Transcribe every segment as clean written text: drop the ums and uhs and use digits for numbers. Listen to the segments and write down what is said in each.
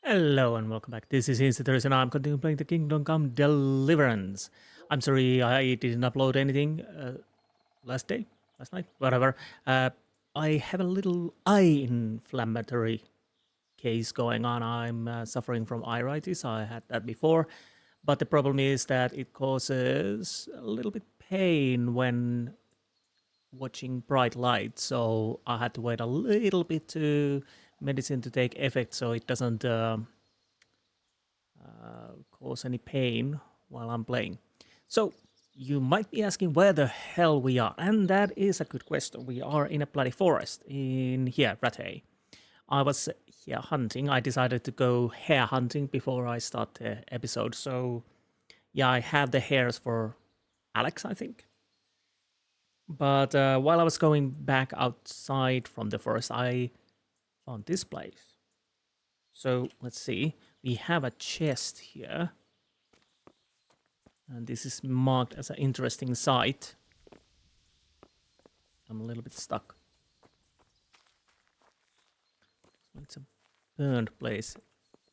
Hello and welcome back. This is Insti, Theresa, and I'm continuing playing the Kingdom Come Deliverance. I'm sorry I didn't upload anything last night, whatever. Uh, I have a little eye inflammatory case going on. I'm suffering from iritis. I had that before, but the problem is that it causes a little bit pain when watching bright light. So I had to wait a little bit to medicine to take effect, so it doesn't cause any pain while I'm playing. So you might be asking where the hell we are, and that is a good question. We are in a bloody forest in here, Ratay. I was here hunting. I decided to go hare hunting before I start the episode. So yeah, I have the hares for Alex, I think. But while I was going back outside from the forest, I found this place. So let's see. We have a chest here. And this is marked as an interesting site. I'm a little bit stuck. So it's a burned place,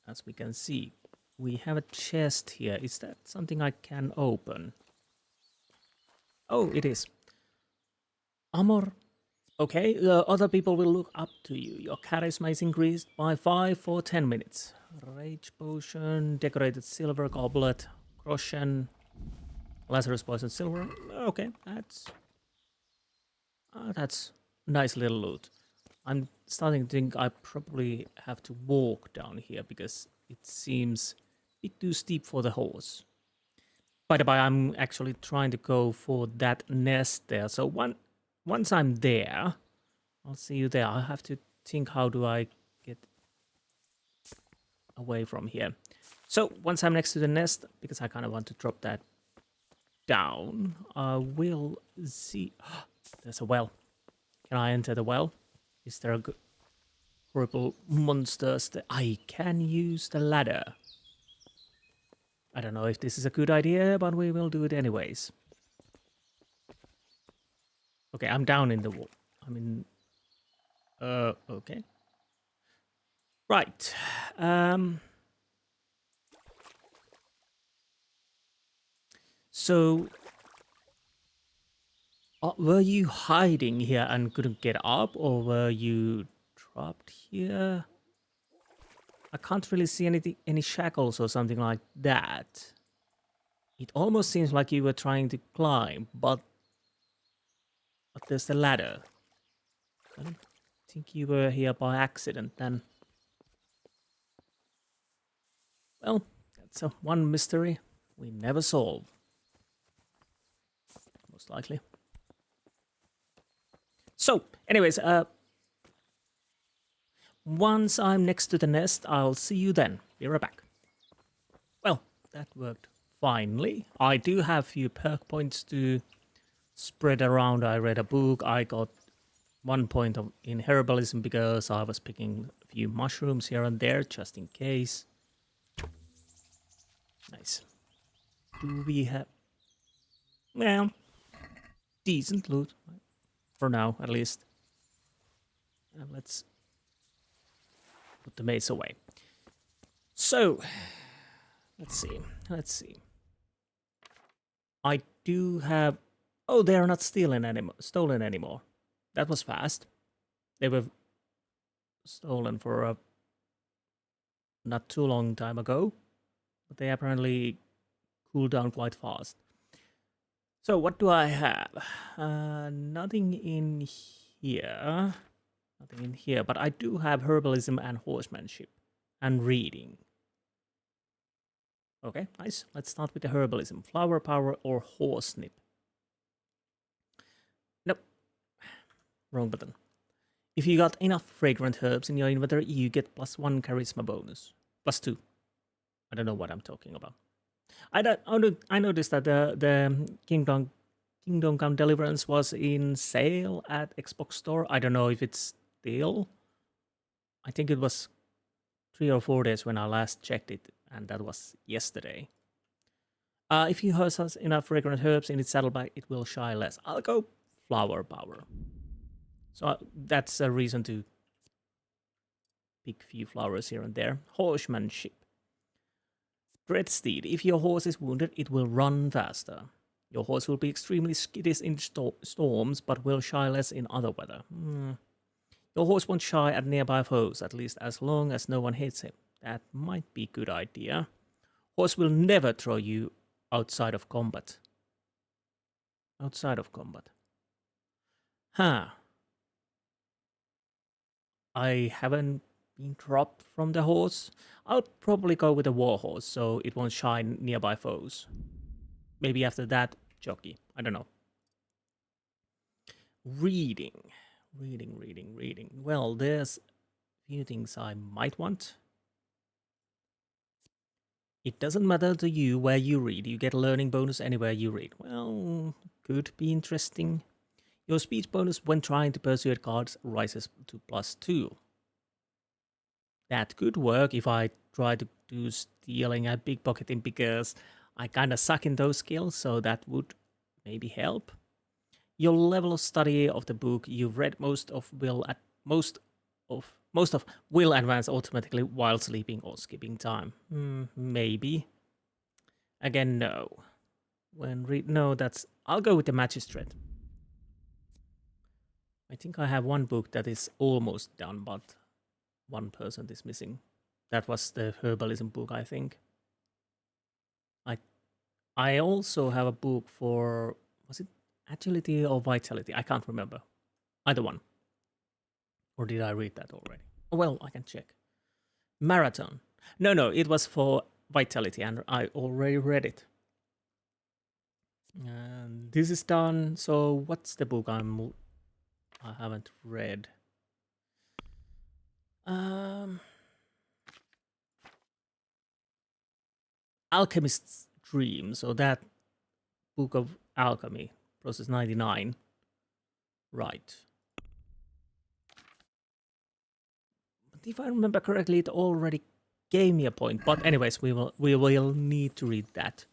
as we can see. We have a chest here. Is that something I can open? Oh, it is. Amor. Okay, other people will look up to you. Your charisma is increased by 5 for 10 minutes. Rage potion, decorated silver goblet, Croatian, Lazarus poison silver. Okay, that's nice little loot. I'm starting to think I probably have to walk down here because it seems a bit too steep for the horse. By the way, I'm actually trying to go for that nest there. So once I'm there, I'll see you there. I have to think, how do I get away from here? So once I'm next to the nest, because I kind of want to drop that down, I will see. There's a well. Can I enter the well? Is there a horrible monsters that I can use the ladder? I don't know if this is a good idea, but we will do it anyways. Okay, I'm down in the wall. I'm in. Okay. Right. So, were you hiding here and couldn't get up, or were you trapped here? I can't really see any shackles or something like that. It almost seems like you were trying to climb, but there's the ladder. I don't think you were here by accident then. Well, that's one mystery we never solve. Most likely. So, anyways, once I'm next to the nest, I'll see you then. Be right back. Well, that worked finely. I do have a few perk points to spread around. I read a book. I got 1 point in herbalism because I was picking a few mushrooms here and there just in case. Nice. Do we have... Well, decent loot. For now, at least. And let's put the mace away. So, let's see. I do have... Oh, they are not stolen anymore. That was fast. They were stolen for a not too long time ago, but they apparently cool down quite fast. So what do I have? Nothing in here. Nothing in here, but I do have herbalism and horsemanship and reading. Okay, nice. Let's start with the herbalism. Flower power or horse snip? Nope. Wrong button. If you got enough fragrant herbs in your inventory, you get +1 charisma bonus. +2. I don't know what I'm talking about. I noticed that the Kingdom Come Deliverance was in sale at Xbox Store. I don't know if it's still. I think it was 3 or 4 days when I last checked it, and that was yesterday. If you have enough fragrant herbs in its saddlebag, it will shy less. I'll go flower power. So that's a reason to pick few flowers here and there. Horsemanship. Dread steed. If your horse is wounded, it will run faster. Your horse will be extremely skittish in storms, but will shy less in other weather. Your horse won't shy at nearby foes, at least as long as no one hits him. That might be a good idea. Horse will never throw you outside of combat. Outside of combat. Huh. I haven't been dropped from the horse. I'll probably go with a war horse, so it won't shine nearby foes. Maybe after that, jockey. I don't know. Reading. Well, there's a few things I might want. It doesn't matter to you where you read. You get a learning bonus anywhere you read. Well, could be interesting. Your speech bonus when trying to persuade cards rises to +2. That could work if I try to do stealing and pickpocketing because I kind of suck in those skills, so that would maybe help. Your level of study of the book you've read most of will advance automatically while sleeping or skipping time. Maybe. Again, no. I'll go with the magistrate. I think I have one book that is almost done, but 1% is missing. That was the herbalism book, I think. I also have a book for, was it agility or vitality? I can't remember. Either one. Or did I read that already? Oh, well, I can check. Marathon. No, it was for vitality and I already read it. And this is done. So what's the book I haven't read? Alchemist's Dream. So that book of alchemy, process 99. Right. But if I remember correctly, it already gave me a point. But anyways, we will need to read that.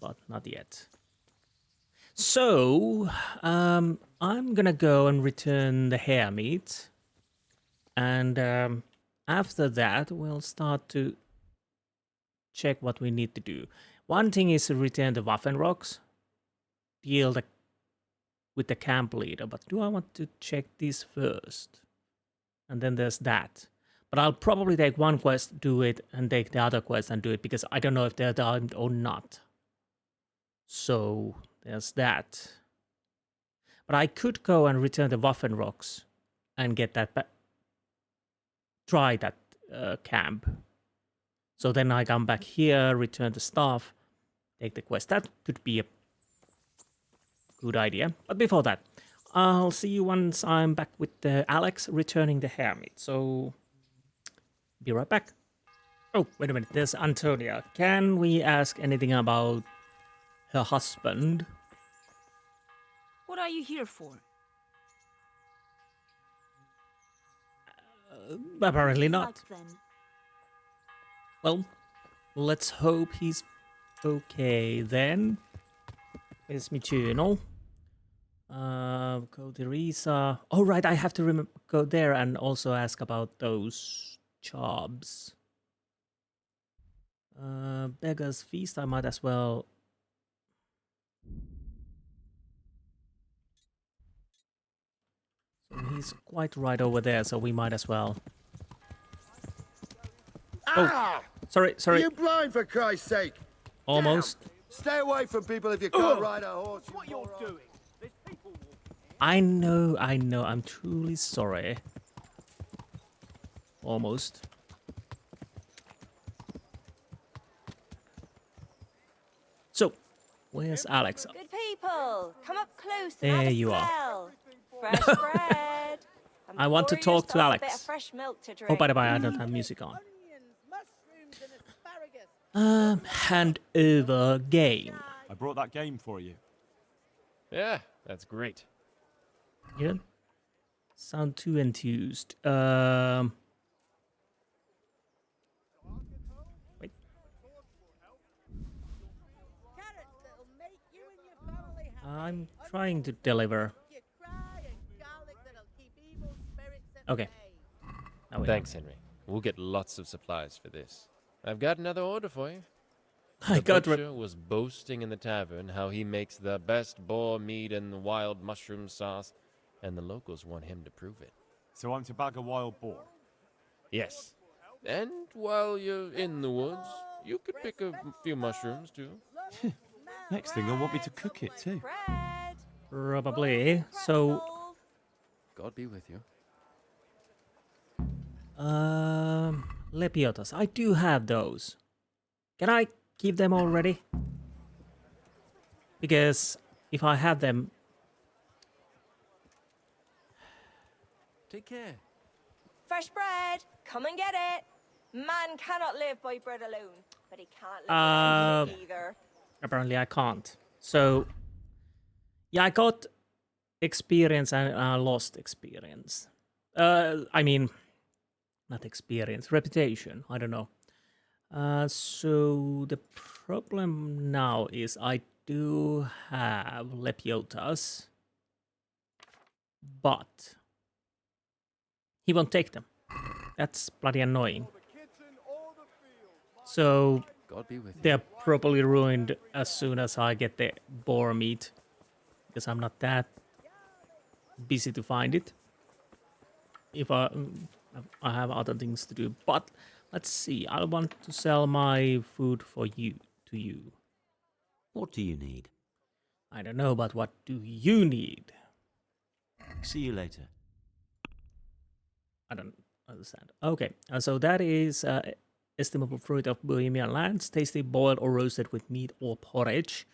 But not yet. So, I'm gonna go and return the hare meat. And after that, we'll start to check what we need to do. One thing is to return the Waffenrocks, deal with the camp leader, but do I want to check this first? And then there's that. But I'll probably take one quest, do it, and take the other quest and do it, because I don't know if they're timed or not. So, there's that. But I could go and return the Waffenrocks and get that try that camp. So then I come back here, return the staff, take the quest. That could be a good idea. But before that, I'll see you once I'm back with Alex returning the hare meat. So, be right back. Oh, wait a minute. There's Antonia. Can we ask anything about her husband? What are you here for? Apparently not. Then. Well, let's hope he's okay then. Where's my journal? Go Theresa. Oh, right, I have to go there and also ask about those jobs. Beggar's Feast, I might as well. So he's quite right over there, so we might as well. Oh, sorry. Are you blind, for Christ's sake? Almost. Stay away from people if you can't ride a horse. What you're doing? There's people walking here. I know. I'm truly sorry. Almost. So, where's Alex? Good people, come up close. There and have a you are. smell. Fresh bread. And I want to before you talk to start, a bit Alex. of fresh milk to Oh, drink. by the way, I don't have music on. Hand over game. I brought that game for you. Yeah, that's great. Yeah. Sound too enthused. Wait. I'm trying to deliver. Okay. Now we Thanks, Henry. We'll get lots of supplies for this. I've got another order for you. I The got butcher was boasting in the tavern how he makes the best boar meat and wild mushroom sauce, and the locals want him to prove it. So I'm to bag a wild boar. Yes. And while you're in the woods, you could pick a few mushrooms too. Next thing, they'll want me to cook it too. Bread. probably. So, Pretzels. God be with you. Lepiotas. I do have those. Can I keep them already? Because if I have them, Take care. Fresh bread. Come and get it. Man cannot live by bread alone, but he can't live without it either. apparently I can't. So, yeah, I got experience and I lost experience. I mean, not experience, reputation. I don't know. So the problem now is I do have Lepiotas, but he won't take them. That's bloody annoying. So God be with you. they're probably ruined as soon as I get the boar meat, because I'm not that busy to find it. If I have other things to do, but let's see. I want to sell my food for you to you. What do you need? I don't know, but what do you need? See you later. I don't understand. Okay, so that is estimable fruit of Bohemian lands, tasty boiled or roasted with meat or porridge.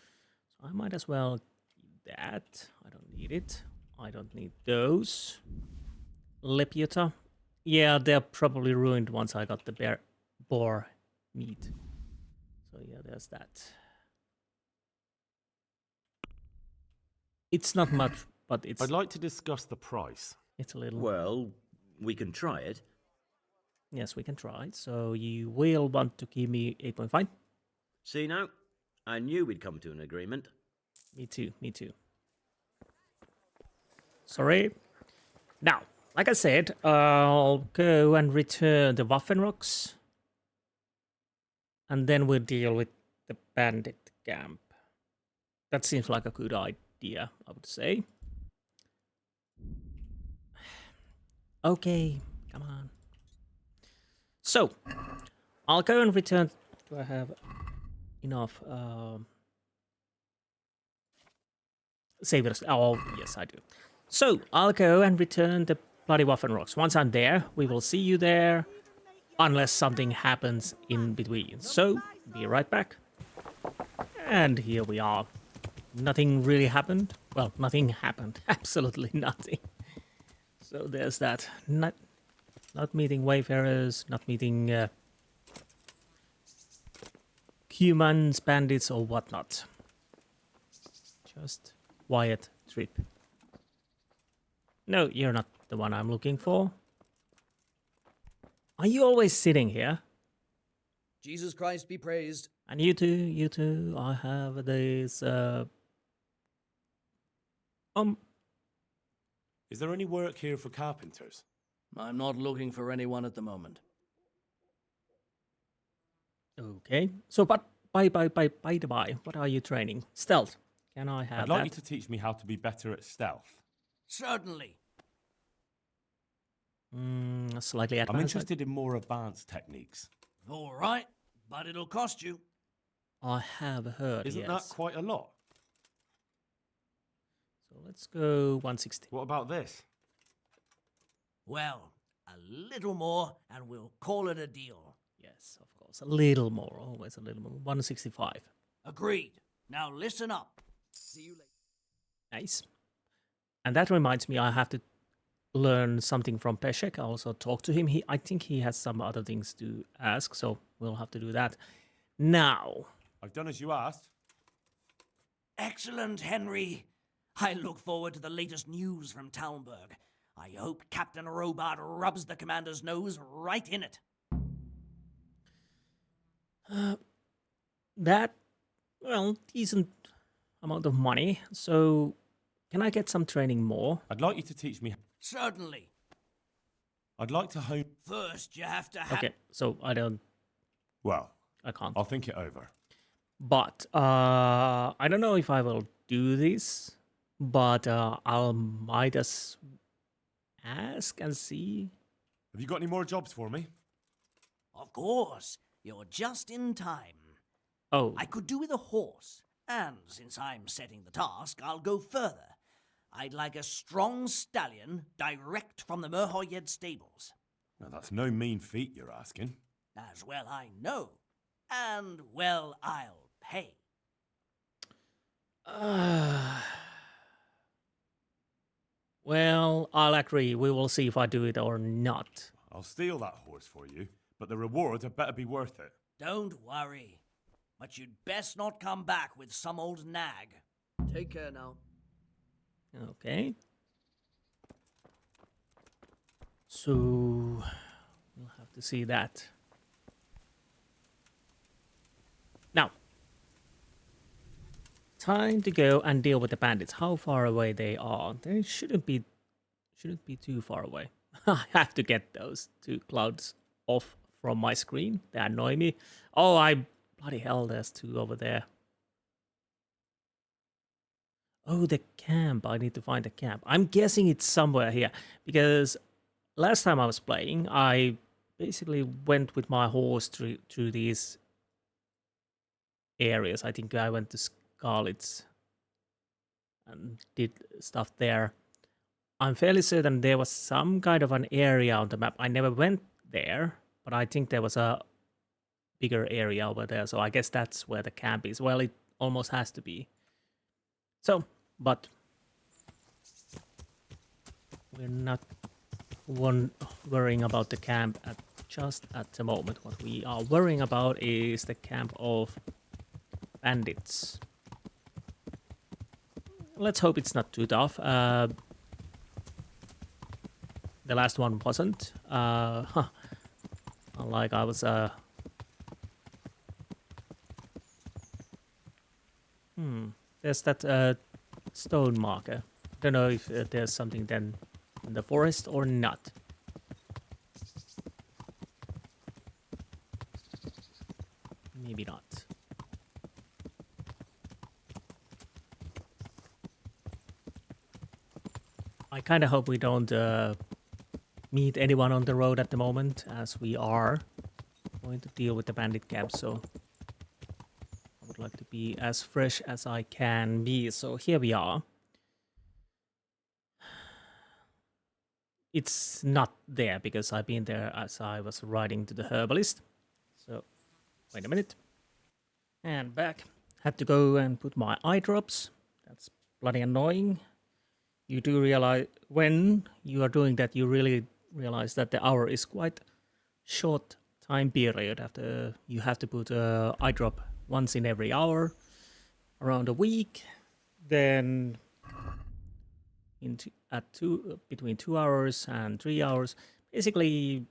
So I might as well keep that. I don't need it. I don't need those. Lepiota. Yeah, they're probably ruined once I got the boar meat. So yeah, there's that. It's not much, but I'd like to discuss the price. it's a little. Well, we can try it. Yes, we can try. So you will want to give me 8.5. See now? I knew we'd come to an agreement. Me too, me too. Sorry. Now, like I said, I'll go and return the Waffenrocks. And then we'll deal with the bandit camp. That seems like a good idea, I would say. Okay, come on. So, I'll go and return. Do I have enough savers? Oh, yes, I do. So, I'll go and return the bloody Waffenrocks. Once I'm there, we will see you there. Unless something happens in between. So, be right back. And here we are. Nothing really happened. Well, nothing happened. Absolutely nothing. So there's that. Not meeting wayfarers, not meeting humans, bandits, or whatnot. Just quiet trip. No, you're not the one I'm looking for. Are you always sitting here? Jesus Christ be praised. And you too, I have this, Is there any work here for carpenters? I'm not looking for anyone at the moment. okay. So, but, by the by, what are you training? Stealth. Can I have I'd like that? you to teach me how to be better at stealth. Certainly. Slightly advanced. I'm interested in more advanced techniques. All right, but it'll cost you. I have heard, Isn't yes. that quite a lot? So let's go 160. What about this? Well, a little more and we'll call it a deal. Yes, of course. A little more, always a little more. 165. Agreed. Now listen up. See you later. Nice. And that reminds me, I have to learn something from Peshek. I also talk to him. I think he has some other things to ask, so we'll have to do that. Now. I've done as you asked. Excellent, Henry. I look forward to the latest news from Talmberg. I hope Captain Robart rubs the commander's nose right in it. That, well, decent amount of money. So, can I get some training more? I'd like you to teach me. Certainly. I'd like to hone. First, you have to have. Okay, so I can't. I'll think it over. But I don't know if I will do this, but I might as ask and see. Have you got any more jobs for me? Of course, you're just in time. Oh, I could do with a horse, and since I'm setting the task, I'll go further. I'd like a strong stallion direct from the Merhoyed stables. Now, that's no mean feat you're asking. As well I know, and well I'll pay. well, I'll agree. We will see if I do it or not. I'll steal that horse for you, but the rewards had better be worth it. Don't worry, but you'd best not come back with some old nag. Take care now. Okay. So we'll have to see that. Now, time to go and deal with the bandits. How far away they are? They shouldn't be too far away. I have to get those two clouds off from my screen. They annoy me. Oh, bloody hell! There's two over there. Oh, the camp. I need to find the camp. I'm guessing it's somewhere here because last time I was playing, I basically went with my horse through these areas. I think I went to Scarlet's and did stuff there. I'm fairly certain there was some kind of an area on the map. I never went there, but I think there was a bigger area over there. So I guess that's where the camp is. Well, it almost has to be. So, but we're not worrying about the camp just at the moment. What we are worrying about is the camp of bandits. Let's hope it's not too tough. The last one wasn't. Like I was. There's that stone marker. Don't know if there's something then in the forest or not. Maybe not. I kind of hope we don't meet anyone on the road at the moment, as we are going to deal with the bandit camp, so I would like to be as fresh as I can be. So here we are. It's not there because I've been there as I was riding to the herbalist. So, wait a minute. And back. Had to go and put my eye drops. That's bloody annoying. You do realize when you are doing that, you really realize that the hour is quite short time period. After you have to put eye drop once in every hour, around a week, then between 2 hours and 3 hours. Basically,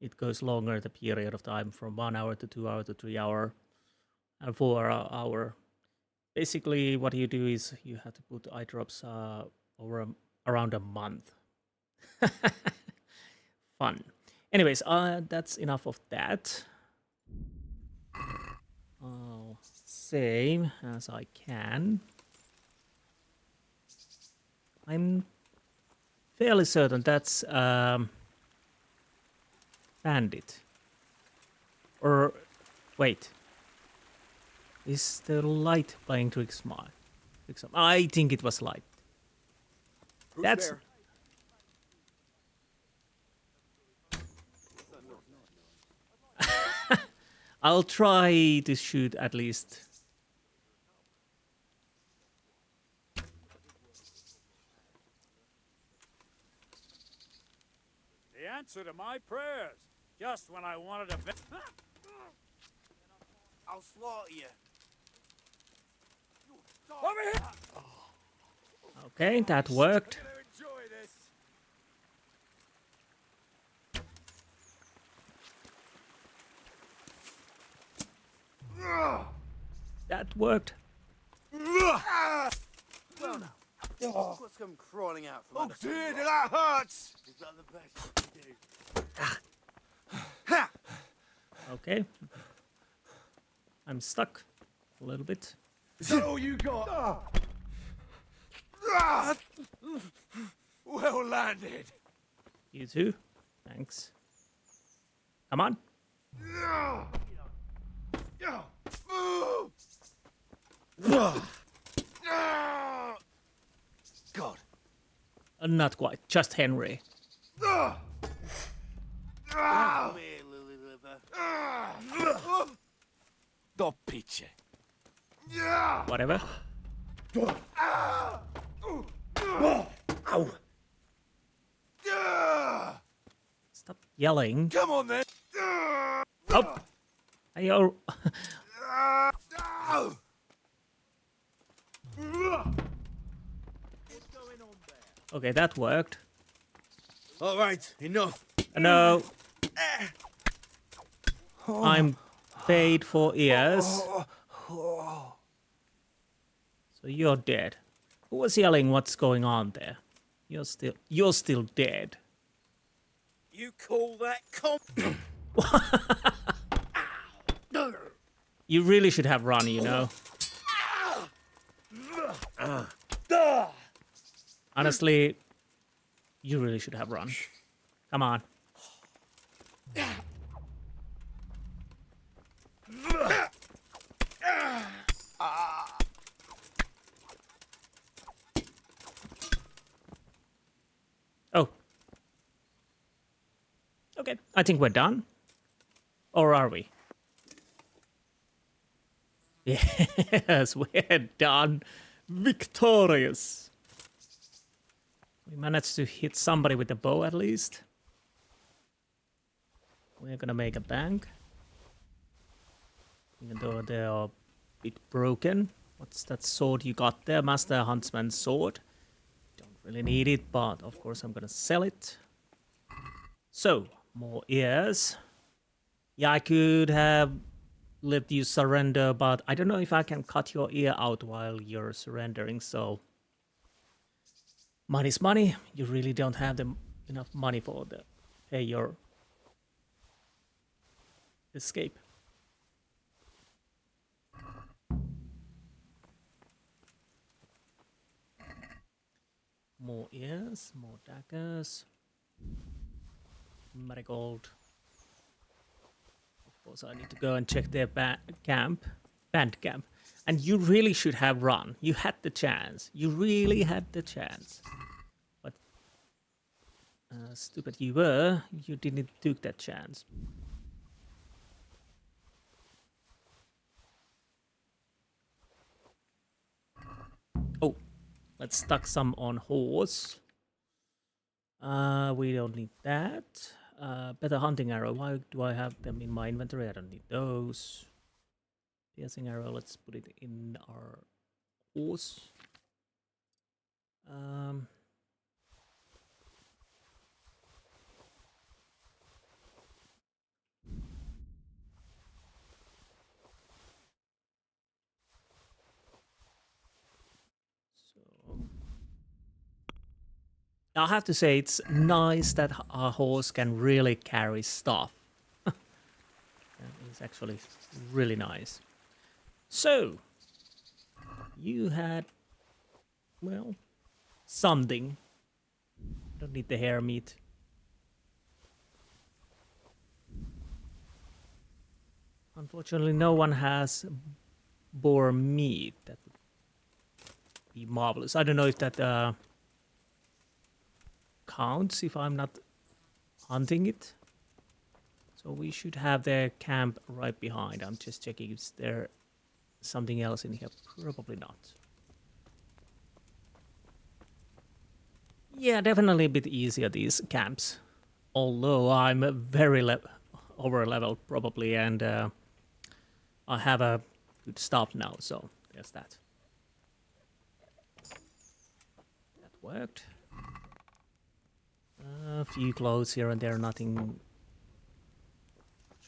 it goes longer the period of time from 1 hour to 2 hour to 3 hour and 4 hour. Basically, what you do is you have to put eye drops around a month. Fun. Anyways, that's enough of that. I'll save as I can. I'm fairly certain that's Bandit. Or wait. Is the light playing tricks? I think it was light. That's there? I'll try to shoot at least. The answer to my prayers. Just when I wanted to. I'll slaughter you. Over here! Okay, that worked. I'm gonna enjoy this. That worked. Well now, what's come crawling out from under? Oh dear, that hurts! Okay. I'm stuck a little bit. Is that all you got? Well landed. You too. Thanks. Come on. God. Not quite. Just Henry. Come here, Lily Liver. The picture. Whatever. Ow. Stop yelling. Come on then. Oh. Hey, oh. Okay, that worked. All right, enough. No. I'm paid for ears. So you're dead. Who was yelling what's going on there? You're still dead. You call that You really should have run, you know. Honestly, you really should have run. Come on. Oh. Okay, I think we're done. Or are we? Yes, we're done. Victorious. We managed to hit somebody with a bow at least. We're gonna make a bank. Even though they are a bit broken. What's that sword you got there? Master Huntsman's sword. Don't really need it, but of course I'm gonna sell it. So, more ears. Yeah, I could have let you surrender, but I don't know if I can cut your ear out while you're surrendering, so... Money's money. You really don't have enough money for the pay your escape. More ears, more daggers. Marigold. Of course, I need to go and check their band camp. And you really should have run. You had the chance. You really had the chance. But stupid you were, you didn't take that chance. Oh, let's stuck some on horse. We don't need that. Better hunting arrow. Why do I have them in my inventory? I don't need those. Piercing arrow, let's put it in our horse. So I have to say it's nice that our horse can really carry stuff. It's actually really nice. So, you had, well, something. Don't need the hair meat. Unfortunately, no one has boar meat. That would be marvelous. I don't know if that counts if I'm not hunting it. So we should have their camp right behind. I'm just checking if there something else in here. Probably not. Yeah, definitely a bit easier, these camps. Although I'm very over leveled probably, and I have a good stuff now, so there's that. That worked. A few clothes here and there, nothing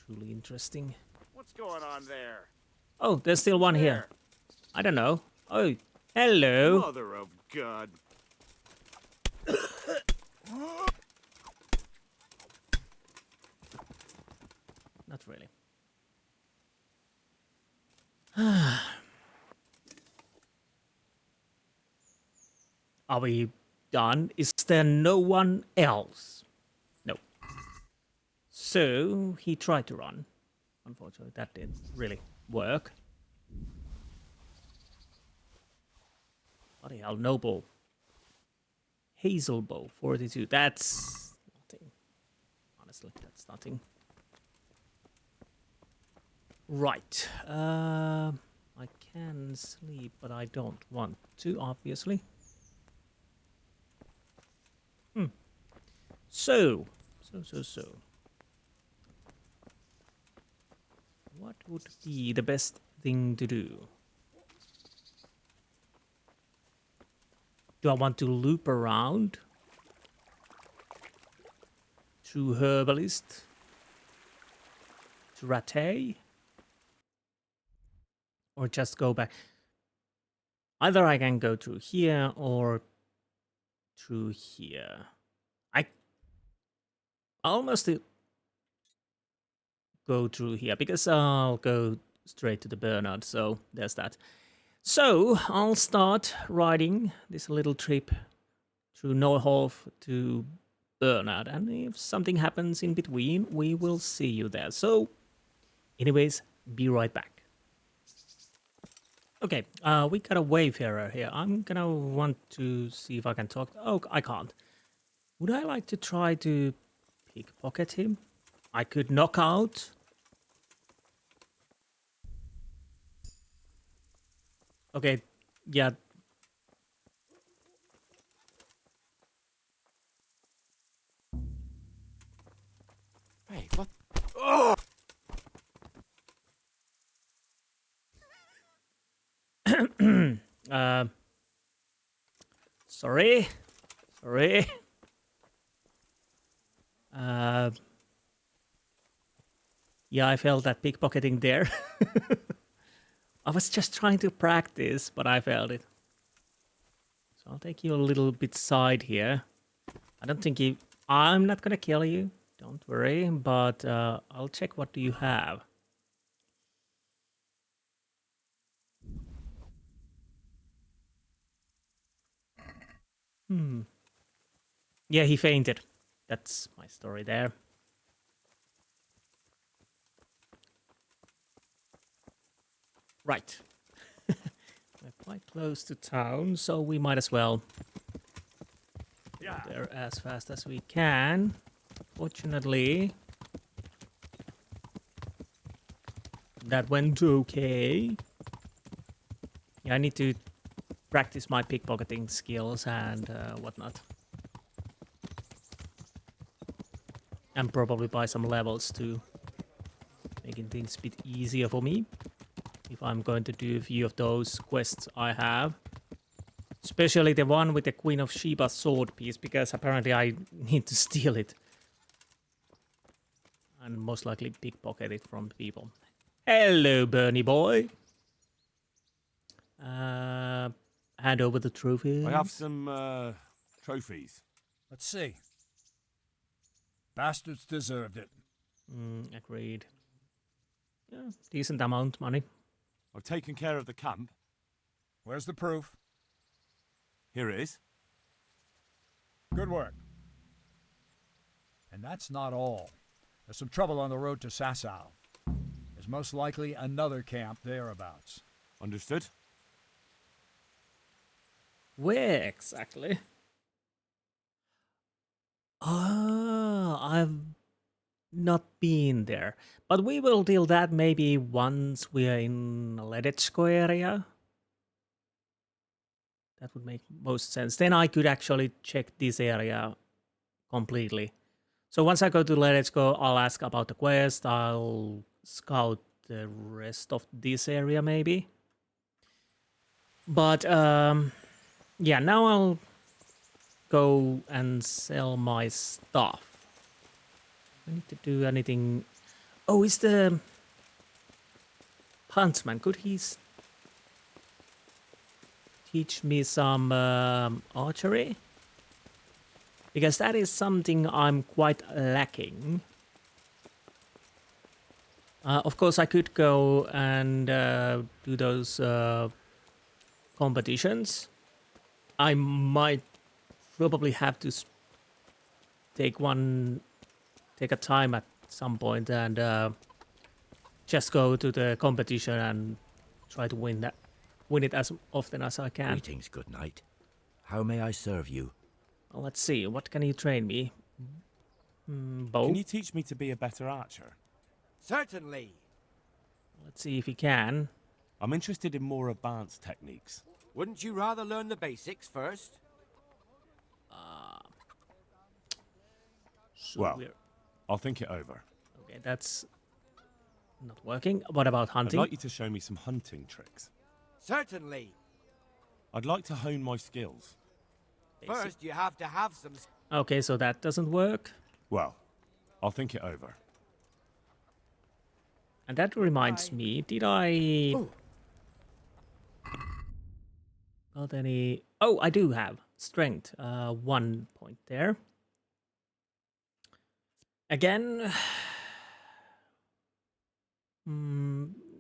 truly interesting. What's going on there? Oh, there's still one here. I don't know. Oh, hello. Mother of God. really. Are we done? Is there no one else? No. So he tried to run. Unfortunately, that didn't really work. Bloody hell, noble. Hazelbow, 42. That's nothing. Honestly, that's nothing. Right. I can sleep, but I don't want to, obviously. So. What would be the best thing to do? Do I want to loop around to Herbalist, to Rattay, or just go back? Either I can go through here or through here. I almost go through here because I'll go straight to the Bernard, so there's that. So I'll start riding this little trip through Neuhof to Bernard, and if something happens in between, we will see you there. So anyways, be right back. Okay, we got a wayfarer here. I'm gonna want to see if I can talk. Oh, I can't. Would I like to try to pickpocket him? I could knock out. Okay, yeah. Hey, what? Oh! Sorry. Yeah, I felt that pickpocketing there. I was just trying to practice, but I failed it. So I'll take you a little bit side here. I don't think you... I'm not gonna kill you. Don't worry, but I'll check what do you have. Yeah, he fainted. That's my story there. Right. We're quite close to town, so we might as well go there as fast as we can. Fortunately, that went okay. Yeah, I need to practice my pickpocketing skills and whatnot. And probably buy some levels too, making things a bit easier for me if I'm going to do a few of those quests I have. Especially the one with the Queen of Sheba sword piece, because apparently I need to steal it. And most likely pickpocket it from people. Hello, Bernie boy. Hand over the trophy. I have some trophies. Let's see. Bastards deserved it. Agreed. Yeah, decent amount money. I've taken care of the camp. Where's the proof? Here it is. Good work. And that's not all. There's some trouble on the road to Sasau. There's most likely another camp thereabouts. Understood. Where exactly? I've not been there. But we will deal that maybe once we're in Ledecko area. That would make most sense. Then I could actually check this area completely. So once I go to Ledecko, I'll ask about the quest. I'll scout the rest of this area maybe. But yeah, now I'll go and sell my stuff. I need to do anything. Oh, is the huntsman? Could he teach me some archery? Because that is something I'm quite lacking. Of course, I could go and do those competitions. I might probably have to take a time at some point and just go to the competition and try to win it as often as I can. Greetings, good knight. How may I serve you? Well, let's see. What can you train me? Bow. Can you teach me to be a better archer? Certainly. Let's see if he can. I'm interested in more advanced techniques. Wouldn't you rather learn the basics first? So Well, we're- I'll think it over. okay, that's not working. What about hunting? I'd like you to show me some hunting tricks. Certainly. I'd like to hone my skills. First, you have to have some... Okay, so that doesn't work. Well, I'll think it over. And that reminds me, did I got any? Oh, I do have strength. 1 point there. Again,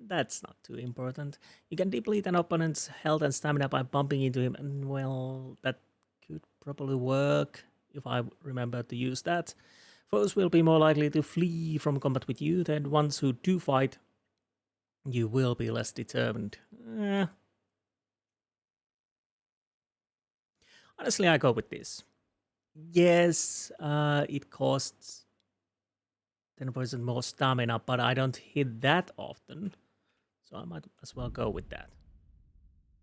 that's not too important. You can deplete an opponent's health and stamina by bumping into him, and well, that could probably work if I remember to use that. Foes will be more likely to flee from combat with you than ones who do fight. You will be less determined. Honestly, I go with this. Yes, it costs 10% more stamina, but I don't hit that often. So I might as well go with that.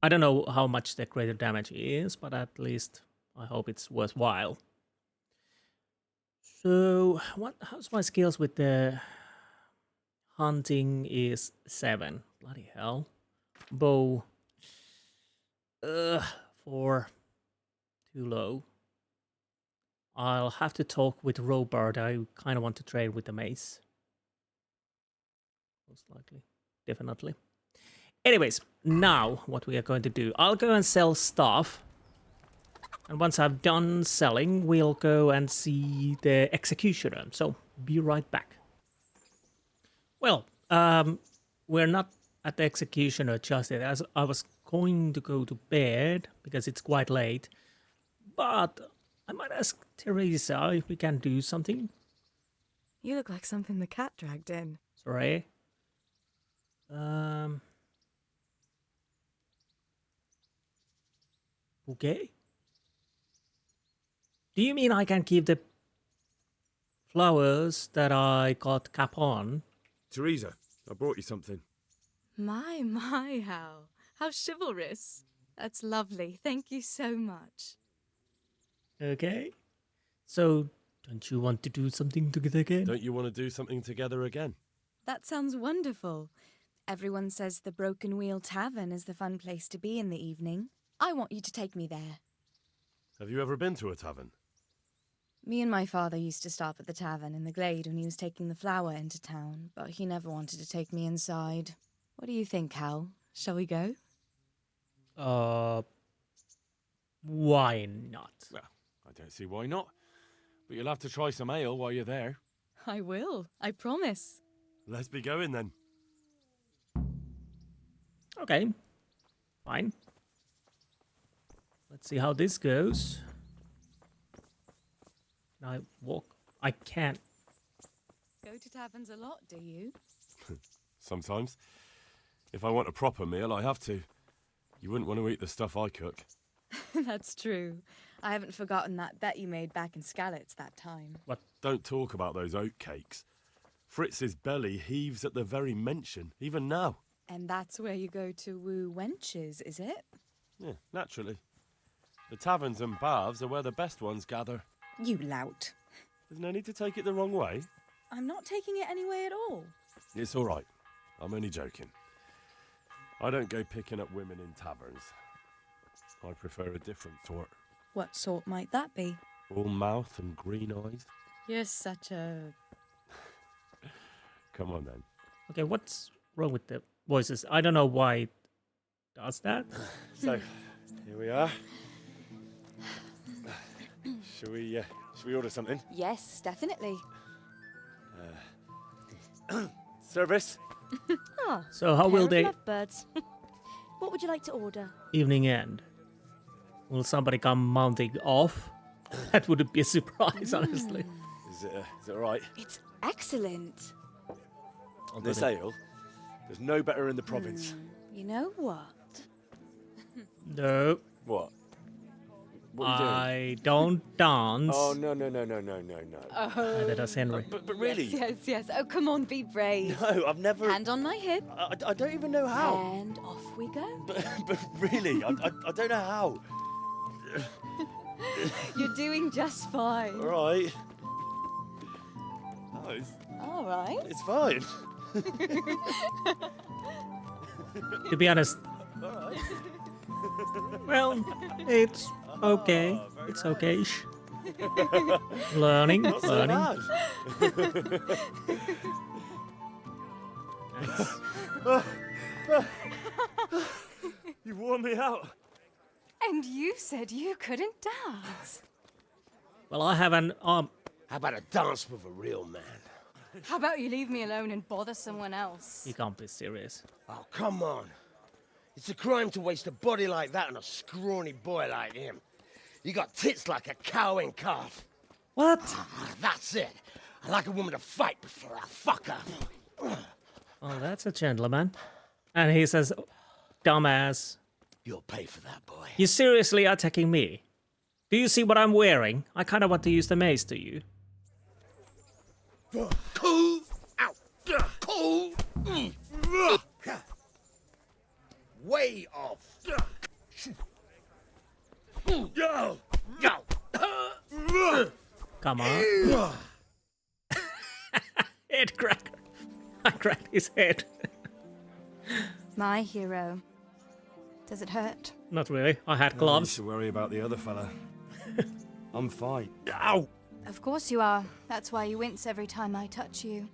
I don't know how much the greater damage is, but at least I hope it's worthwhile. So, how's my skills with the hunting is 7. Bloody hell. Bow. 4. Too low. I'll have to talk with Robert. I kind of want to trade with the mace. Most likely. Definitely. Anyways, now what we are going to do. I'll go and sell stuff. And once I've done selling, we'll go and see the executioner. So, be right back. Well, we're not at the executioner just yet, as I was going to go to bed, because it's quite late. But I might ask Theresa if we can do something. You look like something the cat dragged in. Sorry. Okay. Do you mean I can keep the flowers that I got cap on? Theresa, I brought you something. My, how chivalrous. That's lovely. Thank you so much. Okay. So, don't you want to do something together again? Don't you want to do something together again? That sounds wonderful. Everyone says the Broken Wheel Tavern is the fun place to be in the evening. I want you to take me there. Have you ever been to a tavern? Me and my father used to stop at the tavern in the glade when he was taking the flour into town, but he never wanted to take me inside. What do you think, Hal? Shall we go? Why not? Well, I don't see why not. But you'll have to try some ale while you're there. I will, I promise. Let's be going then. Okay. Fine. Let's see how this goes. Can I walk? I can't. Go to taverns a lot, do you? Sometimes. If I want a proper meal, I have to. You wouldn't want to eat the stuff I cook. That's true. I haven't forgotten that bet you made back in Skalitz that time. What? Don't talk about those oat cakes. Fritz's belly heaves at the very mention, even now. And that's where you go to woo wenches, is it? Yeah, naturally. The taverns and baths are where the best ones gather. You lout. There's no need to take it the wrong way. I'm not taking it any way at all. It's all right. I'm only joking. I don't go picking up women in taverns. I prefer a different sort. What sort might that be? All mouth and green eyes. You're such a... Come on then. Okay, what's wrong with the voices? I don't know why it does that. So, here we are. Shall we order something? Yes, definitely. Service? Ah, So how will pair the of lovebirds. What would you like to order? evening end? Will somebody come mounting off? That wouldn't be a surprise, honestly. Is it alright? It's excellent. This ale? There's no better in the province. You know what? No, What? What are you doing? I don't dance. Oh, no. Neither does Henry. But really? Yes. Oh, come on, be brave. No, I've never... Hand on my hip. I don't even know how. And off we go. But really, I don't know how. You're doing just fine. All right. Oh, All right. it's fine. To be honest, All right. well, it's okay. It's okay-ish. Learning. Not so bad. You wore me out. And you said you couldn't dance. Well, I have an How about a dance with a real man? How about you leave me alone and bother someone else? You can't be serious. Oh, come on. It's a crime to waste a body like that on a scrawny boy like him. You got tits like a cow and calf. What? That's it. I like a woman to fight before I fuck her. Well, that's a gentleman. And he says, dumbass. You'll pay for that, boy. You seriously attacking me? Do you see what I'm wearing? I kind of want to use the mace to you. Cool. Ow. Cool. Way off. Yo. Come on. Head cracker. I cracked his head. My hero. Does it hurt? Not really. I had You gloves. should worry about the other fella. I'm fine. Ow! Of course you are. That's why you wince every time I touch you.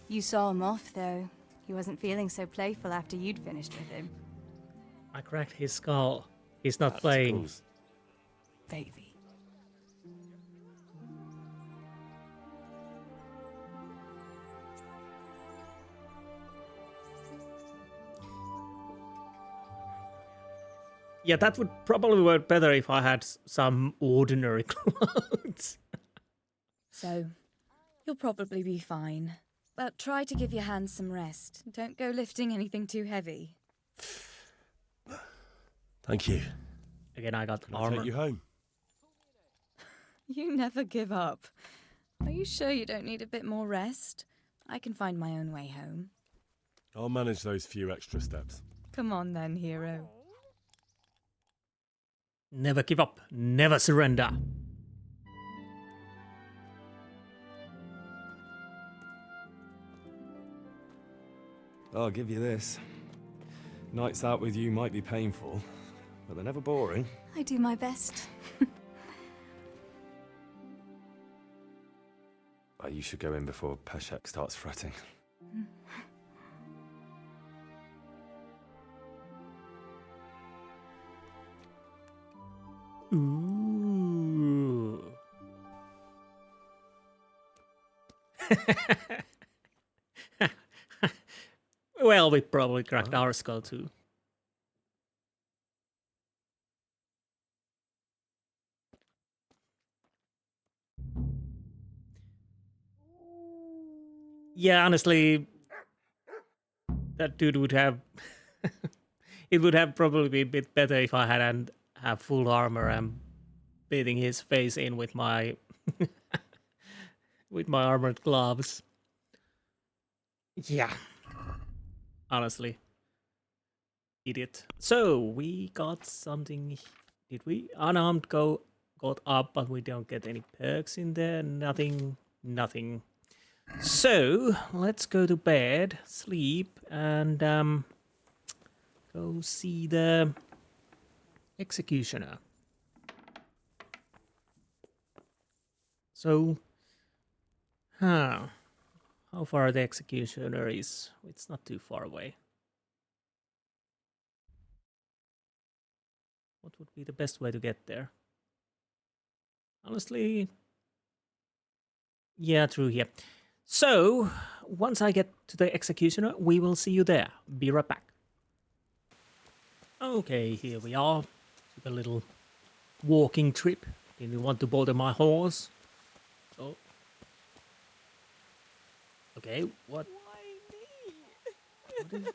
You saw him off, though. He wasn't feeling so playful after you'd finished with him. I cracked his skull. He's not playing. Cool. Baby. Yeah, that would probably work better if I had some ordinary clothes. So, you'll probably be fine. But try to give your hands some rest. Don't go lifting anything too heavy. Thank you. Again, I got Can I armor. take you home? You never give up. Are you sure you don't need a bit more rest? I can find my own way home. I'll manage those few extra steps. Come on then, hero. Never give up. Never surrender. I'll give you this. Nights out with you might be painful, but they're never boring. I do my best. You should go in before Peshek starts fretting. Ooh. Well, we probably cracked our skull too. Yeah, honestly, that dude would have... it would have probably been a bit better if I hadn't have full armor and beating his face in with my... with my armored gloves. Yeah. Honestly. Idiot. So, we got something... Did we? Unarmed got up, but we don't get any perks in there. Nothing. So, let's go to bed, sleep, and go see the executioner. So, how far the executioner is? It's not too far away. What would be the best way to get there? Honestly, yeah, through here. So, once I get to the executioner, we will see you there. Be right back. Okay, here we are. A little walking trip. Didn't want to bother my horse. Oh. Okay, what? What is...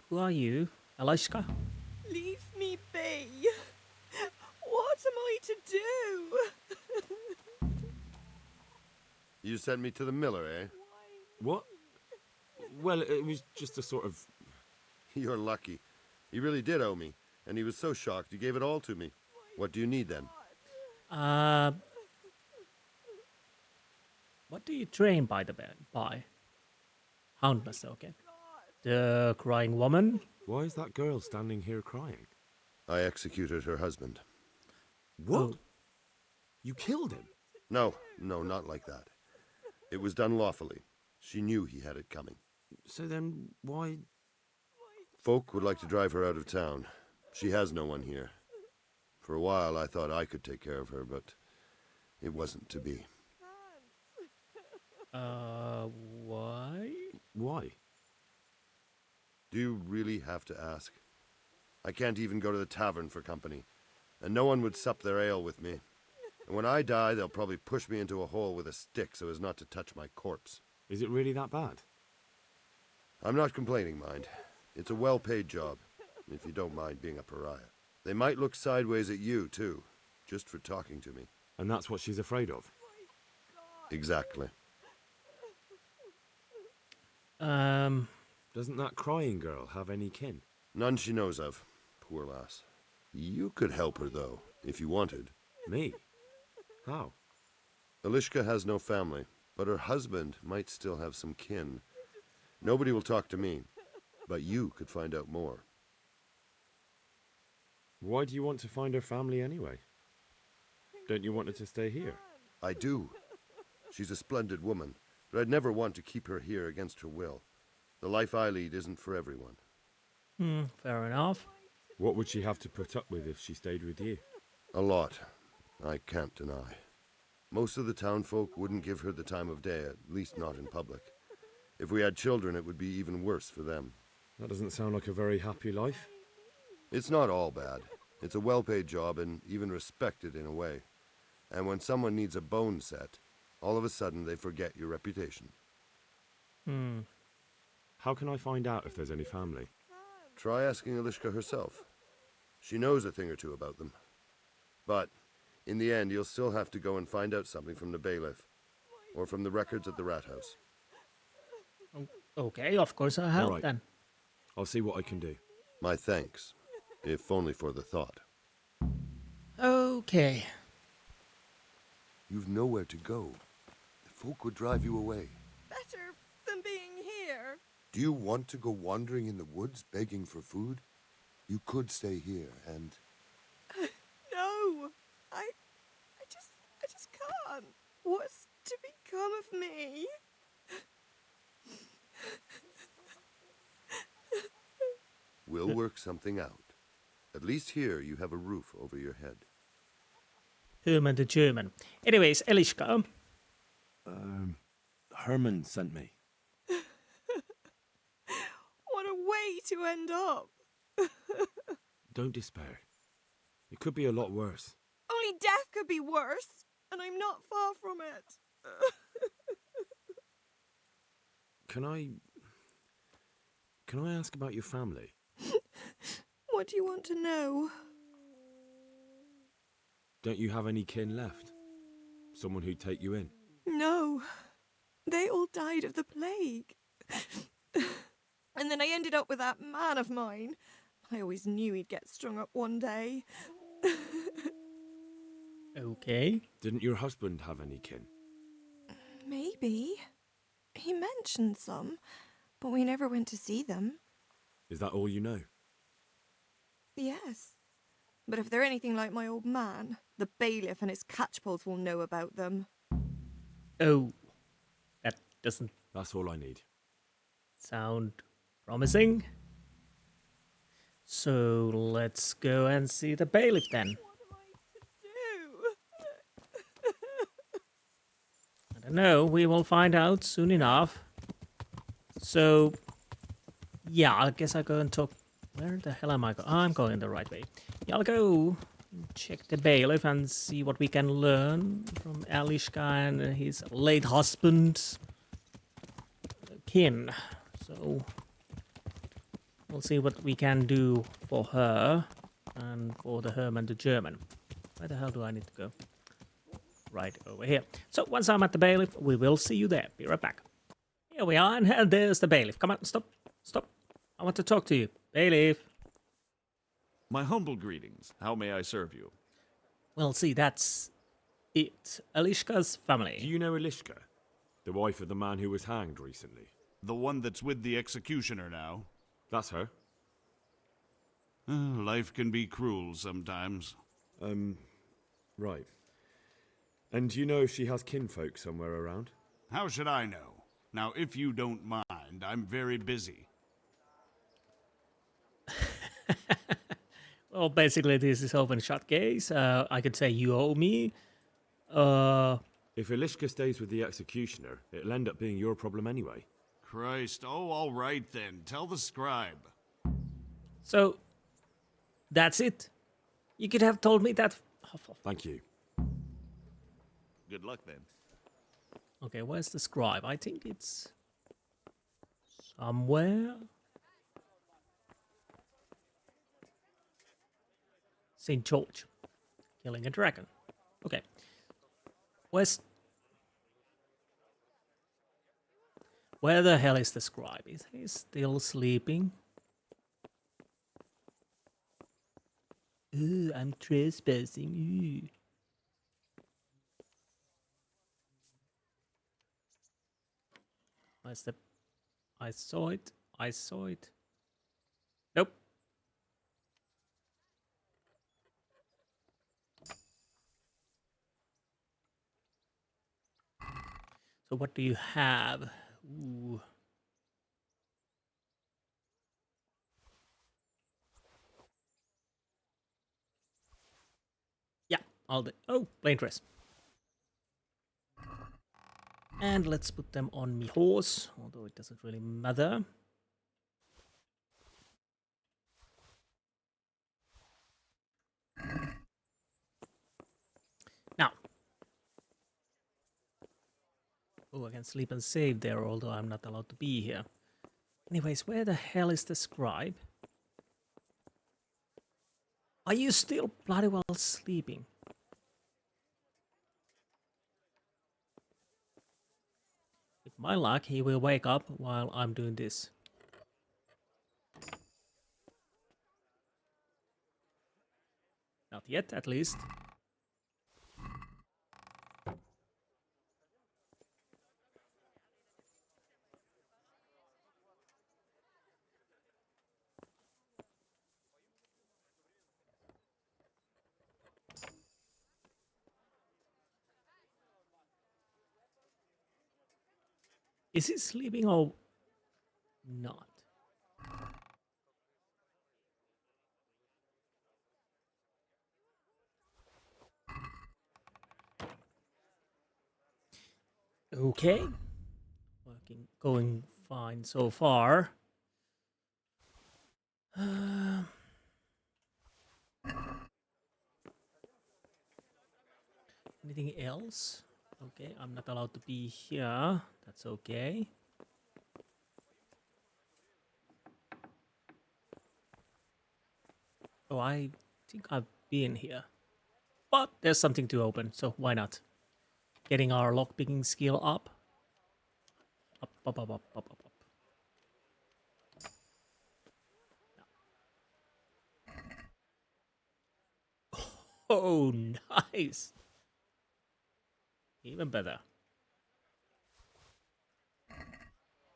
Who are you? Elishka? Leave me be. What am I to do? You sent me to the miller, eh? What? Well, it was just a sort of... You're lucky. He really did owe me, and he was so shocked he gave it all to me. What do you need then? What do you train by the by? Houndless, okay. The crying woman? Why is that girl standing here crying? I executed her husband. What? Oh. You killed him? No, not like that. It was done lawfully. She knew he had it coming. So then, why... Folk would like to drive her out of town. She has no one here. For a while I thought I could take care of her, but it wasn't to be. Why? Why? Do you really have to ask? I can't even go to the tavern for company, and no one would sup their ale with me. And when I die, they'll probably push me into a hole with a stick so as not to touch my corpse. Is it really that bad? I'm not complaining, mind. It's a well-paid job, if you don't mind being a pariah. They might look sideways at you, too, just for talking to me. And that's what she's afraid of? Exactly. Doesn't that crying girl have any kin? None she knows of. Poor lass. You could help her, though, if you wanted. Me? How? Elishka has no family, but her husband might still have some kin. Nobody will talk to me, but you could find out more. Why do you want to find her family anyway? Don't you want her to stay here? I do. She's a splendid woman, but I'd never want to keep her here against her will. The life I lead isn't for everyone. Fair enough. What would she have to put up with if she stayed with you? A lot. I can't deny. Most of the townfolk wouldn't give her the time of day, at least not in public. If we had children, it would be even worse for them. That doesn't sound like a very happy life. It's not all bad. It's a well-paid job and even respected in a way. And when someone needs a bone set, all of a sudden they forget your reputation. How can I find out if there's any family? Try asking Elishka herself. She knows a thing or two about them. But, in the end, you'll still have to go and find out something from the bailiff, or from the records at the rat house. Okay, of course I'll help All right. then. I'll see what I can do. My thanks, if only for the thought. Okay. You've nowhere to go. The folk would drive you away. Better than being here. Do you want to go wandering in the woods begging for food? You could stay here and... No, I just can't. What's to become of me? We'll work something out. At least here you have a roof over your head. Hermann the German. Anyways, Elishka. Hermann sent me. What a way to end up. Don't despair. It could be a lot worse. Only death could be worse, and I'm not far from it. Can I ask about your family? What do you want to know? Don't you have any kin left? Someone who'd take you in? No, they all died of the plague. And then I ended up with that man of mine. I always knew he'd get strung up one day. Okay. Didn't your husband have any kin? Maybe. He mentioned some, but we never went to see them. Is that all you know? Yes. But if they're anything like my old man, the bailiff and his catchpoles will know about them. Oh. That doesn't That's all I need. sound promising. So let's go and see the bailiff then. I don't know, we will find out soon enough. So, yeah, I guess I'll go and talk. Where the hell am I going? I'm going the right way. Yeah, I'll go check the bailiff and see what we can learn from Elishka and his late husband's kin. So, we'll see what we can do for her and for the Hermann the German. Where the hell do I need to go? Right over here. So, once I'm at the bailiff, we will see you there. Be right back. Here we are, and there's the bailiff. Come on, stop. Stop. I want to talk to you. Bailiff. My humble greetings. How may I serve you? Well, see, that's it. Elishka's family. Do you know Elishka? The wife of the man who was hanged recently? The one that's with the executioner now? That's her. Life can be cruel sometimes. Right. And do you know if she has kinfolk somewhere around? How should I know? Now, if you don't mind, I'm very busy. Well, basically, this is open shut case. I could say you owe me. If Elishka stays with the executioner, it'll end up being your problem anyway. Christ, all right then. Tell the scribe. So, that's it. You could have told me that. Thank you. Good luck then. Okay, where's the scribe? I think it's somewhere. St. George. Killing a dragon. Okay. Where the hell is the scribe? Is he still sleeping? Ooh, I'm trespassing. Ooh. Where's the... I saw it. I saw it. Nope. So what do you have? Ooh. Yeah, all the... Oh, plain dress. And let's put them on me horse, although it doesn't really matter. Now. Oh, I can sleep and save there, although I'm not allowed to be here. Anyways, where the hell is the scribe? Are you still bloody well sleeping? With my luck, he will wake up while I'm doing this. Not yet, at least. Is he sleeping or not? Okay. Going fine so far. Anything else? Okay, I'm not allowed to be here. That's okay. Oh, I think I've been here. But there's something to open, so why not? Getting our lockpicking skill up. Up, up, up, up, up, up, up. Oh, nice. Even better.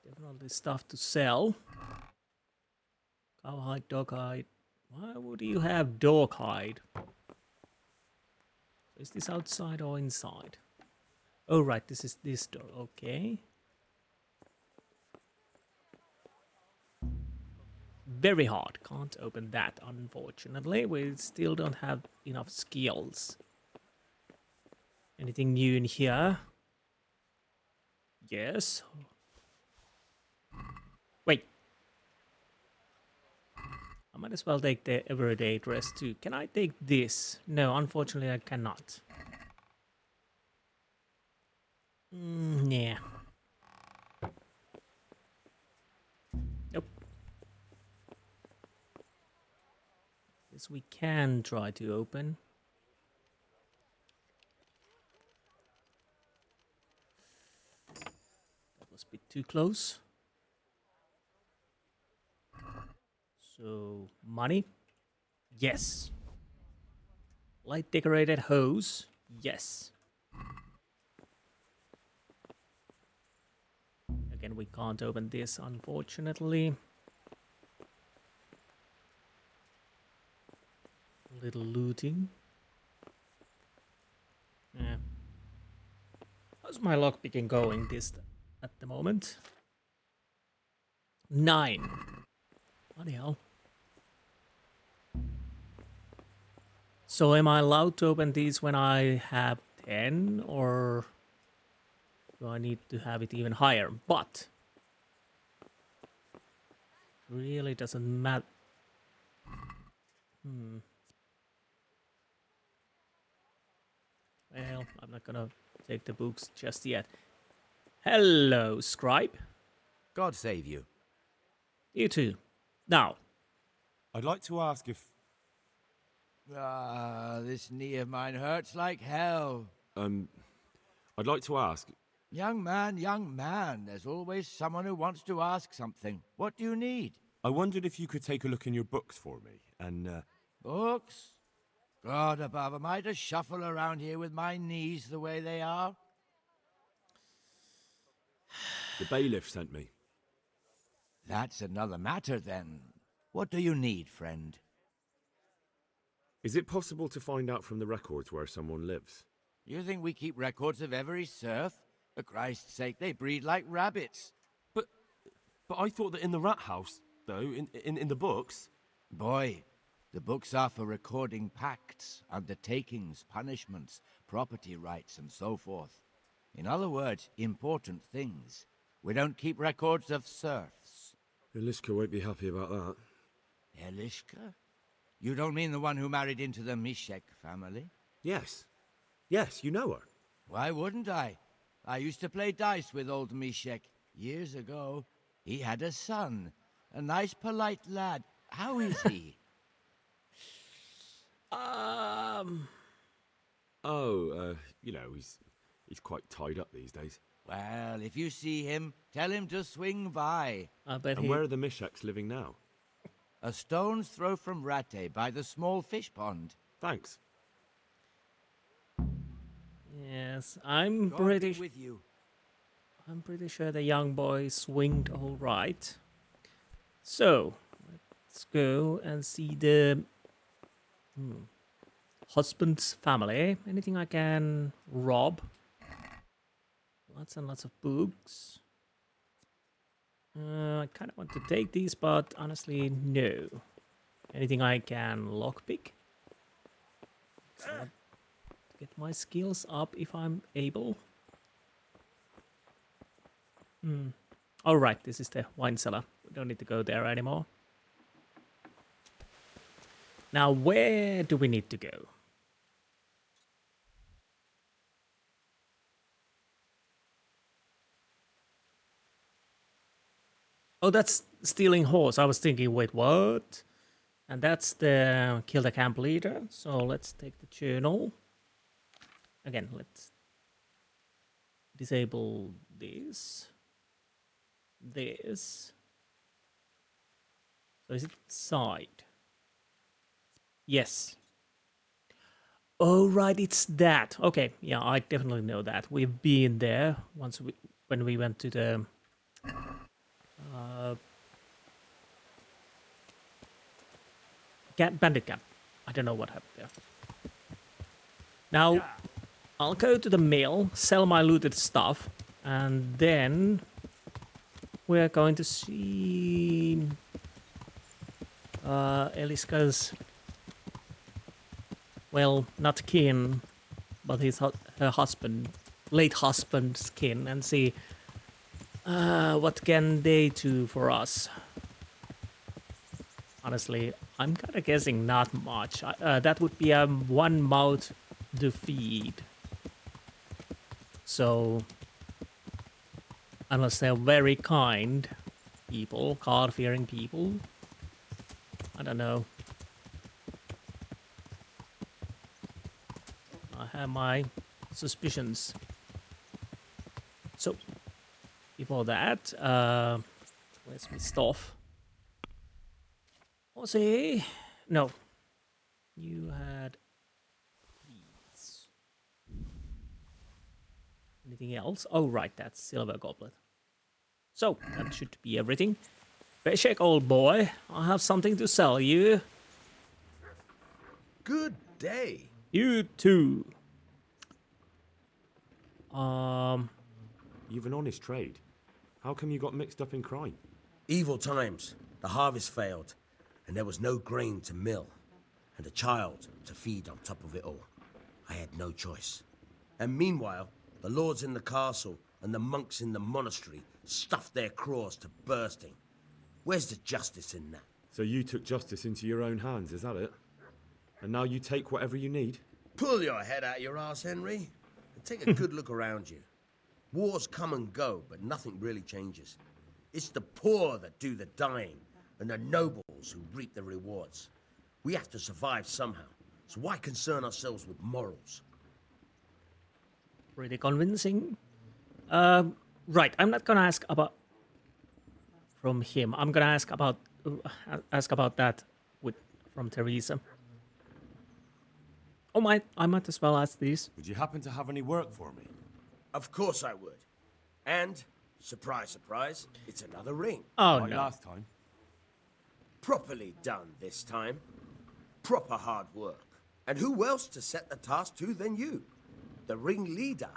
Definitely stuff to sell. Cowhide, dog hide. Why would you have dog hide? Is this outside or inside? Oh, right, this is this door. Okay. Very hard. Can't open that, unfortunately. We still don't have enough skills. Anything new in here? Yes. I might as well take the everyday dress too. Can I take this? No, unfortunately I cannot. Yeah. Nope. This we can try to open. That was a bit too close. So, money? Yes. Light decorated hose? Yes. Again, we can't open this, unfortunately. Little looting. Yeah. How's my lockpicking going this at the moment? 9. Bloody hell. So am I allowed to open these when I have 10, or do I need to have it even higher? But really doesn't matter. Well, I'm not gonna take the books just yet. Hello, scribe. God save you. You too. Now, I'd like to ask if... This knee of mine hurts like hell. I'd like to ask... Young man, there's always someone who wants to ask something. What do you need? I wondered if you could take a look in your books for me, and, Books? God above, am I to shuffle around here with my knees the way they are? The bailiff sent me. That's another matter, then. What do you need, friend? Is it possible to find out from the records where someone lives? You think we keep records of every serf? For Christ's sake, they breed like rabbits. But I thought that in the rat house, though, in the books... Boy, the books are for recording pacts, undertakings, punishments, property rights, and so forth. In other words, important things. We don't keep records of serfs. Elishka won't be happy about that. Elishka? You don't mean the one who married into the Mishek family? Yes. Yes, you know her. Why wouldn't I? I used to play dice with old Mishek years ago. He had a son, a nice, polite lad. How is he? You know, he's quite tied up these days. Well, if you see him, tell him to swing by. I bet And where are the Misheks living now? A stone's throw from Rate by the small fish pond. Thanks. Yes, I'm God pretty be with you. I'm pretty sure the young boy swinged all right. So, let's go and see the husband's family. Anything I can rob? Lots and lots of books. I kind of want to take these, but honestly, no. Anything I can lockpick? Get my skills up if I'm able. Alright, this is the wine cellar. We don't need to go there anymore. Now, where do we need to go? Oh, that's stealing horse. I was thinking, wait, what? And that's the kill the camp leader. So let's take the journal. Again, let's disable this. This. So is it side? Yes. Oh, right, it's that. Okay, yeah, I definitely know that. We've been there once when we went to the bandit camp. I don't know what happened there. Now, I'll go to the mill, sell my looted stuff, and then we're going to see Elishka's, well, not kin, but her husband, late husband's kin, and see what can they do for us. Honestly, I'm kind of guessing not much. That would be a one mouth to feed. So, unless they're very kind people, God-fearing people, I don't know. I have my suspicions. So, before that, where's my stuff? Was he? No. You had these. Anything else? Oh, right, that's silver goblet. So, that should be everything. Beshek, old boy, I have something to sell you. Good day. You too. You've an honest trade. How come you got mixed up in crime? Evil times. The harvest failed, and there was no grain to mill, and a child to feed on top of it all. I had no choice. And meanwhile, the lords in the castle and the monks in the monastery stuffed their craws to bursting. Where's the justice in that? So you took justice into your own hands, is that it? And now you take whatever you need? Pull your head out your arse, Henry, and take a good look around you. Wars come and go, but nothing really changes. It's the poor that do the dying, and the nobles who reap the rewards. We have to survive somehow, so why concern ourselves with morals? Pretty convincing. Right, I'm not gonna ask about from him. I'm gonna ask about that from Theresa. Oh my, I might as well ask these. Would you happen to have any work for me? Of course I would. And, surprise, surprise, it's another ring. Oh like no. last time. Properly done this time. Proper hard work. And who else to set the task to than you? The ringleader,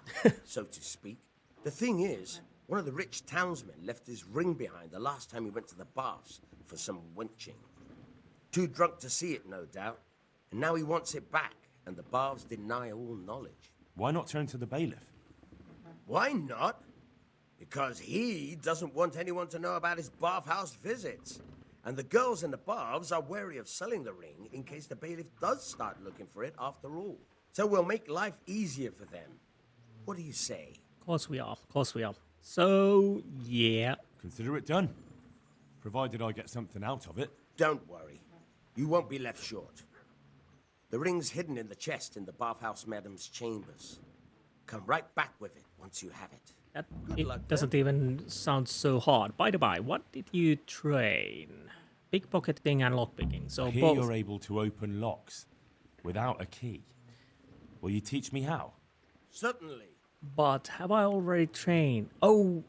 so to speak. The thing is, one of the rich townsmen left his ring behind the last time he went to the baths for some wenching. Too drunk to see it, no doubt. And now he wants it back, and the baths deny all knowledge. Why not turn to the bailiff? Why not? Because he doesn't want anyone to know about his bathhouse visits. And the girls in the baths are wary of selling the ring in case the bailiff does start looking for it after all. So we'll make life easier for them. What do you say? Of course we are. Of course we are. So, yeah. Consider it done. Provided I get something out of it. Don't worry. You won't be left short. The ring's hidden in the chest in the bathhouse madam's chambers. Come right back with it once you have it. That Good luck, it doesn't even sound so hard. By the by, what did you train? Pickpocketing and lockpicking. So I hear both. you're able to open locks without a key. Will you teach me how? Certainly. But have I already trained? Oh,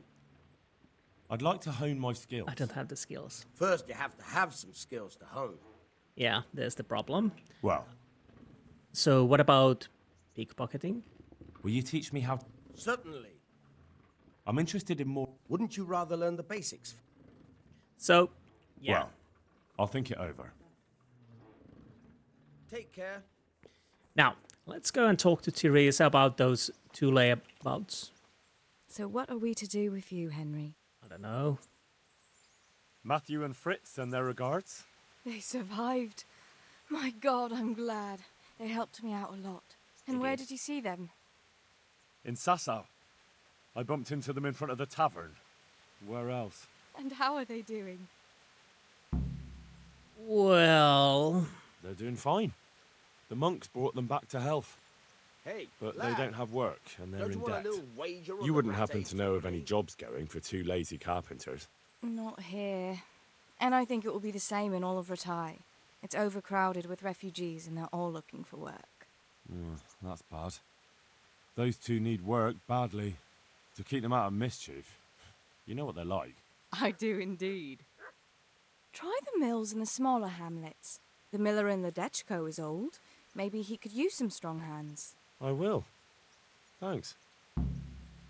I'd like to hone my skills. I don't have the skills. First, you have to have some skills to hone. Yeah, there's the problem. Well, So what about pickpocketing? will you teach me how? Certainly. I'm interested in more. Wouldn't you rather learn the basics? So, yeah. Well, I'll think it over. Take care. Now, let's go and talk to Theresa about those two layabouts. So what are we to do with you, Henry? I don't know. Matthew and Fritz send their regards. They survived. My God, I'm glad. They helped me out a lot. And where did you see them? In Sasau. I bumped into them in front of the tavern. Where else? And how are they doing? Well, They're doing fine. The monks brought them back to health. Hey, But lad, they don't have work, and they're don't in you want debt. a little wager on You the wouldn't rat happen to age know with of any me? jobs going for two lazy carpenters. Not here. And I think it will be the same in all of Ratai. It's overcrowded with refugees and they're all looking for work. That's bad. Those two need work badly. To keep them out of mischief. You know what they're like. I do indeed. Try the mills in the smaller hamlets. The miller in the Dechko is old. Maybe he could use some strong hands. I will. Thanks.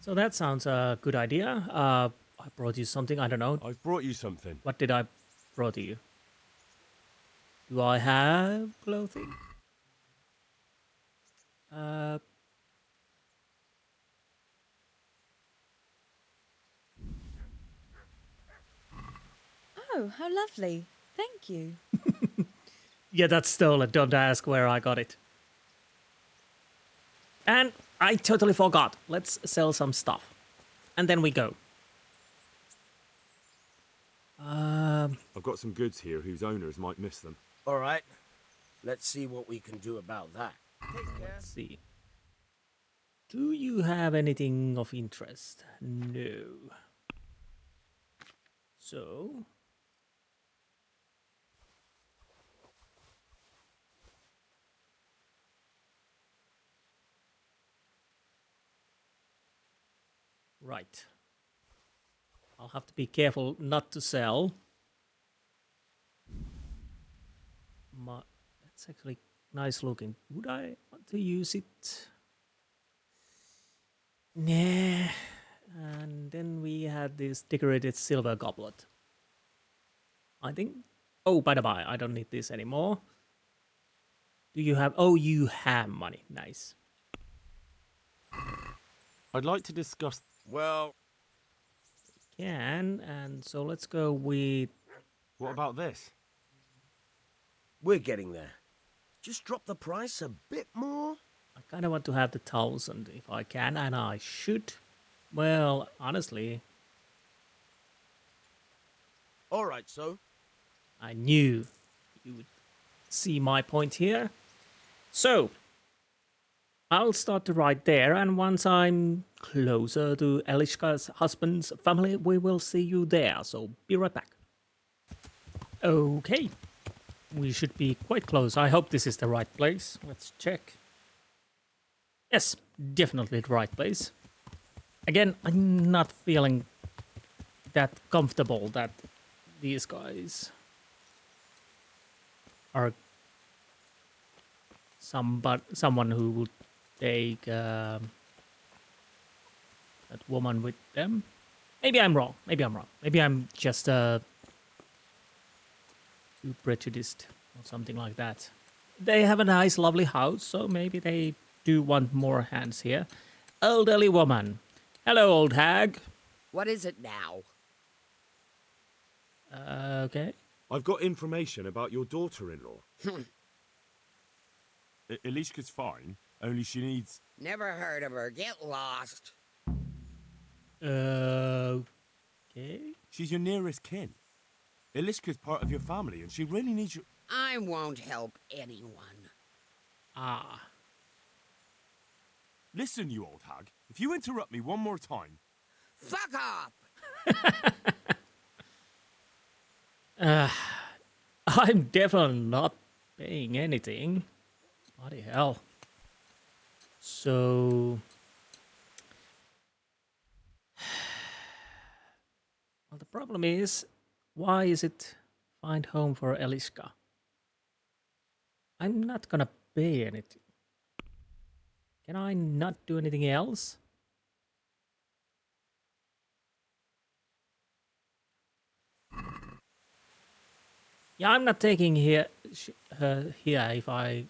so that sounds a good idea. I brought you something. I don't know. I've brought you something. What did I brought you? Do I have clothing? Oh, how lovely. Thank you. Yeah, that's stolen. Don't ask where I got it. And I totally forgot. Let's sell some stuff. And then we go. I've got some goods here whose owners might miss them. All right. Let's see what we can do about that. Let's see. Do you have anything of interest? No. So... Right. I'll have to be careful not to sell. That's actually nice looking. Would I want to use it? Nah. And then we had this decorated silver goblet. I think... Oh, by the by, I don't need this anymore. Do you have... Oh, you have money. Nice. I'd like to discuss... Well... Can, and so let's go with... What about this? We're getting there. Just drop the price a bit more. I kind of want to have the 1,000 if I can, and I should. Well, honestly... All right, so? I knew you would see my point here. So, I'll start to write there, and once I'm closer to Elishka's husband's family, we will see you there, so be right back. Okay. We should be quite close. I hope this is the right place. Let's check. Yes, definitely the right place. Again, I'm not feeling that comfortable that these guys are someone who would take that woman with them. Maybe I'm wrong. Maybe I'm just too prejudiced or something like that. They have a nice, lovely house, so maybe they do want more hands here. Elderly woman. Hello, old hag. What is it now? Okay. I've got information about your daughter-in-law. Elishka's fine, only she needs... Never heard of her. Get lost. Okay. She's your nearest kin. Elishka's part of your family, and she really needs you... I won't help anyone. Ah. Listen, you old hag. If you interrupt me one more time... Fuck off! I'm definitely not paying anything. Bloody hell. So... Well, the problem is, why is it find home for Elishka? I'm not gonna pay anything. Can I not do anything else? Yeah, I'm not taking her here if I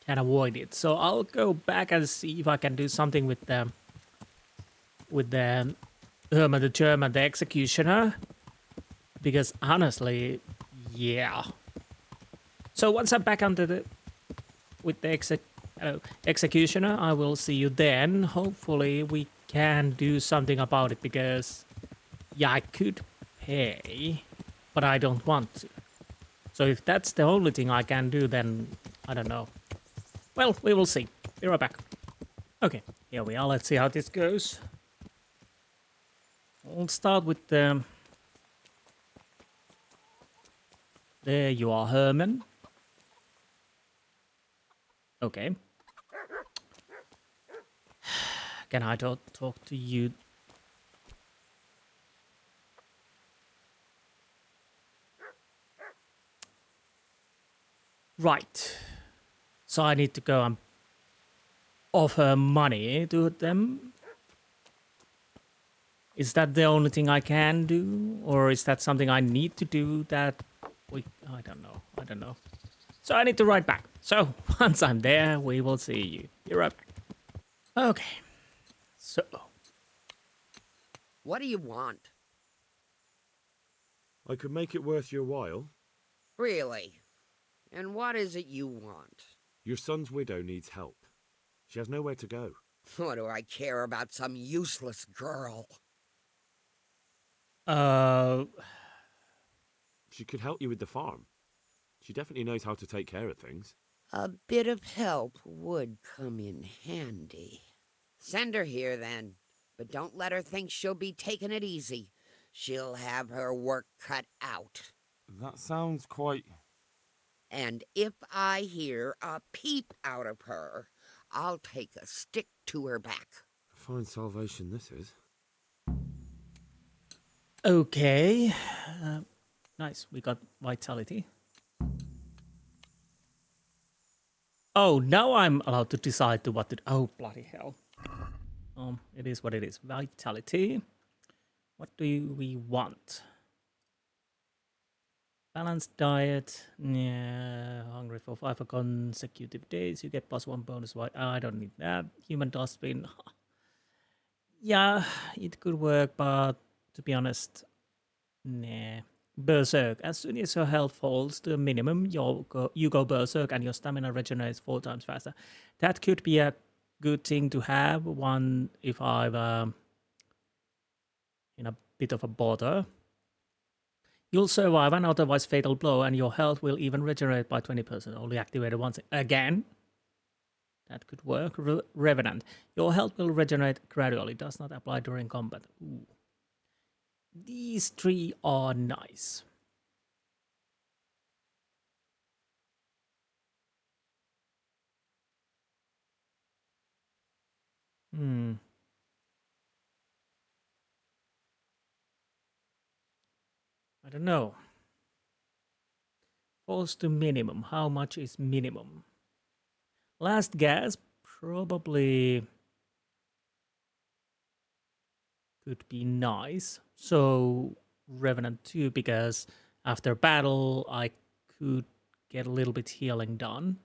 can avoid it. So I'll go back and see if I can do something with the Hermann the German, the executioner. Because honestly, yeah. So once I'm back with the executioner, I will see you then. Hopefully we can do something about it because, yeah, I could pay, but I don't want to. So if that's the only thing I can do, then I don't know. Well, we will see. Be right back. Okay, here we are. Let's see how this goes. We'll start with the... There you are, Hermann. Okay. Can I talk to you? Right. So I need to go and offer money to them. Is that the only thing I can do? Or is that something I need to do that I don't know. So I need to write back. So once I'm there, we will see you. Be right back. Okay. So. What do you want? I could make it worth your while. Really? And what is it you want? Your son's widow needs help. She has nowhere to go. What do I care about some useless girl? She could help you with the farm. She definitely knows how to take care of things. A bit of help would come in handy. Send her here, then. But don't let her think she'll be taking it easy. She'll have her work cut out. That sounds quite... And if I hear a peep out of her, I'll take a stick to her back. Fine salvation this is. Okay. Nice, we got vitality. Oh, now I'm allowed to decide to what to... Oh, bloody hell. It is what it is. Vitality. What do we want? Balanced diet. Yeah, hungry for 5 consecutive days. You get +1 bonus. I don't need that. Human dustbin. Yeah, it could work, but to be honest, nah. Berserk. As soon as your health falls to a minimum, you go berserk and your stamina regenerates 4 times faster. That could be a good thing to have. One, if I'm in a bit of a bother. You'll survive an otherwise fatal blow, and your health will even regenerate by 20%. Only activated once again. That could work. Revenant. Your health will regenerate gradually. Does not apply during combat. Ooh. These 3 are nice. I don't know. Falls to minimum. How much is minimum? Last gasp, probably could be nice. So Revenant 2, because after battle I could get a little bit healing done.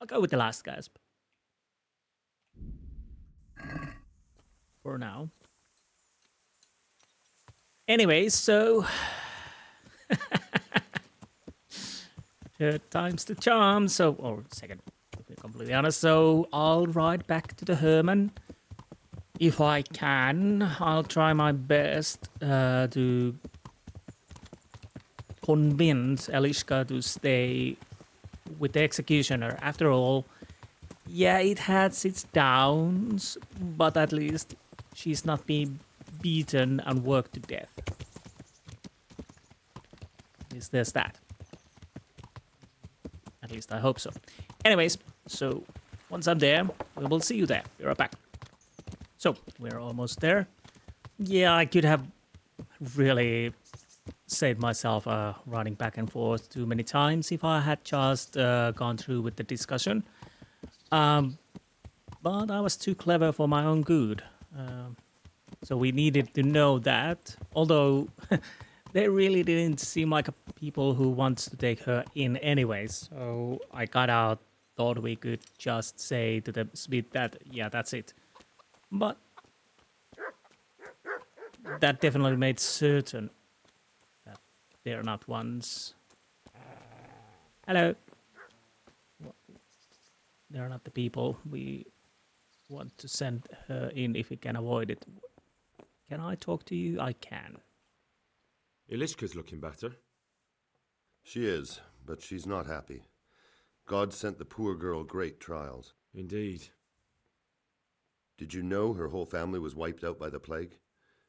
I'll go with the last gasp. For now. Anyways, so... Third time's the charm, so... Or second, to be completely honest. So I'll ride back to the Hermann. If I can, I'll try my best to convince Elishka to stay with the executioner. After all, yeah, it has its downs, but at least she's not being beaten and worked to death. At least there's that. At least I hope so. Anyways, so once I'm there, we will see you there. Be right back. So, we're almost there. Yeah, I could have really saved myself running back and forth too many times if I had just gone through with the discussion. But I was too clever for my own good. So we needed to know that. Although they really didn't seem like people who wants to take her in anyways. So I got out, thought we could just say to the Smith that, yeah, that's it. But that definitely made certain that they're not ones. Hello. They're not the people we want to send her in if we can avoid it. Can I talk to you? I can. Elishka's looking better. She is, but she's not happy. God sent the poor girl great trials. Indeed. Did you know her whole family was wiped out by the plague?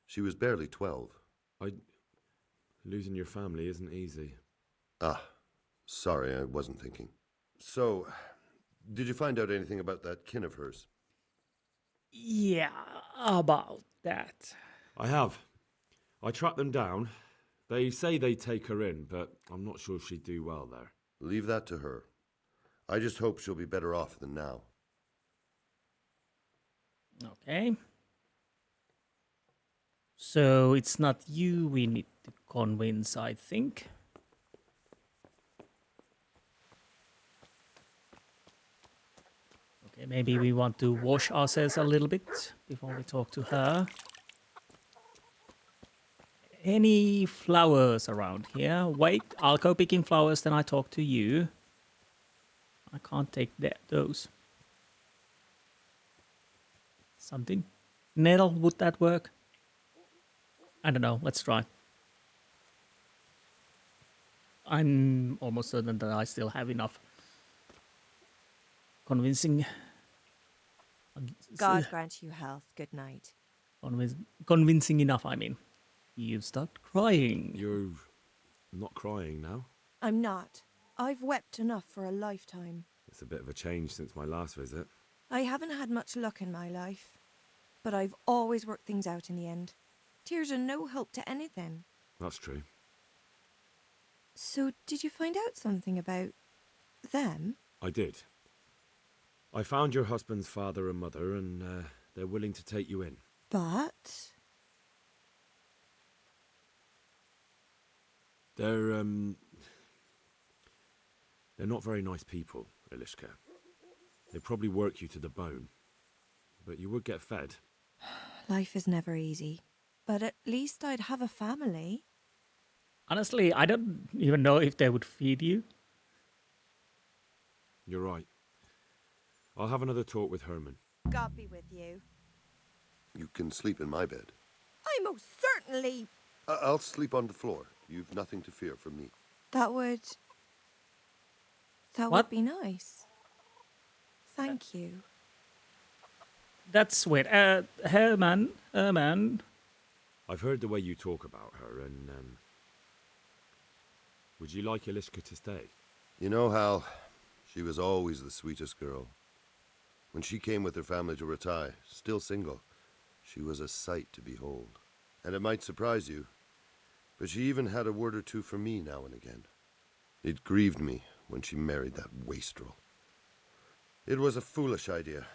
She was barely 12. Losing your family isn't easy. Ah, sorry, I wasn't thinking. So, did you find out anything about that kin of hers? Yeah, about that. I have. I tracked them down. They say they'd take her in, but I'm not sure she'd do well there. Leave that to her. I just hope she'll be better off than now. Okay. So it's not you we need to convince, I think. Okay, maybe we want to wash ourselves a little bit before we talk to her. any flowers around here? Wait, I'll go picking flowers, then I talk to you. I can't take those. Something? Nettle, would that work? I don't know, let's try. I'm almost certain that I still have enough convincing. God grant you health. Good night. Convincing enough, I mean. You've stopped crying. You're not crying now? I'm not. I've wept enough for a lifetime. It's a bit of a change since my last visit. I haven't had much luck in my life, but I've always worked things out in the end. Tears are no help to anything. That's true. So, did you find out something about them? I did. I found your husband's father and mother, and they're willing to take you in. But... They're not very nice people, Elishka. They probably work you to the bone. But you would get fed. Life is never easy. But at least I'd have a family. Honestly, I don't even know if they would feed you. You're right. I'll have another talk with Hermann. God be with you. You can sleep in my bed. I most certainly... I'll sleep on the floor. You've nothing to fear from me. That would be nice. Thank you. That's sweet. Hermann. I've heard the way you talk about her, and would you like Elishka to stay? You know, Hal, she was always the sweetest girl. When she came with her family to Ratai, still single, she was a sight to behold. And it might surprise you, but she even had a word or two for me now and again. It grieved me when she married that wastrel. It was a foolish idea,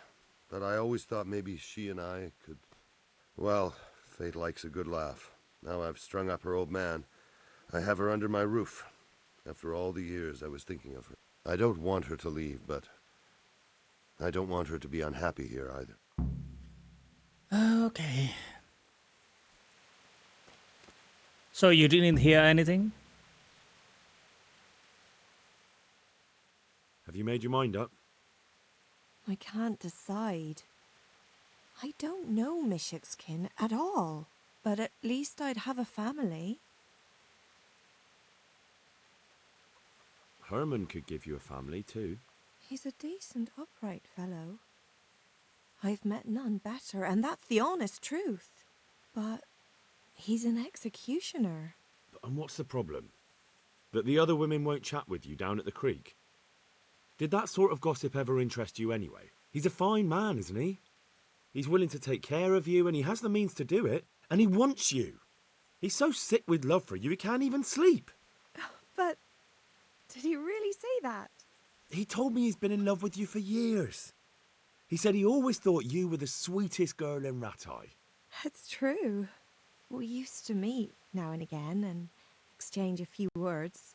but I always thought maybe she and I could... Well, fate likes a good laugh. Now I've strung up her old man. I have her under my roof. After all the years I was thinking of her. I don't want her to leave, but I don't want her to be unhappy here either. Okay. So you didn't hear anything? Have you made your mind up? I can't decide. I don't know Mishik's-kin at all. But at least I'd have a family. Hermann could give you a family too. He's a decent, upright fellow. I've met none better, and that's the honest truth. But he's an executioner. And what's the problem? That the other women won't chat with you down at the creek? Did that sort of gossip ever interest you anyway? He's a fine man, isn't he? He's willing to take care of you, and he has the means to do it. And he wants you. He's so sick with love for you, he can't even sleep. But did he really say that? He told me he's been in love with you for years. He said he always thought you were the sweetest girl in Ratai. It's true. We used to meet now and again and exchange a few words.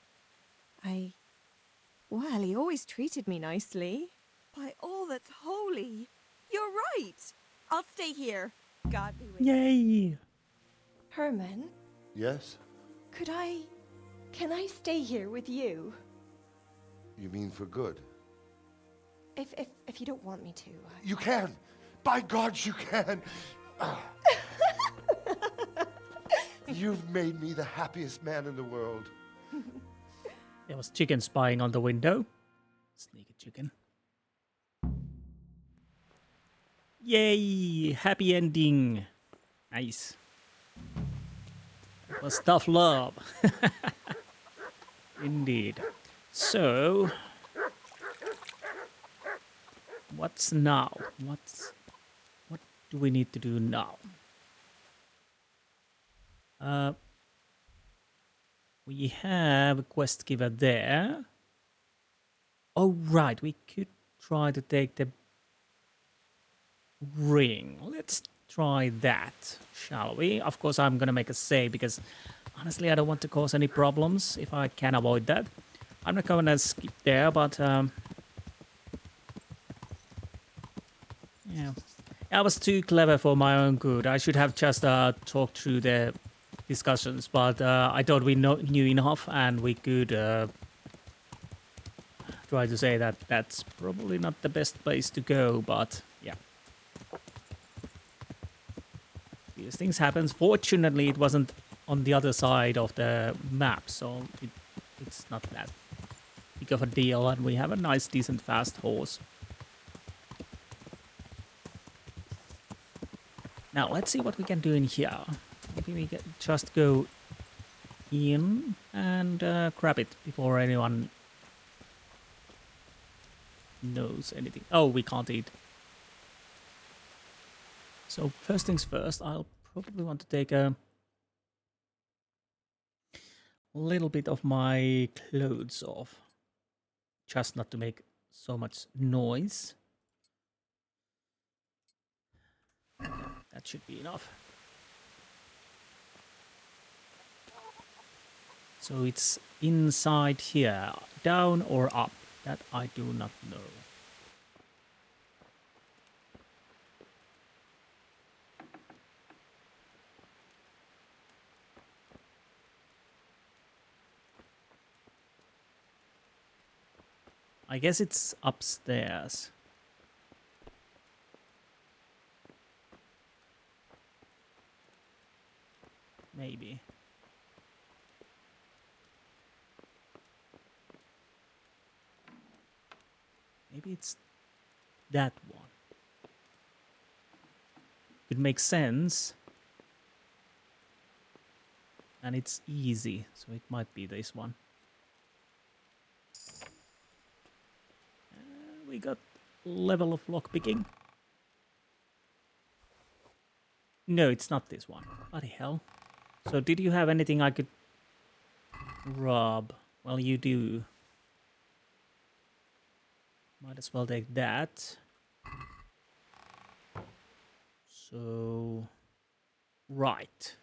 Well, he always treated me nicely. By all that's holy. You're right. I'll stay here. God be with you. Yay! Hermann, Yes? can I stay here with you? You mean for good? If you don't want me to. You can! By God, you can! You've made me the happiest man in the world. There was chicken spying on the window. Sneaky chicken. Yay! Happy ending. Nice. It was tough love. Indeed. So, what's now? What do we need to do now? We have a quest giver there. Oh, right. We could try to take the ring. Let's try that, shall we? Of course, I'm going to make a save because honestly, I don't want to cause any problems if I can avoid that. I'm not going to skip there, but yeah. I was too clever for my own good. I should have just talked through the discussions, but I thought we knew enough, and we could try to say that that's probably not the best place to go, but yeah. These things happen. Fortunately, it wasn't on the other side of the map, so it's not that big of a deal, and we have a nice, decent, fast horse. Now, let's see what we can do in here. Maybe we can just go in and grab it before anyone knows anything. Oh, we can't eat. So first things first, I'll probably want to take a little bit of my clothes off. Just not to make so much noise. That should be enough. So it's inside here, down or up, that I do not know. I guess it's upstairs. Maybe. Maybe it's that one. It makes sense. And it's easy, so it might be this one. We got level of lockpicking. No, it's not this one. Bloody hell. So did you have anything I could rob? Well, you do. Might as well take that. So, right.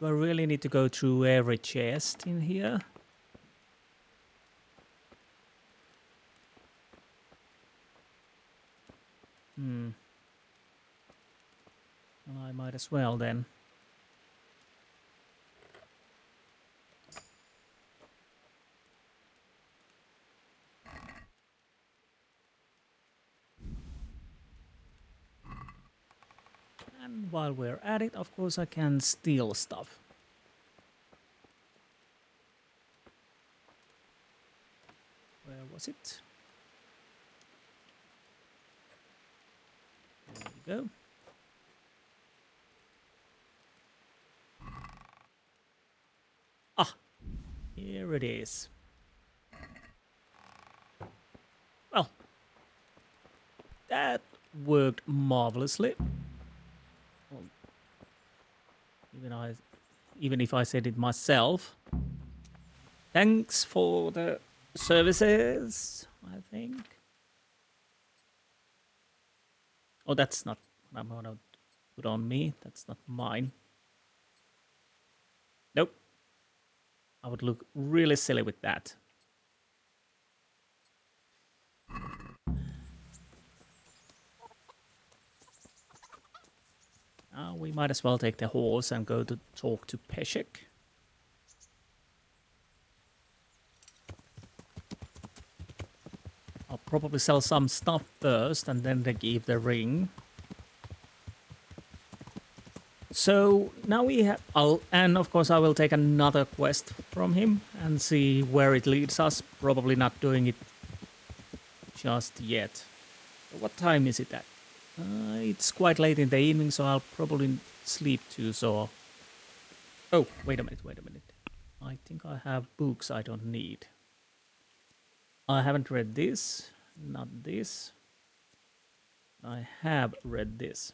Do I really need to go through every chest in here? Well, I might as well then. And while we're at it, of course, I can steal stuff. Where was it? There we go. Ah, here it is. Well, that worked marvelously. Well, even if I said it myself. Thanks for the services, I think. Oh, that's not what I'm gonna put on me. That's not mine. Nope. I would look really silly with that. We might as well take the horse and go to talk to Peshek. I'll probably sell some stuff first and then they give the ring. So now we have, and of course I will take another quest from him and see where it leads us. Probably not doing it just yet. What time is it at? It's quite late in the evening, so I'll probably sleep too, so... Oh, wait a minute. I think I have books I don't need. I haven't read this, not this. I have read this.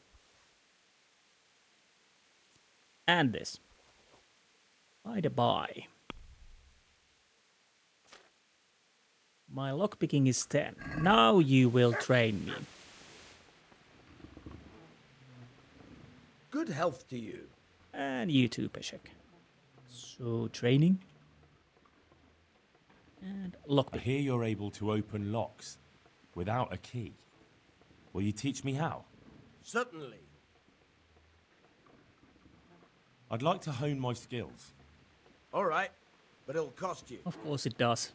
And this. By the by. My lockpicking is 10. Now you will train me. Good health to you. And you too, Peshek. So, training. And lockpick. I hear you're able to open locks without a key. Will you teach me how? Certainly. I'd like to hone my skills. All right, but it'll cost you. Of course it does.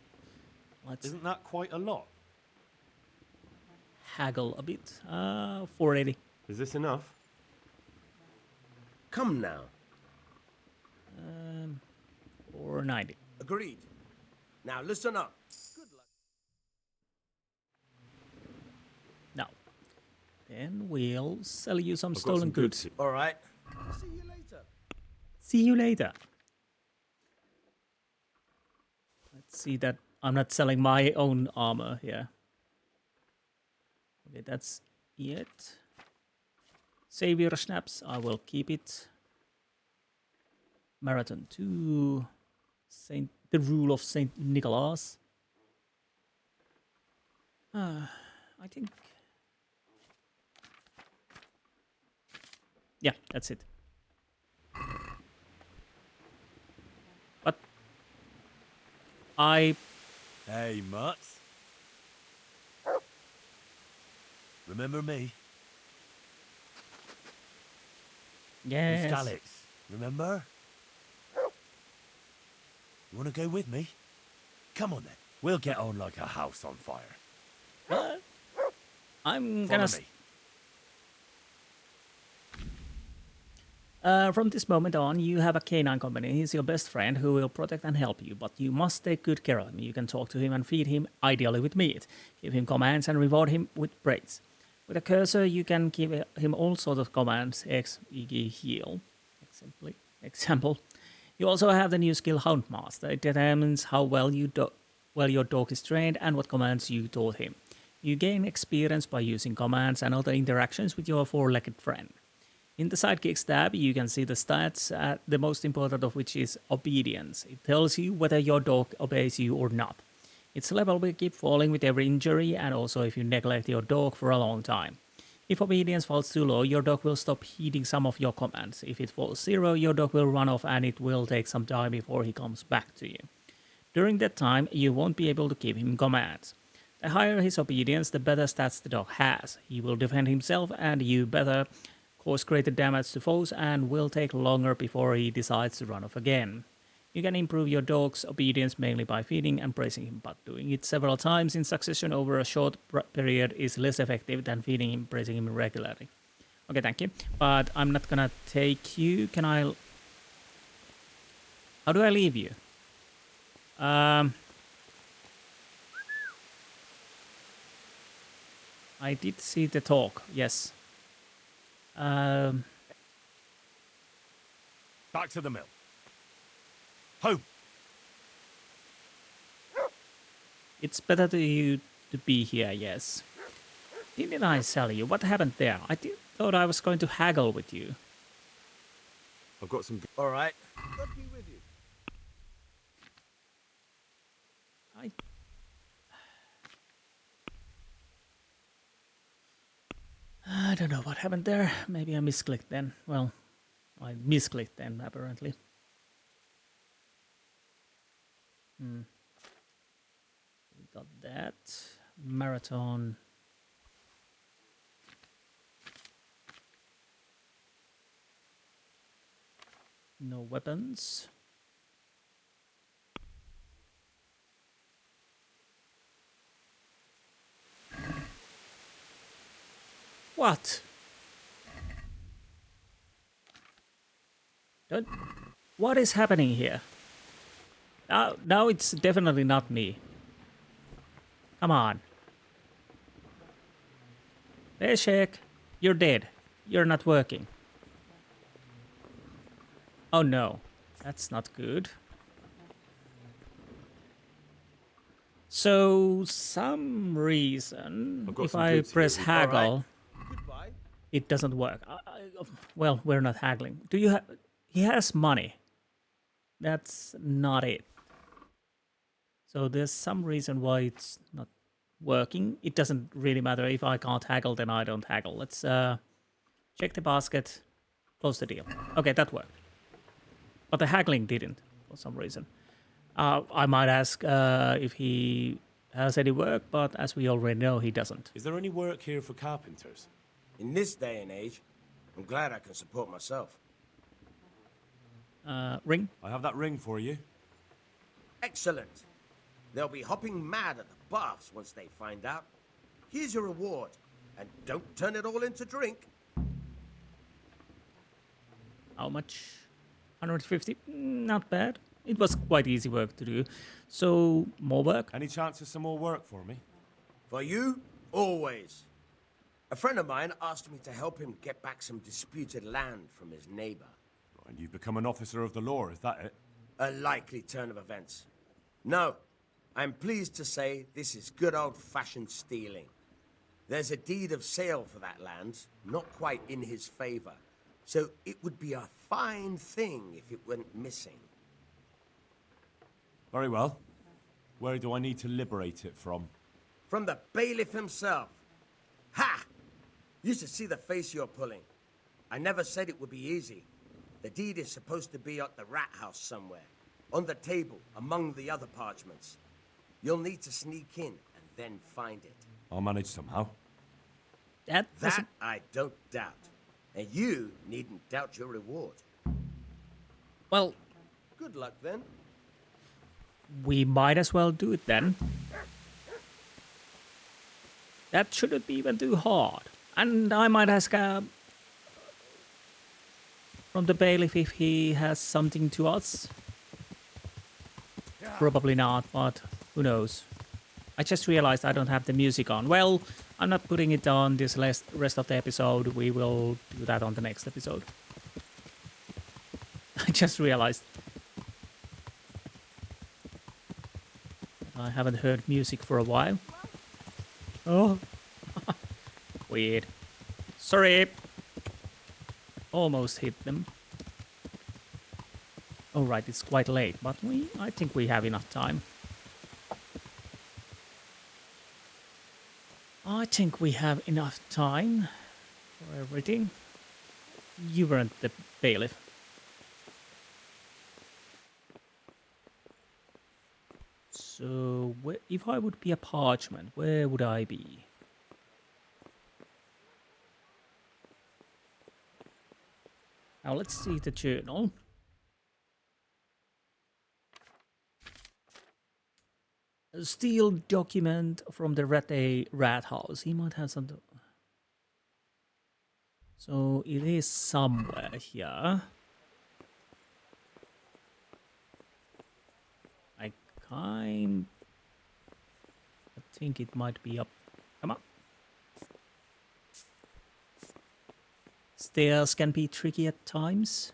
Let's Isn't that quite a lot? haggle a bit. 480. Is this enough? Come now. 490. Agreed. Now listen up. Good luck. Now, then we'll sell you some I've got stolen some goods. All right. See you later. See you later. Let's see that I'm not selling my own armor here. Okay, that's it. Savior snaps, I will keep it. Marathon 2. The rule of Saint Nicholas. I think. Yeah, that's it. But I. Hey, Mutts. Remember me? Yes. Alex, remember? You want to go with me? Come on then. We'll get on like a house on fire. What? I'm Follow gonna. me. From this moment on, you have a canine company. He's your best friend who will protect and help you, but you must take good care of him. You can talk to him and feed him, ideally with meat. Give him commands and reward him with praise. With a cursor, you can give him all sorts of commands, e.g. heal. Example. You also have the new skill Houndmaster. It determines how well your dog is trained and what commands you taught him. You gain experience by using commands and other interactions with your four-legged friend. In the sidekicks tab, you can see the stats, the most important of which is obedience. It tells you whether your dog obeys you or not. Its level will keep falling with every injury and also if you neglect your dog for a long time. If obedience falls too low, your dog will stop heeding some of your commands. If it falls 0, your dog will run off and it will take some time before he comes back to you. During that time, you won't be able to give him commands. The higher his obedience, the better stats the dog has. He will defend himself and you better cause greater damage to foes and will take longer before he decides to run off again. You can improve your dog's obedience mainly by feeding and praising him, but doing it several times in succession over a short period is less effective than feeding him, praising him regularly. Okay, thank you. But I'm not gonna take you. Can I... How do I leave you? I did see the talk, yes. Back to the mill. Home. It's better to you to be here, yes. Didn't I sell you? What happened there? Thought I was going to haggle with you. I've got some... All right. God be with you. I don't know what happened there. Maybe I misclicked then. Well, I misclicked then, apparently. We got that. Marathon. No weapons. What? What is happening here? Now it's definitely not me. Come on. Beshek, you're dead. You're not working. Oh no, that's not good. So, some reason, if I press haggle, it doesn't work. Well, we're not haggling. Do you have... He has money. That's not it. So there's some reason why it's not working. It doesn't really matter. If I can't haggle, then I don't haggle. Let's check the basket, close the deal. Okay, that worked. But the haggling didn't, for some reason. I might ask if he has any work, but as we already know, he doesn't. Is there any work here for carpenters? In this day and age, I'm glad I can support myself. Ring? I have that ring for you. Excellent. They'll be hopping mad at the baths once they find out. Here's your reward, and don't turn it all into drink. How much? 150? Not bad. It was quite easy work to do. So, more work? Any chance of some more work for me? For you, always. A friend of mine asked me to help him get back some disputed land from his neighbor. And you've become an officer of the law, is that it? A likely turn of events. No, I'm pleased to say this is good old-fashioned stealing. There's a deed of sale for that land, not quite in his favor. So it would be a fine thing if it went missing. Very well. Where do I need to liberate it from? From the bailiff himself. Ha! You should see the face you're pulling. I never said it would be easy. The deed is supposed to be at the rat house somewhere, on the table, among the other parchments. You'll need to sneak in and then find it. I'll manage somehow. That I don't doubt. And you needn't doubt your reward. Well, good luck then. We might as well do it then. That shouldn't be even too hard. And I might ask from the bailiff if he has something to us. Probably not, but who knows. I just realized I don't have the music on. Well, I'm not putting it on this rest of the episode. We will do that on the next episode. I just realized I haven't heard music for a while. Oh. Weird. Sorry. Almost hit them. Alright, it's quite late, but I think we have enough time. I think we have enough time for everything. You weren't the bailiff. So, if I would be a parchment, where would I be? Now let's see the journal. A steel document from the rat house. He might have something. So it is somewhere here. I think it might be up. Come on. Stairs can be tricky at times.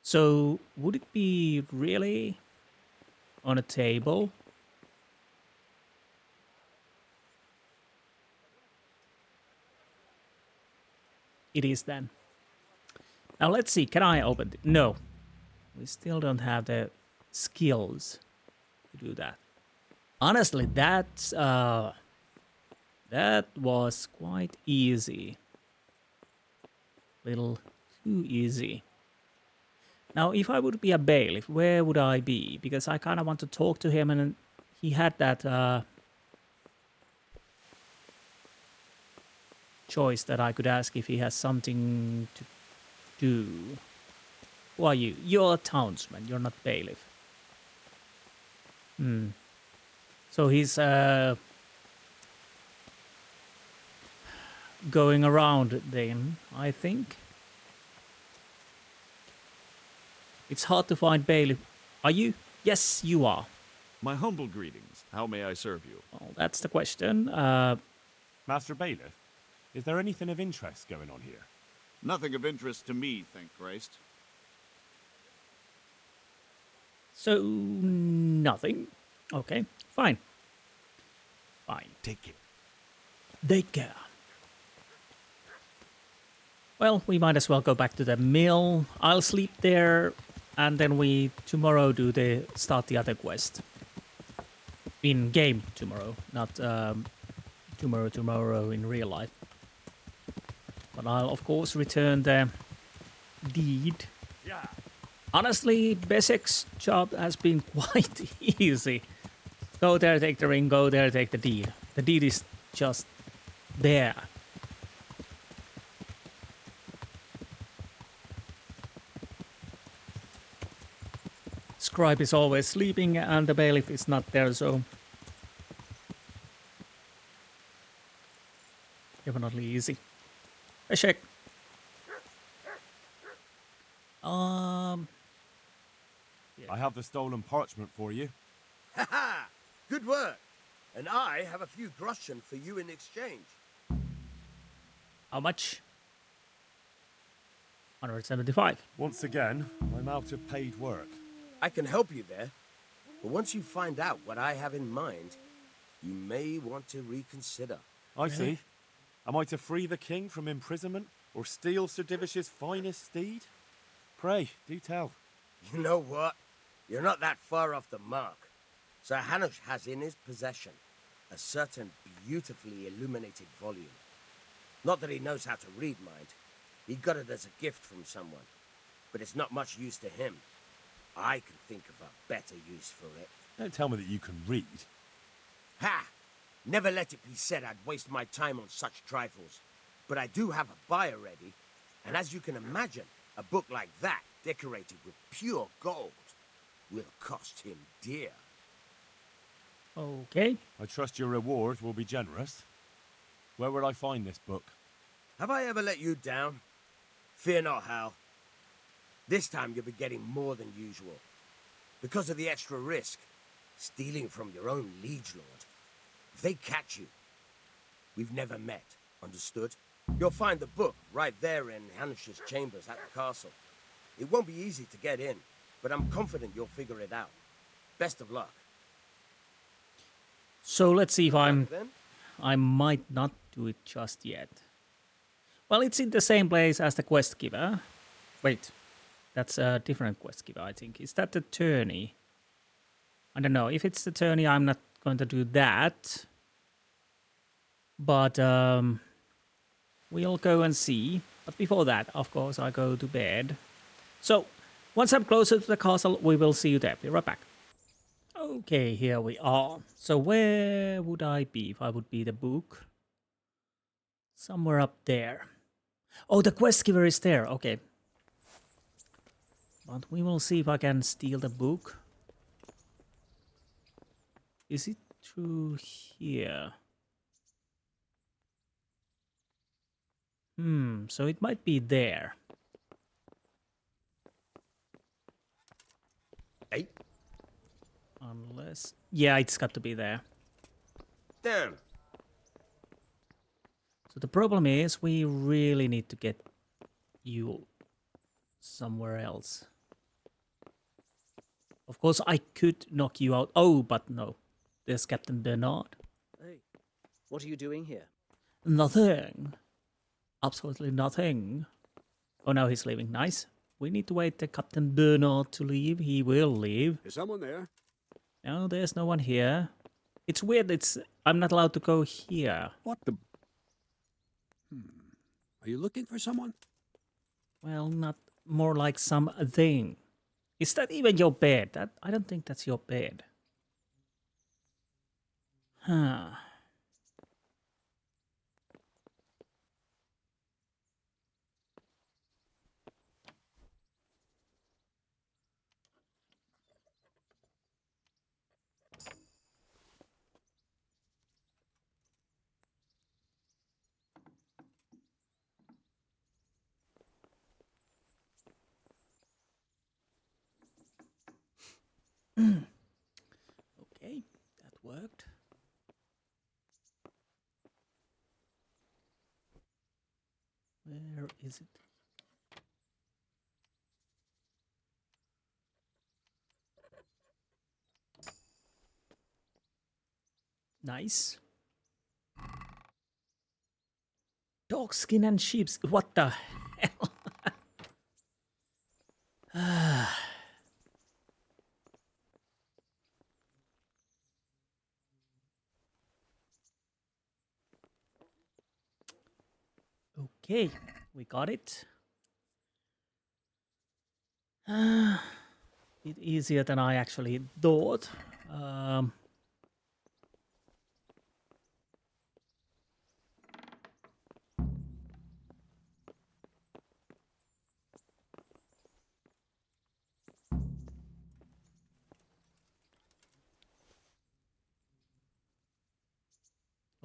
So, would it be really on a table? It is then. Now let's see, can I open it? No. We still don't have the skills to do that. Honestly, that was quite easy. Little too easy. Now, if I would be a bailiff, where would I be? Because I kind of want to talk to him, and he had that choice that I could ask if he has something to do. Who are you? You're a townsman, you're not bailiff. So he's going around then, I think. It's hard to find bailiff. Are you? Yes, you are. My humble greetings. How may I serve you? Well, that's the question. Master Bailiff, is there anything of interest going on here? Nothing of interest to me, thank Christ. So, nothing. Okay, fine. Fine. Take it. Take care. Well, we might as well go back to the mill. I'll sleep there, and then we tomorrow start the other quest. In game tomorrow, not tomorrow in real life. But I'll of course return the deed. Yeah. Honestly, Besek's job has been quite easy. Go there, take the ring, go there, take the deed. The deed is just there. Scribe is always sleeping and the bailiff is not there, so definitely easy. A check. I have the stolen parchment for you. Ha ha! Good work! And I have a few groschen for you in exchange. How much? 175. Once again, I'm out of paid work. I can help you there. But once you find out what I have in mind, you may want to reconsider. I see. Am I to free the king from imprisonment or steal Sir Divish's finest steed? Pray, do tell. You know what? You're not that far off the mark. Sir Hanush has in his possession a certain beautifully illuminated volume. Not that he knows how to read, mind. He got it as a gift from someone. But it's not much use to him. I can think of a better use for it. Don't tell me that you can read. Ha! Never let it be said I'd waste my time on such trifles. But I do have a buyer ready. And as you can imagine, a book like that, decorated with pure gold, will cost him dear. Okay. I trust your reward will be generous. Where would I find this book? Have I ever let you down? Fear not, Hal. This time you'll be getting more than usual. Because of the extra risk. Stealing from your own liege lord. If they catch you, we've never met, understood? You'll find the book right there in Hanush's chambers at the castle. It won't be easy to get in, but I'm confident you'll figure it out. Best of luck. So let's see if Then? I might not do it just yet. Well, it's in the same place as the quest giver. Wait, that's a different quest giver, I think. Is that the tourney? I don't know. If it's the tourney, I'm not going to do that. But we'll go and see. But before that, of course, I go to bed. So, once I'm closer to the castle, we will see you there. Be right back. Okay, here we are. So where would I be if I would be the book? Somewhere up there. Oh, the quest giver is there. Okay. But we will see if I can steal the book. Is it through here? So it might be there. Hey. Unless... Yeah, it's got to be there. Damn. So the problem is we really need to get you somewhere else. Of course, I could knock you out. Oh, but no. There's Captain Bernard. Hey, what are you doing here? Nothing. Absolutely nothing. Oh, now he's leaving. Nice. We need to wait for Captain Bernard to leave. He will leave. Is someone there? No, there's no one here. It's weird. I'm not allowed to go here. What the... Are you looking for someone? Well, not more like something. Is that even your bed? I don't think that's your bed. Huh. Okay, that worked. Where is it? Nice. Dog skin and sheep's. What the hell? Okay, we got it. Bit easier than I actually thought.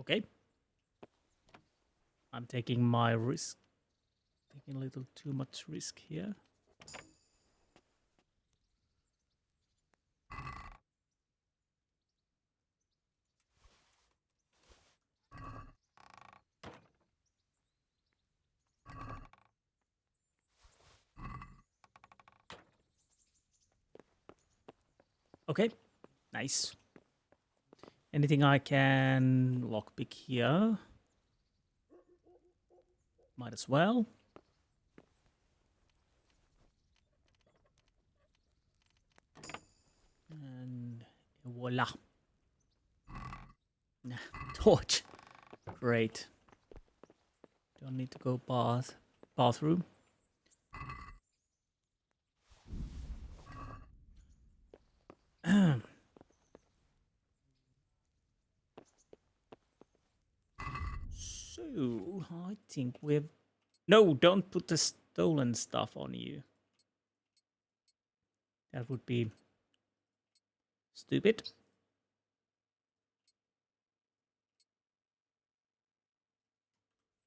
Okay. I'm taking my risk. Taking a little too much risk here. Okay, nice. Anything I can lockpick here? Might as well. And voila. Torch. Great. Don't need to go bathroom. So, I think we've... No, don't put the stolen stuff on you. That would be stupid.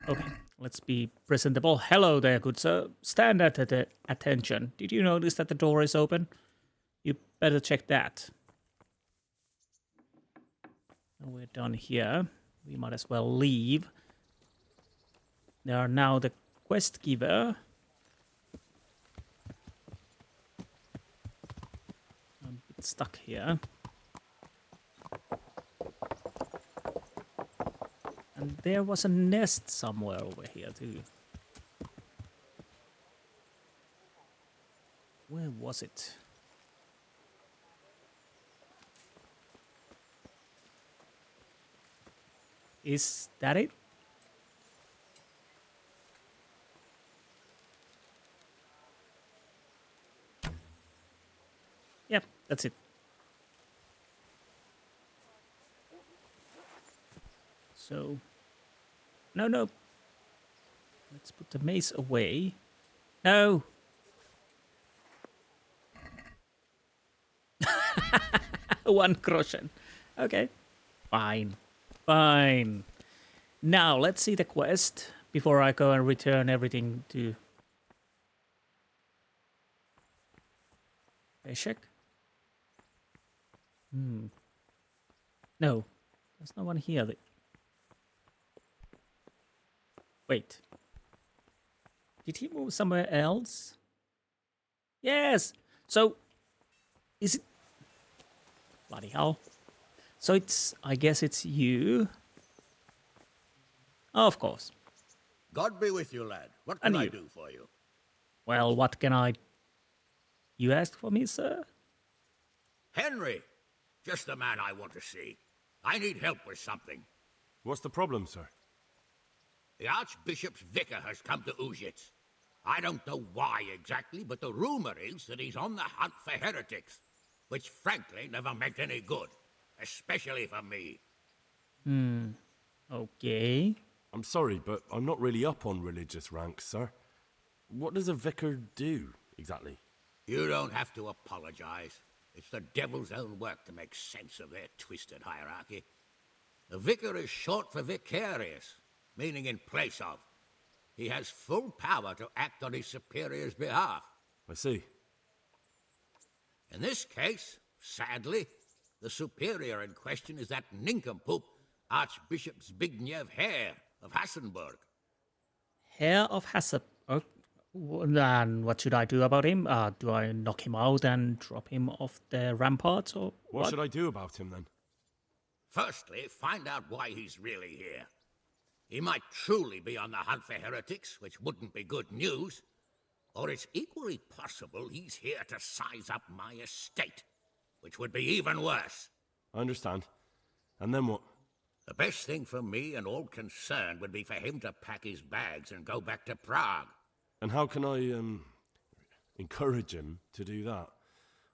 Okay, let's be presentable. Hello there, good sir. Stand at attention. Did you notice that the door is open? You better check that. And we're done here. We might as well leave. They are now the quest giver. I'm a bit stuck here. And there was a nest somewhere over here too. Where was it? Is that it? Yep, that's it. So, no. Let's put the mace away. No. One groschen. Okay. Fine. Now, let's see the quest before I go and return everything to Peshek. No, there's no one here. Wait. Did he move somewhere else? Yes. So, is it... Bloody hell. So it's... I guess it's you. Oh, of course. God be with you, lad. What can I do for you? Well, what can I... You asked for me, sir? Henry! Just the man I want to see. I need help with something. What's the problem, sir? The Archbishop's vicar has come to Uzhitz. I don't know why exactly, but the rumor is that he's on the hunt for heretics, which frankly never meant any good, especially for me. Okay. I'm sorry, but I'm not really up on religious ranks, sir. What does a vicar do, exactly? You don't have to apologize. It's the devil's own work to make sense of their twisted hierarchy. The vicar is short for vicarious, meaning in place of. He has full power to act on his superior's behalf. I see. In this case, sadly, the superior in question is that nincompoop, Archbishop Zbigniew Hare of Hassenburg. Hare of Hassenburg? And what should I do about him? Do I knock him out and drop him off the ramparts, or what should I do about him, then? Firstly, find out why he's really here. He might truly be on the hunt for heretics, which wouldn't be good news. Or it's equally possible he's here to size up my estate, which would be even worse. I understand. And then what? The best thing for me and all concerned would be for him to pack his bags and go back to Prague. And how can I, encourage him to do that?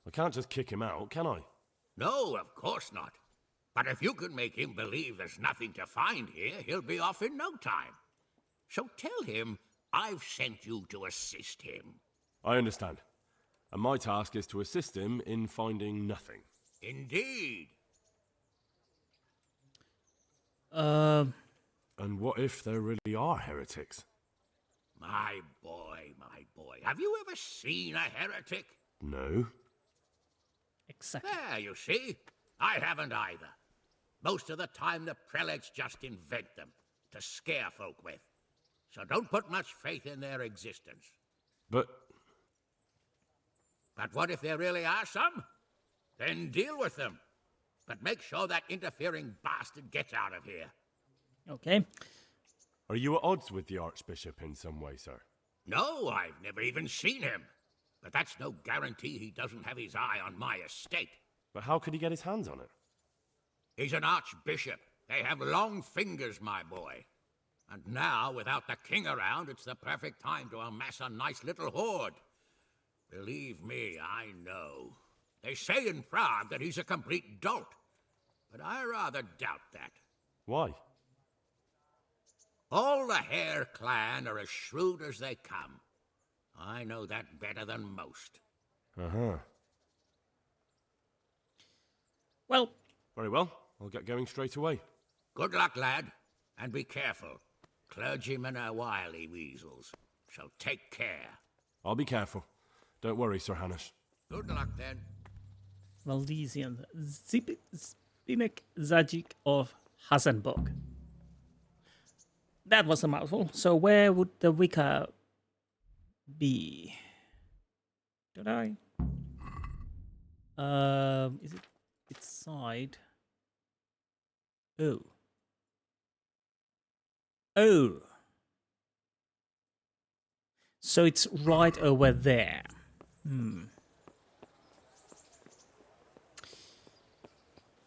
I can't just kick him out, can I? No, of course not. But if you can make him believe there's nothing to find here, he'll be off in no time. So tell him I've sent you to assist him. I understand. And my task is to assist him in finding nothing. Indeed. And what if there really are heretics? My boy, have you ever seen a heretic? No. Exactly. There, you see. I haven't either. Most of the time the prelates just invent them to scare folk with. So don't put much faith in their existence. But what if there really are some? Then deal with them. But make sure that interfering bastard gets out of here. Okay. Are you at odds with the Archbishop in some way, sir? No, I've never even seen him. But that's no guarantee he doesn't have his eye on my estate. But how could he get his hands on it? He's an archbishop. They have long fingers, my boy. And now, without the king around, it's the perfect time to amass a nice little hoard. Believe me, I know. They say in Prague that he's a complete dolt. But I rather doubt that. Why? All the Hare clan are as shrewd as they come. I know that better than most. Uh-huh. Well. Very well. I'll get going straight away. Good luck, lad. And be careful. Clergymen are wily weasels. So take care. I'll be careful. Don't worry, Sir Hanush. Good luck, then. Valdesian Spinek Zajic of Hasenburg. That was a mouthful. So where would the Vicar be? Did I? Is it its side? Oh. Oh. So it's right over there.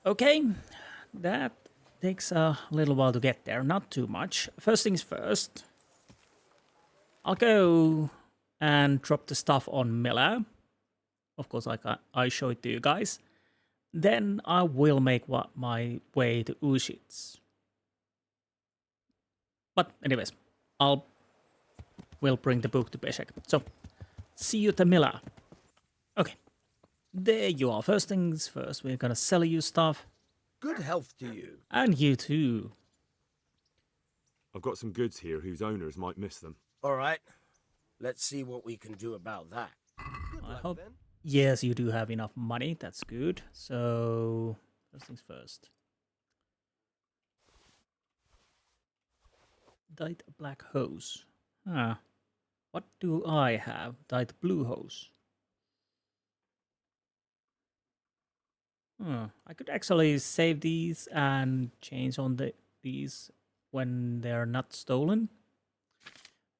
Okay, that takes a little while to get there, not too much. First things first, I'll go and drop the stuff on Miller. Of course, I show it to you guys. Then I will make my way to Ushitz. But anyways, will bring the book to Peshek. So, see you at Miller. Okay, there you are. First things first, we're gonna sell you stuff. Good health to you. And you too. I've got some goods here whose owners might miss them. All right. Let's see what we can do about that. Good I luck, hope. then. Yes, you do have enough money. That's good. So, first things first. Dyed black hose. What do I have? Dyed blue hose. I could actually save these and change on these when they're not stolen.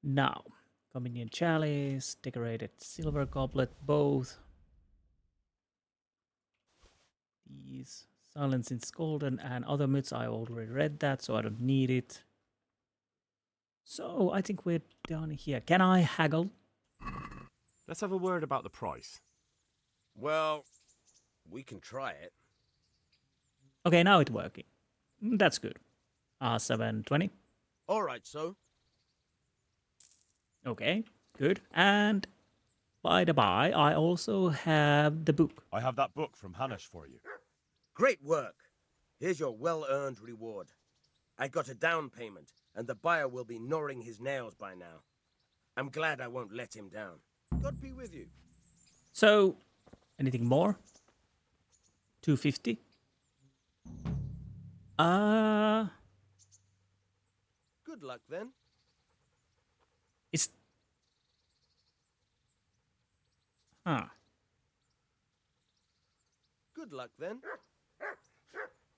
Now, convenient chalice, decorated silver goblet, both. These silence is golden and other myths, I already read that, so I don't need it. So I think we're done here. Can I haggle? Let's have a word about the price. Well, we can try it. Okay, now it's working. That's good. 720. All right, so. Okay, good. And by the by, I also have the book. I have that book from Hanush for you. Great work. Here's your well-earned reward. I got a down payment, and the buyer will be gnawing his nails by now. I'm glad I won't let him down. God be with you. So, anything more? 250. Good luck then. It's Good luck then.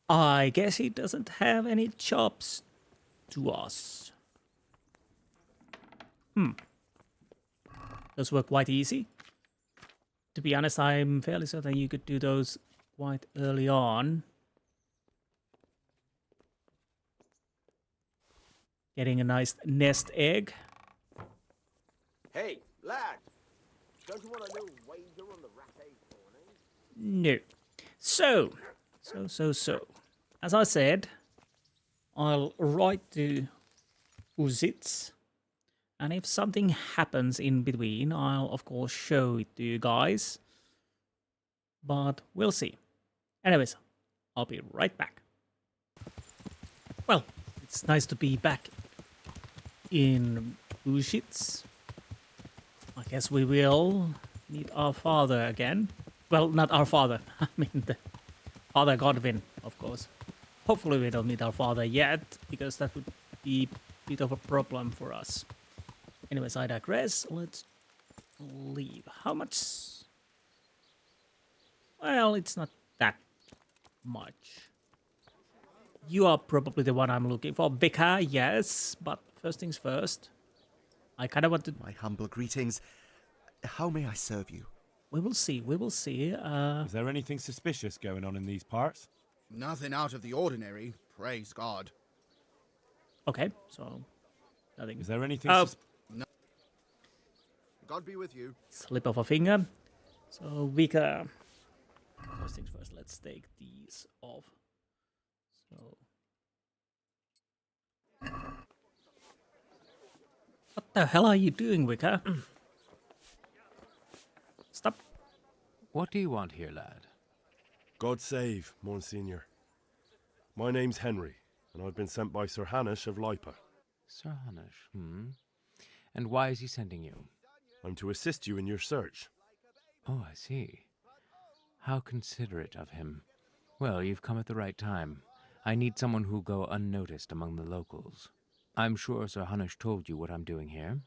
I guess he doesn't have any chops to us. Those were quite easy. To be honest, I'm fairly certain you could do those quite early on. Getting a nice nest egg. Hey, lad. Don't you want a little wager on the rat egg morning? No. So. As I said, I'll write to Uzitz. And if something happens in between, I'll of course show it to you guys. But we'll see. Anyways, I'll be right back. Well, it's nice to be back in Ushitz. I guess we will meet our father again. Well, not our father. I mean, the Father Godwin, of course. Hopefully we don't meet our father yet, because that would be a bit of a problem for us. Anyways, I digress. Let's leave. How much? Well, it's not that much. You are probably the one I'm looking for. Vicar, yes, but first things first. I kind of want to... My humble greetings. How may I serve you? We will see, we will see. Is there anything suspicious going on in these parts? Nothing out of the ordinary, praise God. Okay, so... nothing. Is there anything No. God be with you. Slip of a finger. So, Vicar... first things first, let's take these off. So... what the hell are you doing, Vicar? Stop. What do you want here, lad? God save, Monsignor. My name's Henry, and I've been sent by Sir Hanush of Lipa. Sir Hanush, And why is he sending you? I'm to assist you in your search. Oh, I see. How considerate of him. Well, you've come at the right time. I need someone who'll go unnoticed among the locals. I'm sure Sir Hanush told you what I'm doing here.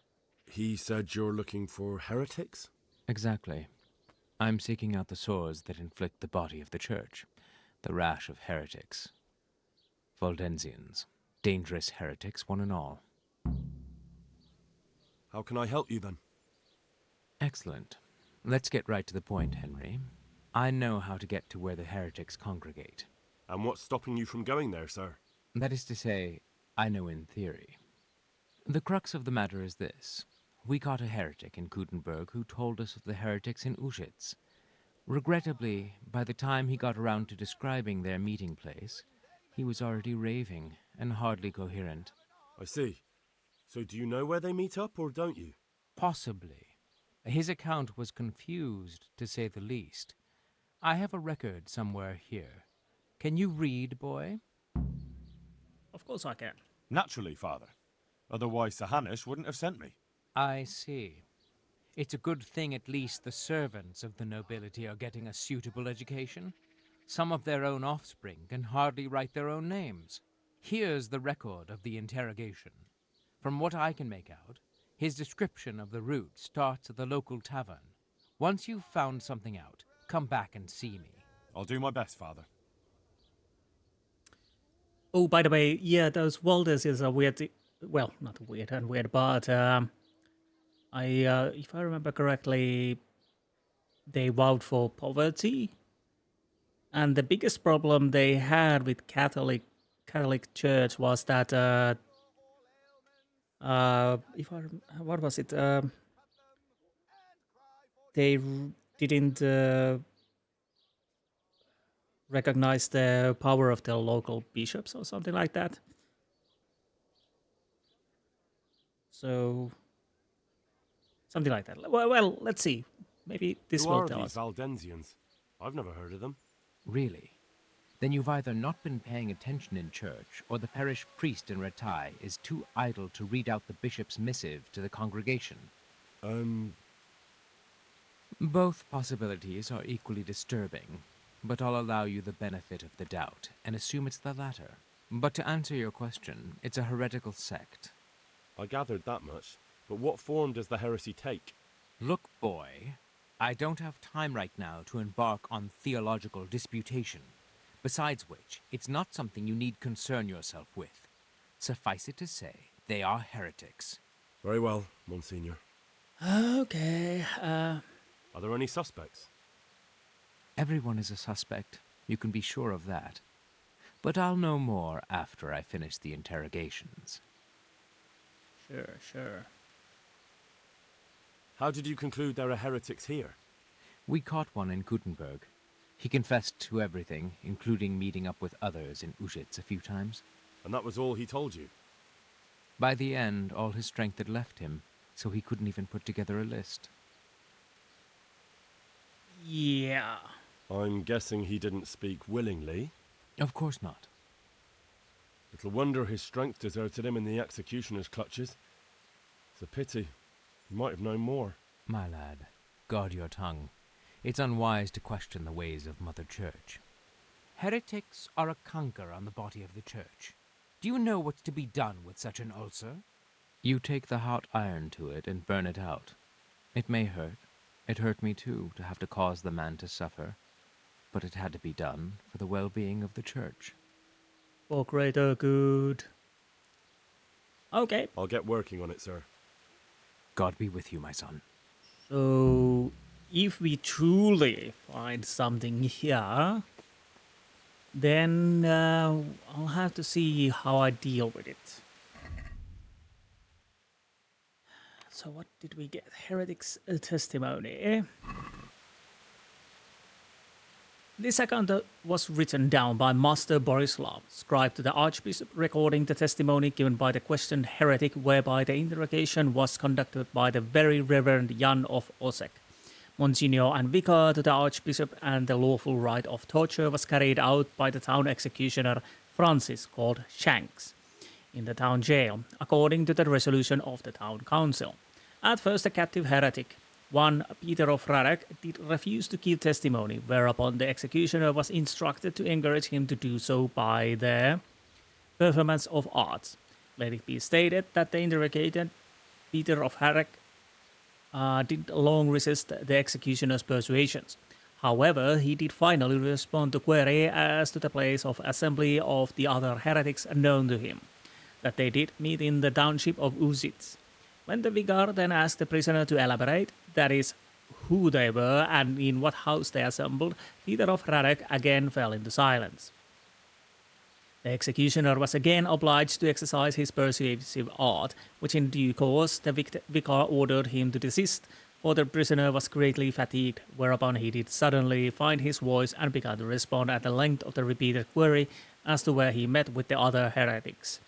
He said you're looking for heretics? Exactly. I'm seeking out the sores that inflict the body of the church. The rash of heretics. Waldensians. Dangerous heretics, one and all. How can I help you then? Excellent. Let's get right to the point, Henry. I know how to get to where the heretics congregate. And what's stopping you from going there, sir? That is to say, I know in theory. The crux of the matter is this. We caught a heretic in Gutenberg who told us of the heretics in Ushitz. Regrettably, by the time he got around to describing their meeting place, he was already raving and hardly coherent. I see. So do you know where they meet up, or don't you? Possibly. His account was confused, to say the least. I have a record somewhere here. Can you read, boy? Of course I can. Naturally, Father. Otherwise Sir Hanush wouldn't have sent me. I see. It's a good thing at least the servants of the nobility are getting a suitable education. Some of their own offspring can hardly write their own names. Here's the record of the interrogation. From what I can make out, his description of the route starts at the local tavern. Once you've found something out, come back and see me. I'll do my best, Father. Oh, by the way, yeah, those Walders is a weird... well, not weird and weird, but... if I remember correctly, they vowed for poverty, and the biggest problem they had with Catholic Church was that what was it? They didn't recognize the power of the local bishops or something like that. So. Something like that. Well, let's see. Maybe this will tell us. Who are these Waldensians? I've never heard of them. Really? Then you've either not been paying attention in church, or the parish priest in Ratai is too idle to read out the bishop's missive to the congregation. Both possibilities are equally disturbing, but I'll allow you the benefit of the doubt and assume it's the latter. But to answer your question, it's a heretical sect. I gathered that much. But what form does the heresy take? Look, boy, I don't have time right now to embark on theological disputation. Besides which, it's not something you need concern yourself with. Suffice it to say, they are heretics. Very well, Monsignor. Okay, Are there any suspects? Everyone is a suspect. You can be sure of that. But I'll know more after I finish the interrogations. Sure. How did you conclude there are heretics here? We caught one in Gutenberg. He confessed to everything, including meeting up with others in Ushitz a few times. And that was all he told you? By the end, all his strength had left him, so he couldn't even put together a list. Yeah. I'm guessing he didn't speak willingly? Of course not. The Little wonder his strength deserted him in the executioner's clutches. It's a pity. He might have known more. My lad, guard your tongue. It's unwise to question the ways of Mother Church. Heretics are a conquer on the body of the Church. Do you know what's to be done with such an ulcer? You take the hot iron to it and burn it out. It may hurt. It hurt me too, to have to cause the man to suffer. But it had to be done for the well-being of the Church. For greater good. Okay. I'll get working on it, sir. God be with you, my son. So, if we truly find something here, then I'll have to see how I deal with it. So what did we get? Heretics testimony. This account was written down by Master Borislav, scribe to the Archbishop, recording the testimony given by the questioned heretic, whereby the interrogation was conducted by the Very Reverend Jan of Osek, Monsignor and Vicar to the Archbishop, and the lawful rite of torture was carried out by the town executioner Francis, called Shanks, in the town jail, according to the resolution of the town council. At first, the captive heretic, one Peter of Radek, did refuse to give testimony, whereupon the executioner was instructed to encourage him to do so by the performance of arts. Let it be stated that the interrogated Peter of Radek did long resist the executioner's persuasions. However, he did finally respond to query as to the place of assembly of the other heretics known to him, that they did meet in the township of Uzits. When the Vicar then asked the prisoner to elaborate, that is, who they were and in what house they assembled, Peter of Radek again fell into silence. The executioner was again obliged to exercise his persuasive art, which in due course the Vicar ordered him to desist, for the prisoner was greatly fatigued, whereupon he did suddenly find his voice and began to respond at the length of the repeated query as to where he met with the other heretics.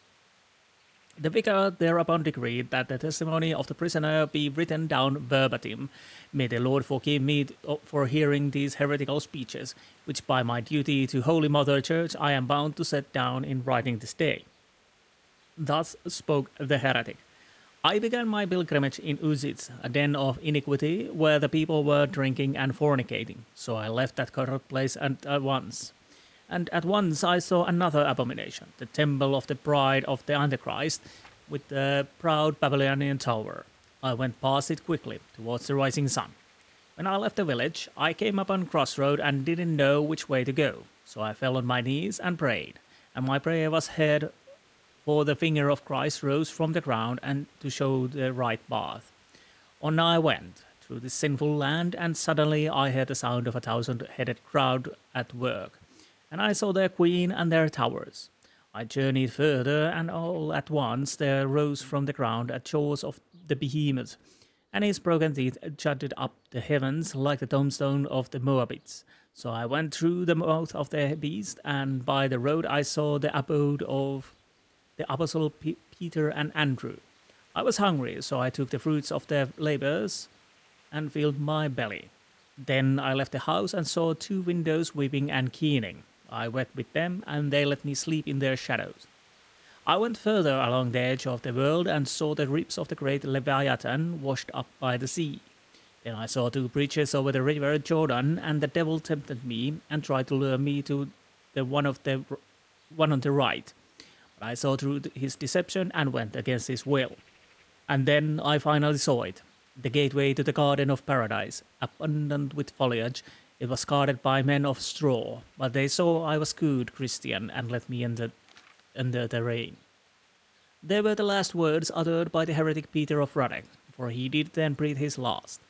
The Vicar thereupon decreed that the testimony of the prisoner be written down verbatim. May the Lord forgive me for hearing these heretical speeches, which by my duty to Holy Mother Church I am bound to set down in writing this day. Thus spoke the heretic. I began my pilgrimage in Uzits, a den of iniquity, where the people were drinking and fornicating, so I left that corrupt place at once. And at once I saw another abomination, the temple of the bride of the Antichrist, with the proud Babylonian tower. I went past it quickly, towards the rising sun. When I left the village, I came upon a crossroad and didn't know which way to go, so I fell on my knees and prayed, and my prayer was heard, for the finger of Christ rose from the ground and to show the right path. On I went, through this sinful land, and suddenly I heard the sound of a 1,000-headed crowd at work, and I saw their queen and their towers. I journeyed further, and all at once there rose from the ground a jaws of the behemoth, and his broken teeth jutted up the heavens like the tombstone of the Moabites. So I went through the mouth of the beast, and by the road I saw the abode of the Apostle Peter and Andrew. I was hungry, so I took the fruits of their labors and filled my belly. Then I left the house and saw 2 windows weeping and keening. I wept with them, and they let me sleep in their shadows. I went further along the edge of the world and saw the ribs of the great Leviathan washed up by the sea. Then I saw 2 bridges over the river Jordan, and the devil tempted me and tried to lure me to the one on the right. But I saw through his deception and went against his will. And then I finally saw it, the gateway to the garden of paradise, abundant with foliage. It was guarded by men of straw, but they saw I was good Christian and let me enter the reign. They were the last words uttered by the heretic Peter of Radek, for he did then breathe his last.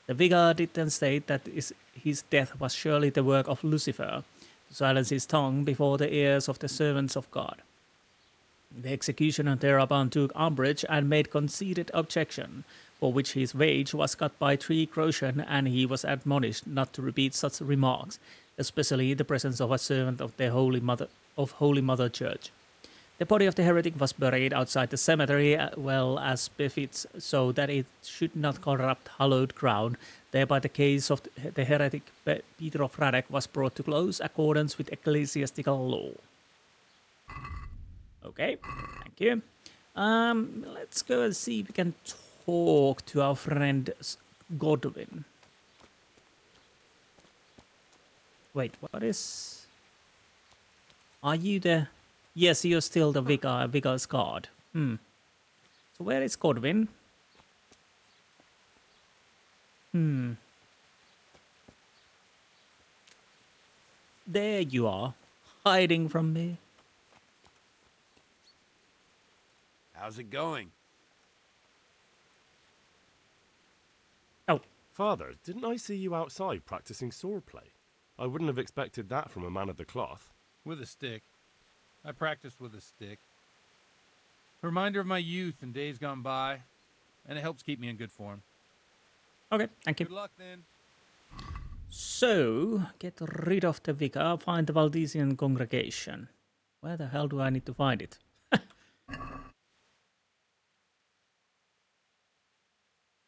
The Vicar did then state that his death was surely the work of Lucifer, to silence his tongue before the ears of the servants of God. The executioner thereupon took umbrage and made conceited objection, for which his wage was cut by 3 groschen, and he was admonished not to repeat such remarks, especially in the presence of a servant of the Holy Mother Church. The body of the heretic was buried outside the cemetery, well as befits, so that it should not corrupt hallowed ground. Thereby the case of the heretic Peter of Radek was brought to close accordance with ecclesiastical law. Okay, thank you. Let's go and see if we can talk to our friend Godwin. Wait, what is... Are you the... Yes, you're still the Vicar's guard. So where is Godwin? There you are, hiding from me. How's it going? Oh. Father, didn't I see you outside practicing swordplay? I wouldn't have expected that from a man of the cloth. With a stick. I practiced with a stick. A reminder of my youth and days gone by, and it helps keep me in good form. Okay, thank you. Good luck then. So, get rid of the Vicar, find the Valdesian congregation. Where the hell do I need to find it?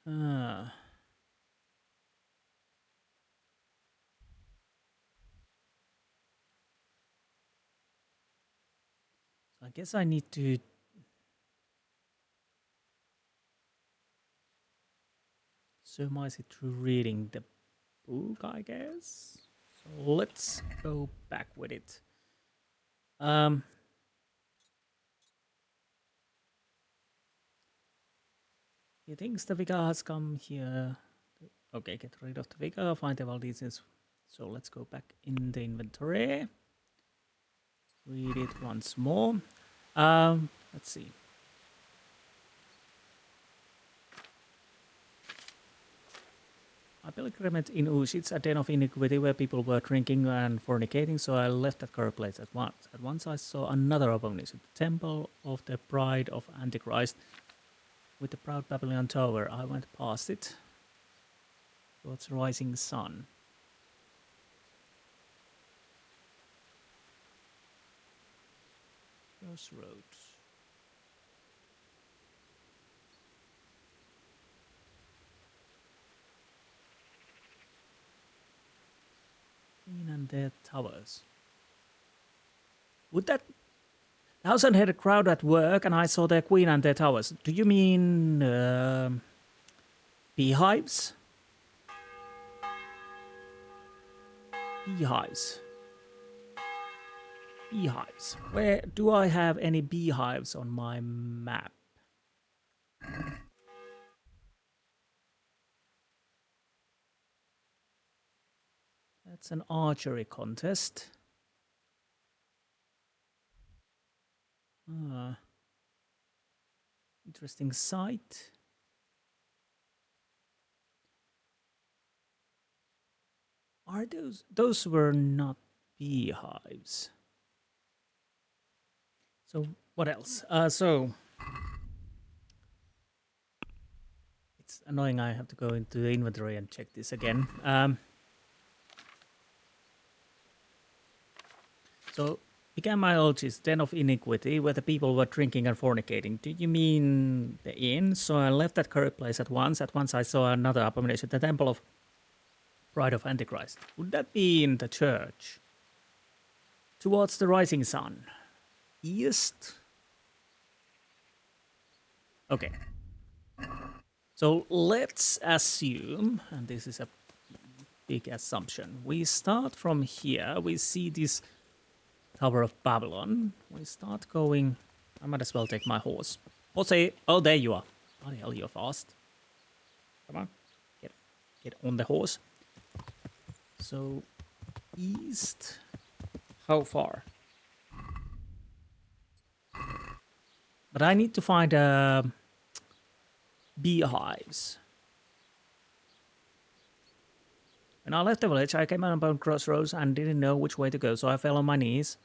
I guess I need to... surmise it through reading the book, I guess. So let's go back with it. He thinks the Vicar has come here. Okay, get rid of the Vicar, find the Valdesians. So let's go back in the inventory. Read it once more. Let's see. I pilgrimaged in Ushitz, a den of iniquity where people were drinking and fornicating, so I left that cursed place at once. At once I saw another abomination, the temple of the bride of Antichrist, with the proud Babylon tower. I went past it towards the rising sun. Crossroads. Queen and their towers. Would that... The house had a crowd at work and I saw their queen and their towers. Do you mean... beehives? Beehives. Beehives. Where do I have any beehives on my map? That's an archery contest. Interesting site. Are those were not beehives. So what else? So it's annoying I have to go into the inventory and check this again. So, began my orgies, den of iniquity, where the people were drinking and fornicating. Do you mean the inn? So I left that cursed place at once. At once I saw another abomination, the temple of bride of Antichrist. Would that be in the church? Towards the rising sun. East? Okay. So let's assume, and this is a big assumption, we start from here, we see this Tower of Babylon. We start going... I might as well take my horse. Oh, there you are. Oh, the hell, you're fast. Come on. Get on the horse. So, east... How far? But I need to find beehives. When I left the village, I came upon crossroads and didn't know which way to go, so I fell on my knees,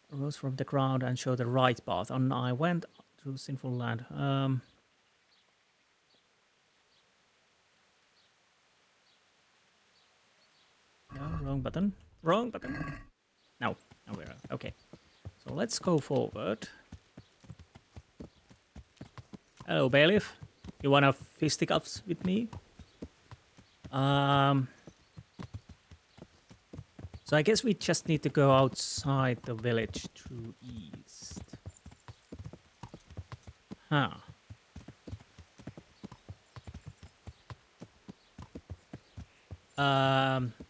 rose from the ground and showed the right path, and I went through sinful land. No, wrong button. Wrong button. No, we're okay. So let's go forward. Hello, bailiff. You wanna fisticuffs with me? So I guess we just need to go outside the village through east. Huh.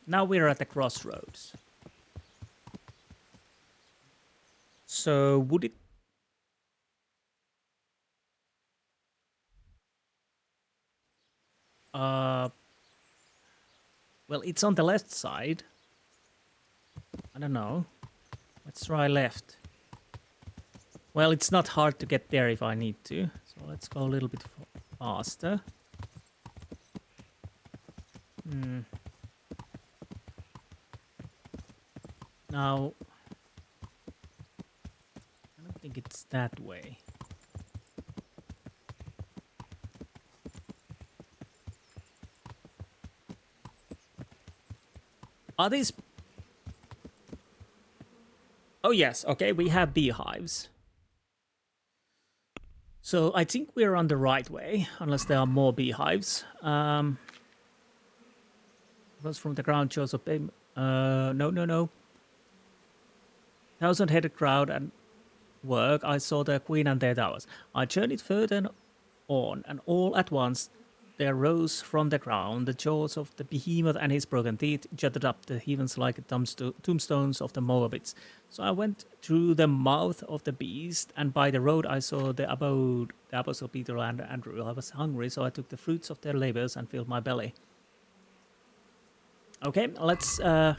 Now we're at the crossroads. So would it... Well, it's on the left side. I don't know. Let's try left. Well, it's not hard to get there if I need to. So let's go a little bit faster. Now, I don't think it's that way. Are these... Oh yes, okay, we have beehives. So I think we're on the right way, unless there are more beehives. Was from the ground shows of... no. 1,000-headed crowd and work, I saw the queen and their towers. I journeyed further on, and all at once there rose from the ground the jaws of the behemoth, and his broken teeth jutted up the heavens like tombstones of the Moabites. So I went through the mouth of the beast, and by the road I saw the abode, the apostle Peter and Andrew. I was hungry, so I took the fruits of their labors and filled my belly. Okay, let's move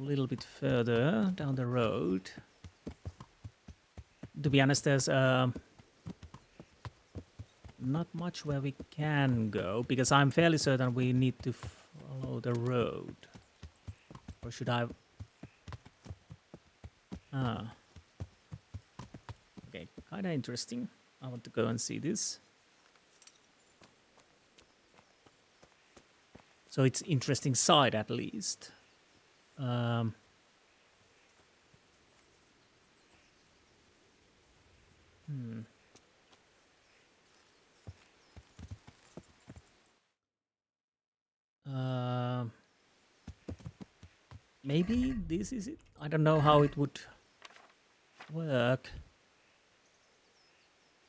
a little bit further down the road. To be honest, there's not much where we can go, because I'm fairly certain we need to follow the road. Or should I... Okay, kinda interesting. I want to go and see this. So it's interesting side at least. Maybe this is it? I don't know how it would work.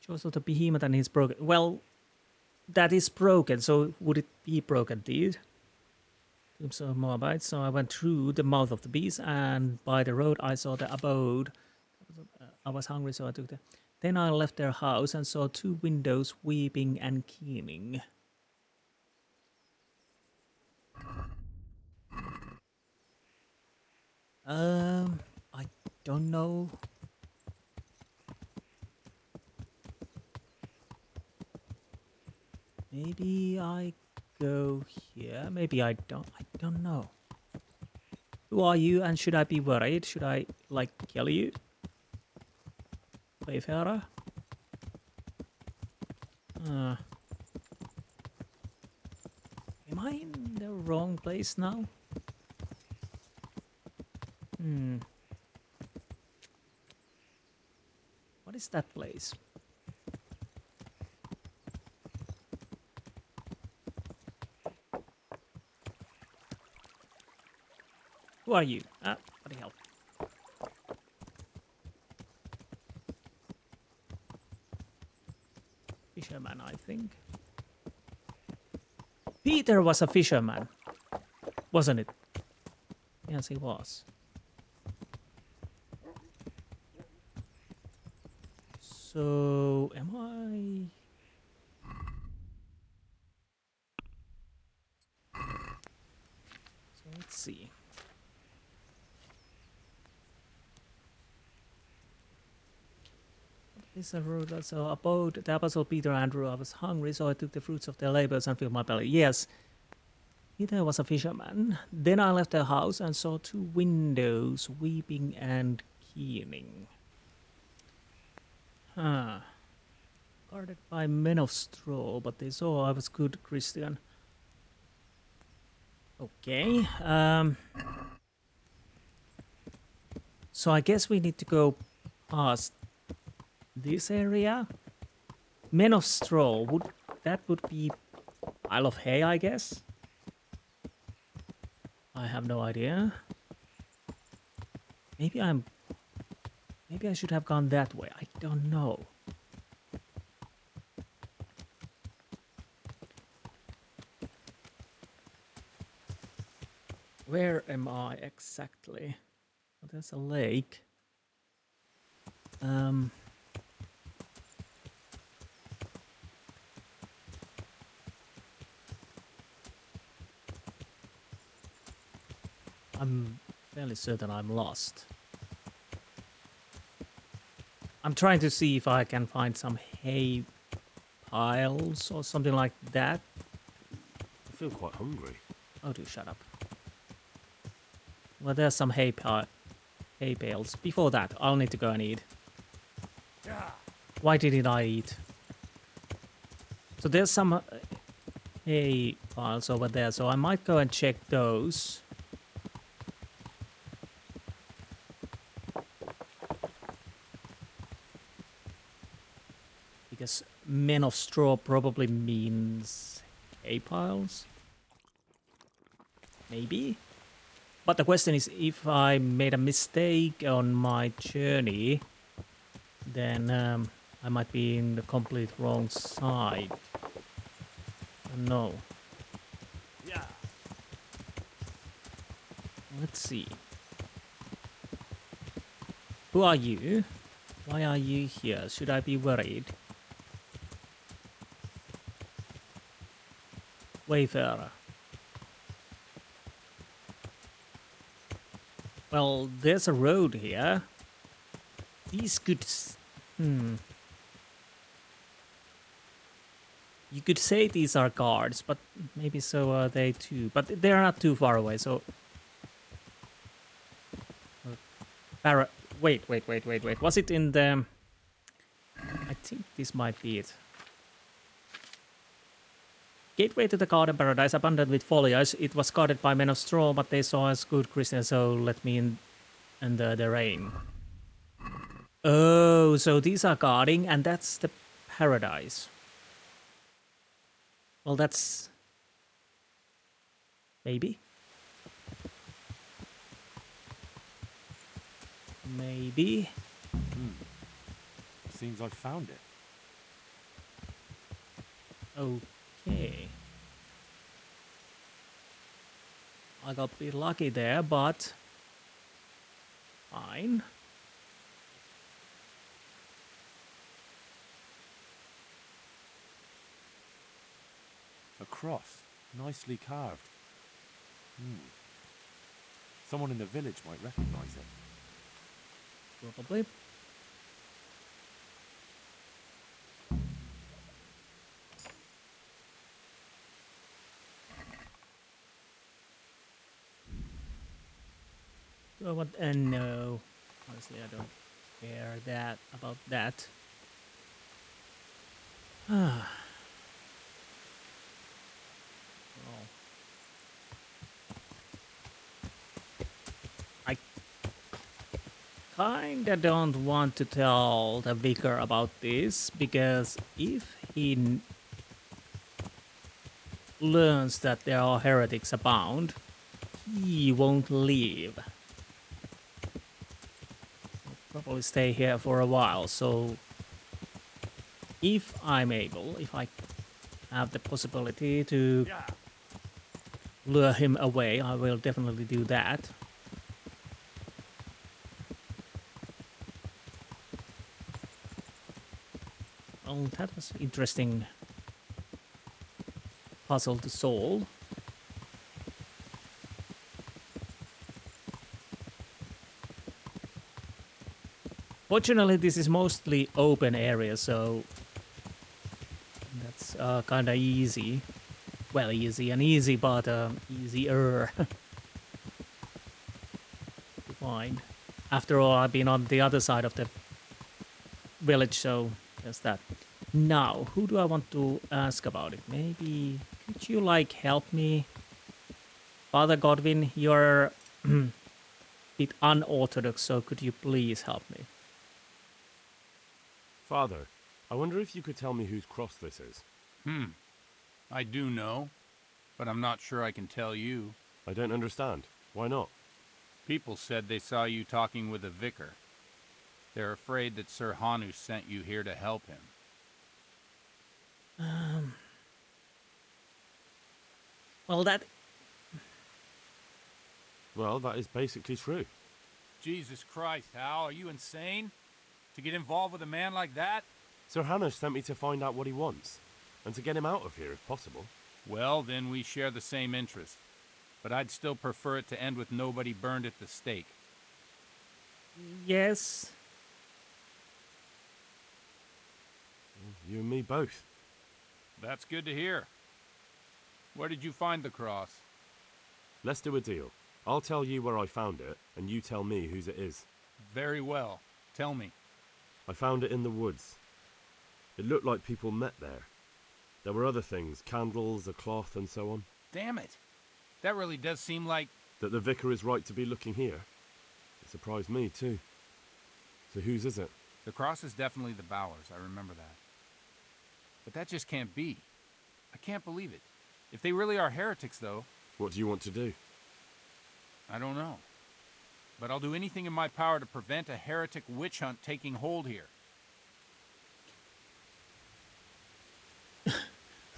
Jaws of the behemoth and his broken... Well, that is broken, so would it be broken, dude? Tombs of Moabites. So I went through the mouth of the beast, and by the road I saw the abode. I was hungry, so I took the... Then I left their house and saw two windows weeping and keening. I don't know. Maybe I go here. Maybe I don't. I don't know. Who are you, and should I be worried? Should I, like, kill you? Wayfarer? Am I in the wrong place now? What is that place? Who are you? What the hell? Fisherman, I think. Peter was a fisherman, wasn't it? Yes, he was. So, am I... So, let's see. This is a road that's abode the apostle Peter and Andrew. I was hungry, so I took the fruits of their labors and filled my belly. Yes, Peter was a fisherman. Then I left their house and saw two windows weeping and keening. Guarded by men of straw, but they saw I was good Christian. Okay. So I guess we need to go past this area. Men of straw, that would be Isle of Hay, I guess. I have no idea. Maybe I'm Maybe I should have gone that way. I don't know. Where am I exactly? Oh, there's a lake. I'm fairly certain I'm lost. I'm trying to see if I can find some hay piles or something like that. I feel quite hungry. Oh, do shut up. Well, there's some hay bales. Before that, I'll need to go and eat. Why didn't I eat? So there's some hay piles over there, so I might go and check those. Because men of straw probably means hay piles. Maybe? But the question is, if I made a mistake on my journey, then I might be in the complete wrong side. No. Yeah. Let's see. Who are you? Why are you here? Should I be worried? Wayfarer. Well, there's a road here. These could... You could say these are guards, but maybe so are they too. But they're not too far away, so... Wait. Was it in the... I think this might be it. Gateway to the garden paradise, abundant with foliage. It was guarded by men of straw, but they saw us good Christians, so let me in under the rain. Oh, so these are guarding, and that's the paradise. Well, that's... Maybe? Maybe? Seems I found it. Okay. I got a bit lucky there, but... Fine. A cross, nicely carved. Someone in the village might recognize it. Probably. Do I want... no. Honestly, I don't care about that. I kinda don't want to tell the Vicar about this, because if he learns that there are heretics abound, he won't leave. He'll probably stay here for a while, so if I'm able, if I have the possibility to lure him away, I will definitely do that. Well, that was an interesting puzzle to solve. Fortunately, this is mostly open area, so that's kind of easy. Well, easy and easy, but easier to find. After all, I've been on the other side of the village, so there's that. Now, who do I want to ask about it? Maybe could you help me? Father Godwin, you're a bit unorthodox, so could you please help me? Father, I wonder if you could tell me whose cross this is. I do know, but I'm not sure I can tell you. I don't understand. Why not? People said they saw you talking with a vicar. They're afraid that Sir Hanush sent you here to help him. Well, that... Well, that is basically true. Jesus Christ, Hal, are you insane? To get involved with a man like that? Sir Hanush sent me to find out what he wants, and to get him out of here if possible. Well, then we share the same interest. But I'd still prefer it to end with nobody burned at the stake. Yes. You and me both. That's good to hear. Where did you find the cross? Let's do a deal. I'll tell you where I found it, and you tell me whose it is. Very well. Tell me. I found it in the woods. It looked like people met there. There were other things, candles, a cloth, and so on. Damn it. That really does seem like... That the vicar is right to be looking here. It surprised me, too. So whose is it? The cross is definitely the Bowers, I remember that. But that just can't be. I can't believe it. If they really are heretics, though... What do you want to do? I don't know. But I'll do anything in my power to prevent a heretic witch hunt taking hold here.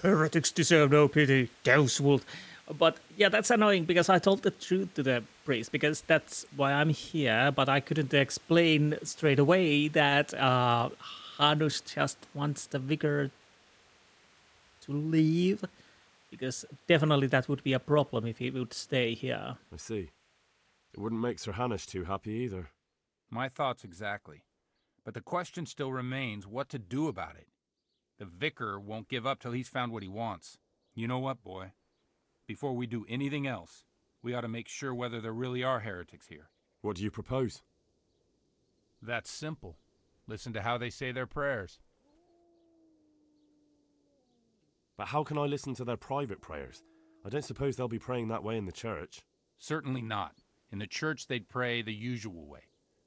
Heretics deserve no pity, Deuswold. But yeah, that's annoying because I told the truth to the priest because that's why I'm here, but I couldn't explain straight away that Hanush just wants the vicar to leave because definitely that would be a problem if he would stay here. I see. It wouldn't make Sir Hanush too happy either. My thoughts exactly. But the question still remains what to do about it. The vicar won't give up till he's found what he wants. You know what, boy? Before we do anything else, we ought to make sure whether there really are heretics here. What do you propose? That's simple. Listen to how they say their prayers. But how can I listen to their private prayers? I don't suppose they'll be praying that way in the church. Certainly not. In the church they'd pray the usual way.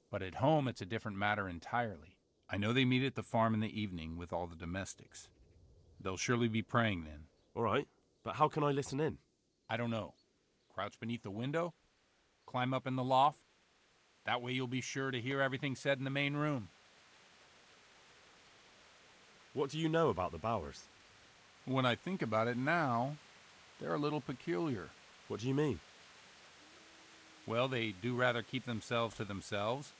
But at home it's a different matter entirely. I know they meet at the farm in the evening with all the domestics. They'll surely be praying then. All right, but how can I listen in? I don't know. Crouch beneath the window? Climb up in the loft? That way you'll be sure to hear everything said in the main room. What do you know about the Bowers? When I think about it now, they're a little peculiar. What do you mean? Well, they do rather keep themselves to themselves.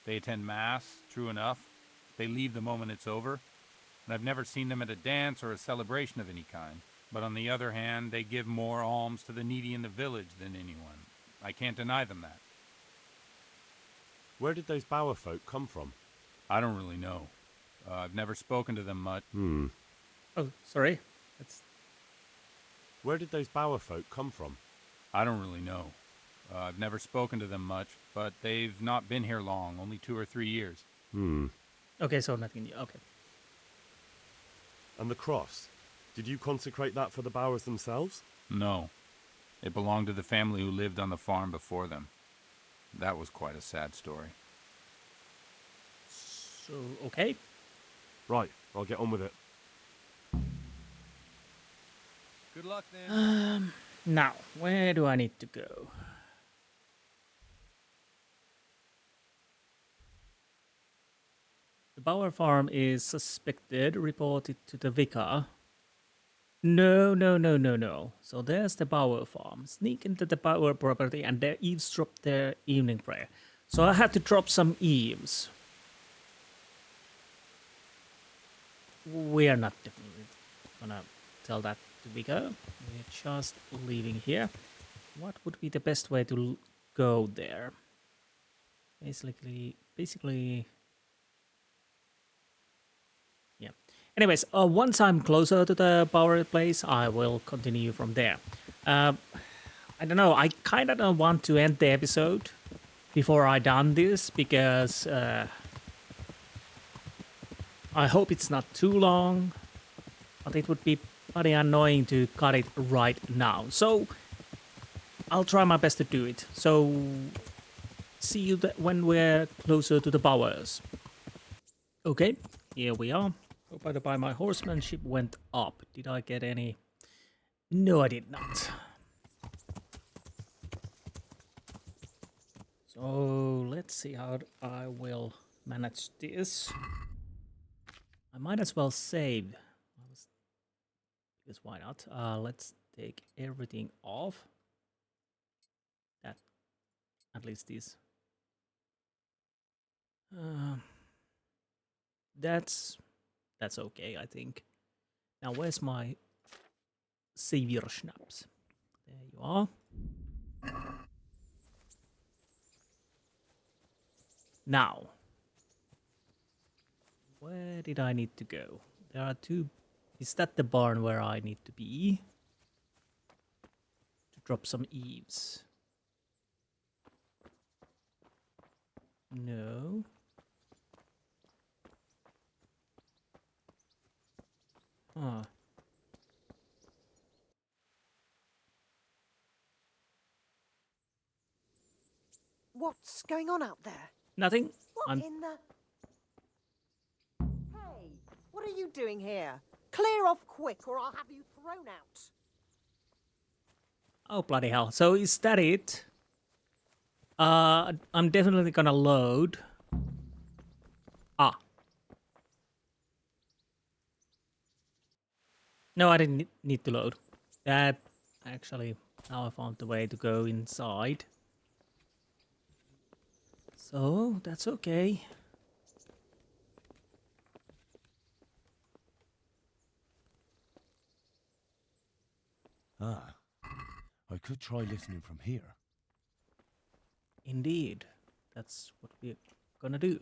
They attend Mass, true enough. They leave the moment it's over. And I've never seen them at a dance or a celebration of any kind. But on the other hand, they give more alms to the needy in the village than anyone. I can't deny them that. Where did those Bower folk come from? I don't really know. I've never spoken to them much. Oh, sorry. Where did those Bower folk come from? I don't really know. I've never spoken to them much, but they've not been here long, only 2 or 3 years. Okay, so nothing new. Okay. And the cross? Did you consecrate that for the Bowers themselves? No. It belonged to the family who lived on the farm before them. That was quite a sad story. So, okay. Right, I'll get on with it. Good luck then. Now, where do I need to go? The Bower farm is suspected, reported to the vicar. No. So there's the Bower farm. Sneak into the Bower property and they eavesdrop their evening prayer. So I had to drop some eaves. We are not definitely gonna tell that to Vicar. We're just leaving here. What would be the best way to go there? Basically... Yeah. Anyways, once I'm closer to the Bower place, I will continue from there. I don't know, I kind of don't want to end the episode before I done this, because I hope it's not too long, but it would be pretty annoying to cut it right now. So, I'll try my best to do it. So, see you when we're closer to the Bowers. Okay, here we are. Oh, by the by, my horsemanship went up. Did I get any? No, I did not. So let's see how I will manage this. I might as well save. Because why not? Let's take everything off. That, at least this. That's okay, I think. Now, where's my savior schnapps? There you are. Now, where did I need to go? There are two. Is that the barn where I need to be? To drop some eaves. No. Huh. What's going on out there? Nothing. What in the... Hey, what are you doing here? Clear off quick or I'll have you thrown out. Oh, bloody hell. So is that it? I'm definitely gonna load. Ah. No, I didn't need to load. That actually, now I found the way to go inside. So, that's okay. Ah, I could try listening from here. Indeed. That's what we're gonna do.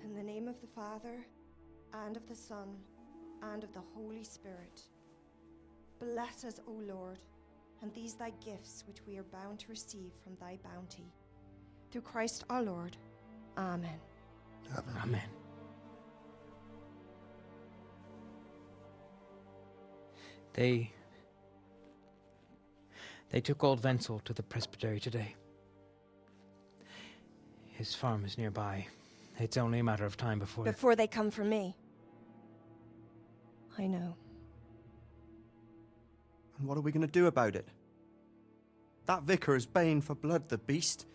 In the name of the Father, and of the Son, and of the Holy Spirit. Bless us, O Lord, and these thy gifts which we are bound to receive from thy bounty. Through Christ our Lord. Amen. Amen. They took old Wenzel to the presbytery today. His farm is nearby. It's only a matter of time before... Before they come for me. I know. And what are we going to do about it? That vicar is baying for blood, the beast.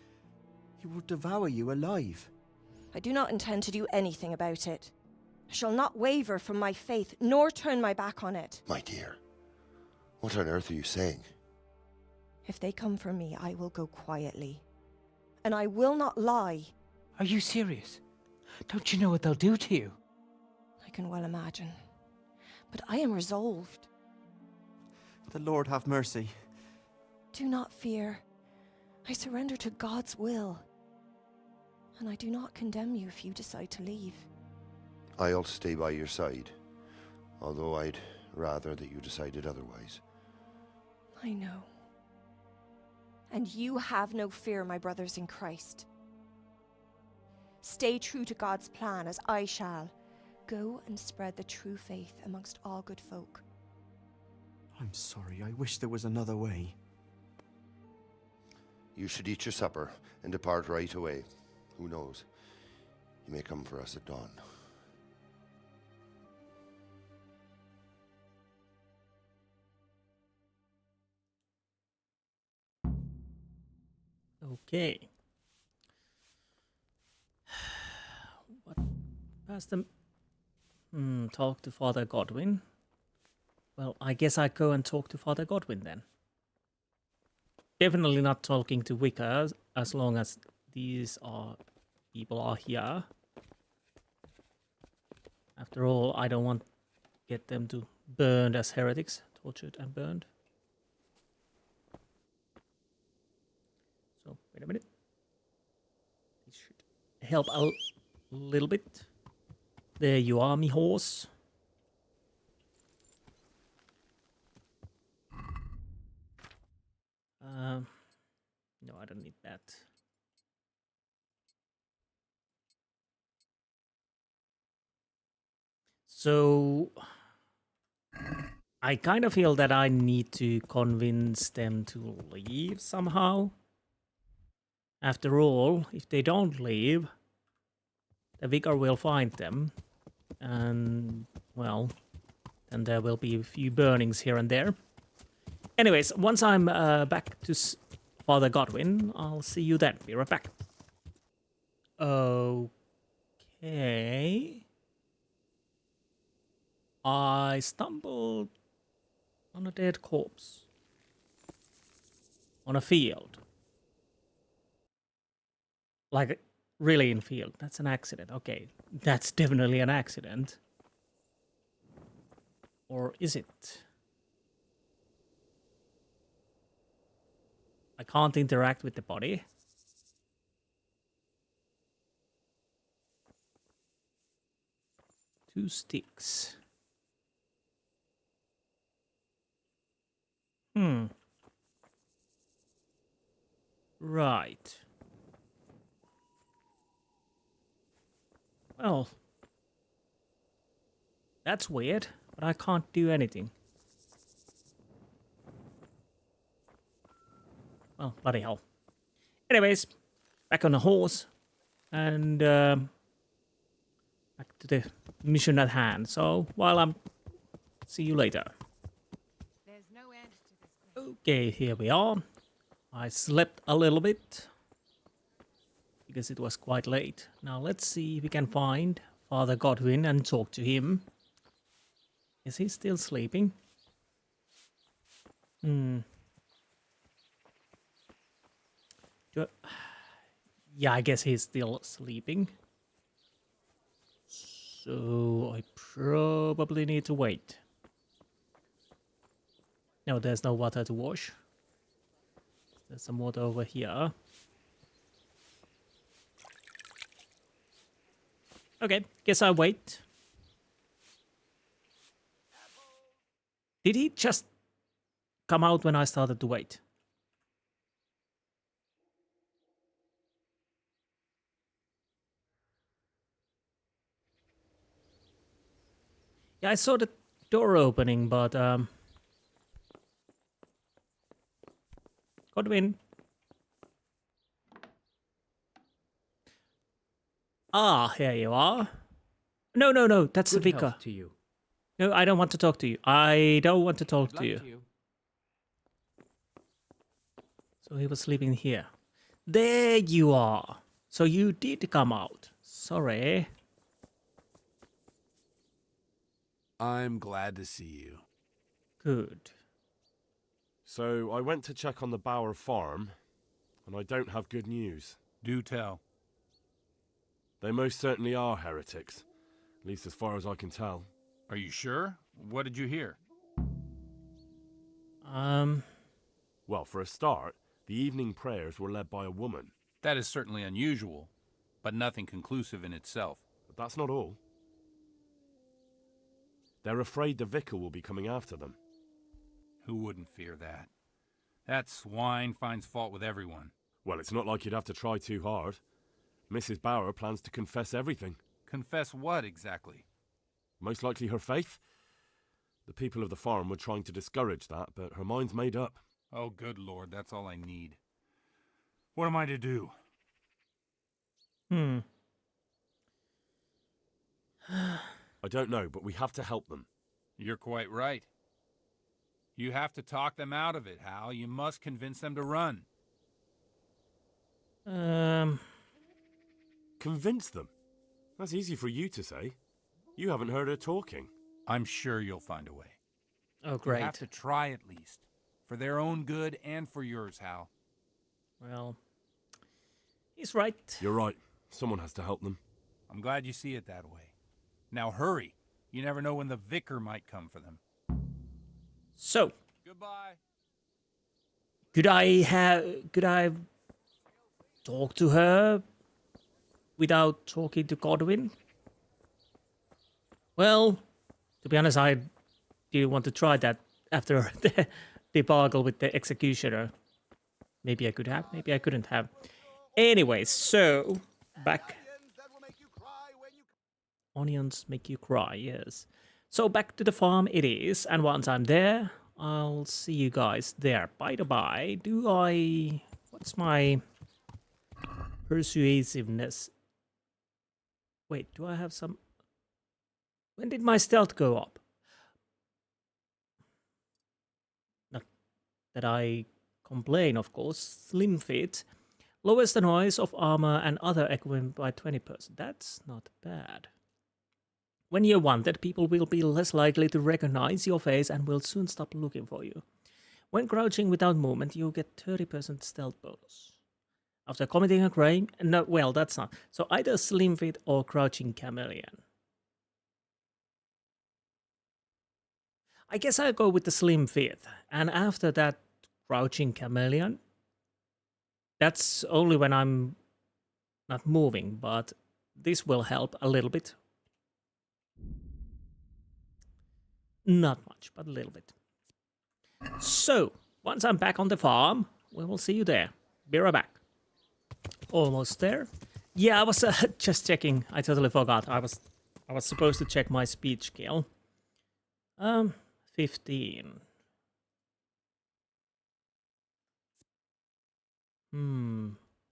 He will devour you alive. I do not intend to do anything about it. I shall not waver from my faith, nor turn my back on it. My dear, what on earth are you saying? If they come for me, I will go quietly. And I will not lie. Are you serious? Don't you know what they'll do to you? I can well imagine. But I am resolved. The Lord have mercy. Do not fear. I surrender to God's will. And I do not condemn you if you decide to leave. I'll stay by your side, although I'd rather that you decided otherwise. I know. And you have no fear, my brothers in Christ. Stay true to God's plan, as I shall. Go and spread the true faith amongst all good folk. I'm sorry, I wish there was another way. You should eat your supper and depart right away. Who knows? He may come for us at dawn. Okay. What? Past them. Talk to Father Godwin. Well, I guess I go and talk to Father Godwin then. Definitely not talking to Vicar as long as these people are here. After all, I don't want to get them to burned as heretics, tortured and burned. So, wait a minute. This should help a little bit. There you are, me horse. No, I don't need that. So I kind of feel that I need to convince them to leave somehow. After all, if they don't leave, the Vicar will find them. And, well, then there will be a few burnings here and there. Anyways, once I'm back to Father Godwin, I'll see you then. Be right back. Okay. I stumbled on a dead corpse. On a field. Like, really in field. That's an accident. Okay, that's definitely an accident. Or is it? I can't interact with the body. Two sticks. Right. Well, that's weird, but I can't do anything. Well, bloody hell. Anyways, back on the horse, and back to the mission at hand. So, while I'm... See you later. There's no end to this. Okay, here we are. I slept a little bit because it was quite late. Now let's see if we can find Father Godwin and talk to him. Is he still sleeping? Yeah, I guess he's still sleeping. So I probably need to wait. No, there's no water to wash. There's some water over here. Okay, guess I'll wait. Did he just come out when I started to wait? Yeah, I saw the door opening, but Godwin. Ah, here you are. No, that's the Vicar. To you. No, I don't want to talk to you. I don't want to talk to you. So he was sleeping here. There you are. So you did come out. Sorry. I'm glad to see you. Good. So I went to check on the Bauer farm, and I don't have good news. Do tell. They most certainly are heretics, at least as far as I can tell. Are you sure? What did you hear? Well, for a start, the evening prayers were led by a woman. That is certainly unusual, but nothing conclusive in itself. But that's not all. They're afraid the Vicar will be coming after them. Who wouldn't fear that? That swine finds fault with everyone. Well, it's not like you'd have to try too hard. Mrs. Bauer plans to confess everything. Confess what, exactly? Most likely her faith. The people of the farm were trying to discourage that, but her mind's made up. Oh, good Lord, that's all I need. What am I to do? I don't know, but we have to help them. You're quite right. You have to talk them out of it, Hal. You must convince them to run. Convince them? That's easy for you to say. You haven't heard her talking. I'm sure you'll find a way. Oh, great. You have to try at least. For their own good and for yours, Hal. Well, he's right. You're right. Someone has to help them. I'm glad you see it that way. Now hurry. You never know when the Vicar might come for them. So, goodbye. Could I talk to her without talking to Godwin? Well, to be honest, I didn't want to try that after the debacle with the executioner. Maybe I could have, maybe I couldn't have. Anyways, so back onions make you cry, yes. So back to the farm it is, and once I'm there, I'll see you guys there. By the by, what's my persuasiveness? Wait, do I have some... When did my stealth go up? Not that I complain, of course. Slim fit. Lowers the noise of armor and other equipment by 20%. That's not bad. When you're wanted, people will be less likely to recognize your face and will soon stop looking for you. When crouching without movement, you get 30% stealth bonus. After committing a crime... No, well, that's not. So either slim fit or crouching chameleon. I guess I'll go with the slim fit. And after that, crouching chameleon. That's only when I'm not moving, but this will help a little bit. Not much, but a little bit. So, once I'm back on the farm, we will see you there. Be right back. Almost there. Yeah, I was just checking. I totally forgot. I was supposed to check my speech skill. 15.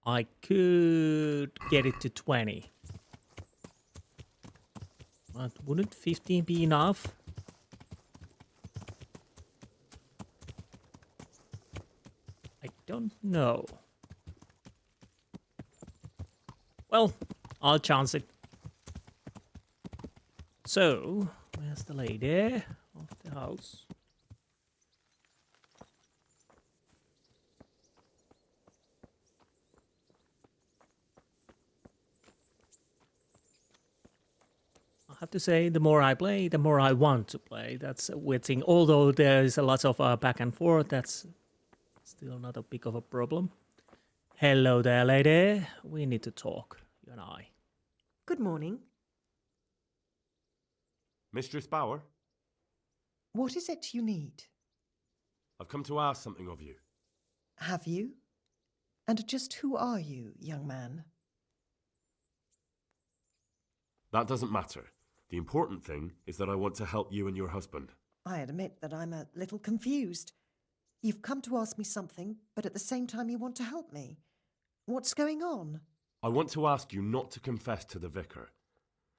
I could get it to 20. But wouldn't 15 be enough? I don't know. Well, I'll chance it. So, where's the lady of the house? I have to say, the more I play, the more I want to play. That's a weird thing. Although there is a lot of back and forth, that's still not a big of a problem. Hello there, lady. We need to talk, you and I. Good morning. Mistress Bauer, What is it you need? I've come to ask something of you. Have you? And just who are you, young man? That doesn't matter. The important thing is that I want to help you and your husband. I admit that I'm a little confused. You've come to ask me something, but at the same time you want to help me. What's going on? I want to ask you not to confess to the vicar.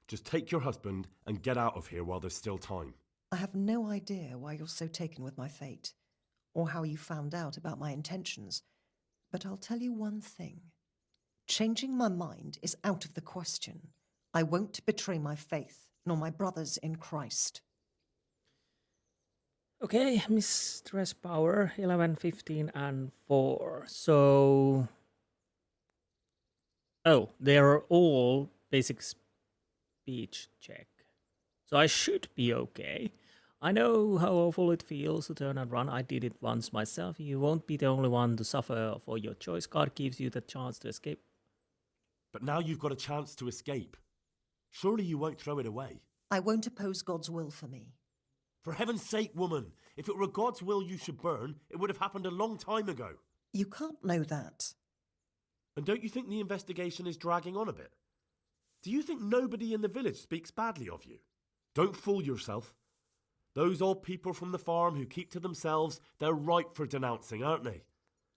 Just take your husband and get out of here while there's still time. I have no idea why you're so taken with my fate, or how you found out about my intentions, but I'll tell you one thing. Changing my mind is out of the question. I won't betray my faith, nor my brothers in Christ. Okay, Mistress Power, 11, 15, and 4. So... Oh, they are all basic speech check. So I should be okay. I know how awful it feels to turn and run. I did it once myself. You won't be the only one to suffer for your choice. God gives you the chance to escape. But now you've got a chance to escape. Surely you won't throw it away. I won't oppose God's will for me. For heaven's sake, woman, if it were God's will you should burn, it would have happened a long time ago. You can't know that. And don't you think the investigation is dragging on a bit? Do you think nobody in the village speaks badly of you? Don't fool yourself. Those old people from the farm who keep to themselves, they're ripe for denouncing, aren't they?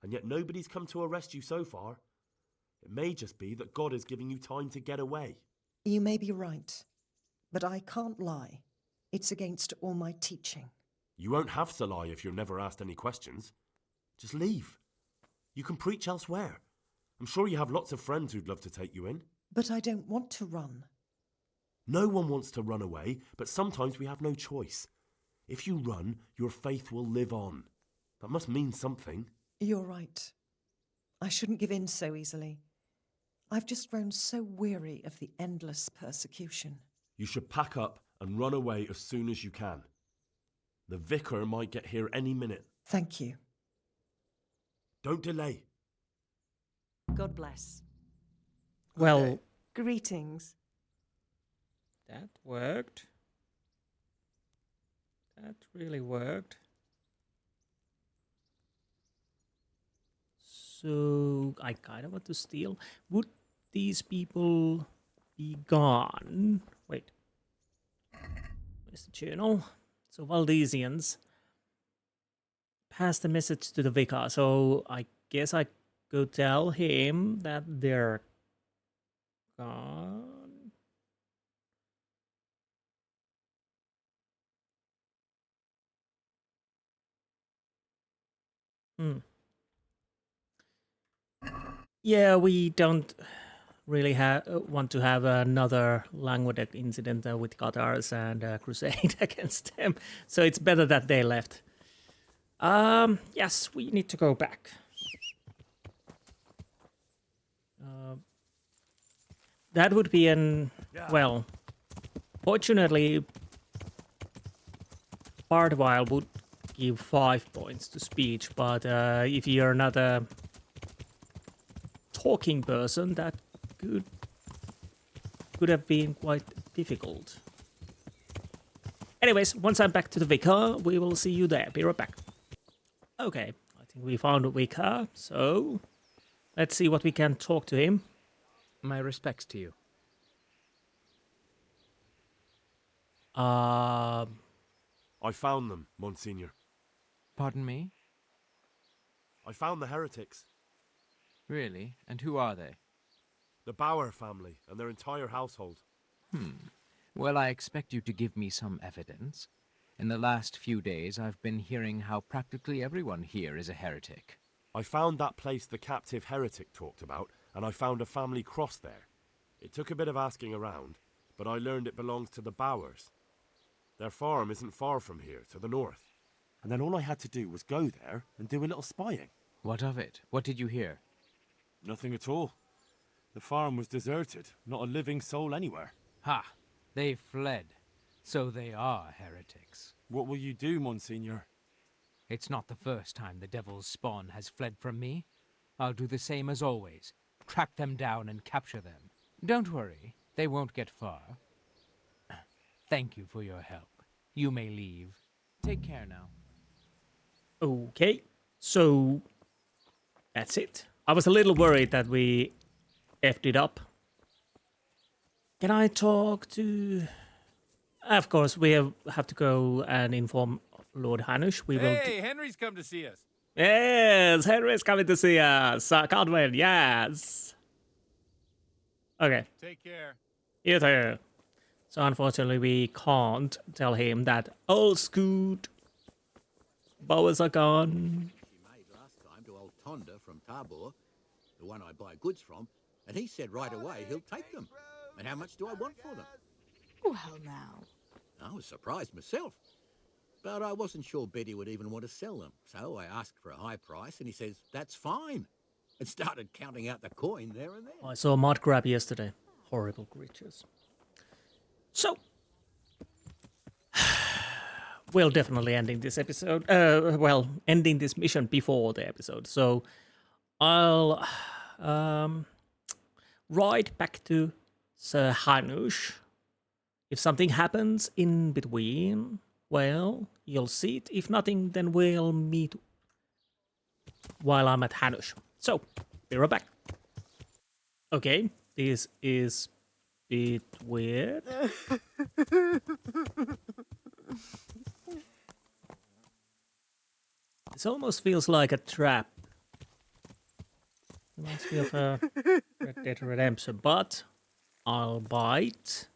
And yet nobody's come to arrest you so far. It may just be that God is giving you time to get away. You may be right, but I can't lie. It's against all my teaching. You won't have to lie if you're never asked any questions. Just leave. You can preach elsewhere. I'm sure you have lots of friends who'd love to take you in. But I don't want to run. No one wants to run away, but sometimes we have no choice. If you run, your faith will live on. That must mean something. You're right. I shouldn't give in so easily. I've just grown so weary of the endless persecution. You should pack up and run away as soon as you can. The vicar might get here any minute. Thank you. Don't delay. God bless. Well, greetings. That worked. That really worked. So I kind of want to steal. Would these people be gone? Wait, Where's the journal? So Valdesians pass the message to the Vicar. So I guess I go tell him that they're gone. Yeah, we don't really want to have another Languedoc incident with Catars and crusade against them. So it's better that they left. Yes, we need to go back. That would be well, fortunately, Bardwile would give 5 points to speech, but if you're not a talking person, that could have been quite difficult. Anyways, once I'm back to the Vicar, we will see you there. Be right back. Okay, I think we found a Vicar, so let's see what we can talk to him. My respects to you. I found them, Monsignor. Pardon me? I found the heretics. Really? And who are they? The Bauer family and their entire household. Well, I expect you to give me some evidence. In the last few days, I've been hearing how practically everyone here is a heretic. I found that place the captive heretic talked about, and I found a family cross there. It took a bit of asking around, but I learned it belongs to the Bauers. Their farm isn't far from here, to the north. And then all I had to do was go there and do a little spying. What of it? What did you hear? Nothing at all. The farm was deserted, not a living soul anywhere. Ha! They fled. So they are heretics. What will you do, Monsignor? It's not the first time the devil's spawn has fled from me. I'll do the same as always. Track them down and capture them. Don't worry, they won't get far. Thank you for your help. You may leave. Take care now. Okay, so that's it. I was a little worried that we effed it up. Can I talk to... Of course, we have to go and inform Lord Hanush. Hey, Henry's come to see us. Yes, Henry's coming to see us. I can't wait, yes. Okay. Take care. You too. So unfortunately, we can't tell him that old Scoot Bowers are gone. She made last time to old Tonda from Tabor, the one I buy goods from, and he said right away he'll take them. And how much do I want for them? Well, now. I was surprised myself, but I wasn't sure Betty would even want to sell them. So I asked for a high price, and he says, that's fine, and started counting out the coin there and then. I saw a mud crab yesterday. Horrible creatures. So, we're definitely ending this episode. Ending this mission before the episode. So, I'll ride back to Sir Hanush. If something happens in between, well, you'll see it. If nothing, then we'll meet while I'm at Hanush. So, be right back. Okay, this is a bit weird. This almost feels like a trap. Reminds me of a Red Dead Redemption, but I'll bite.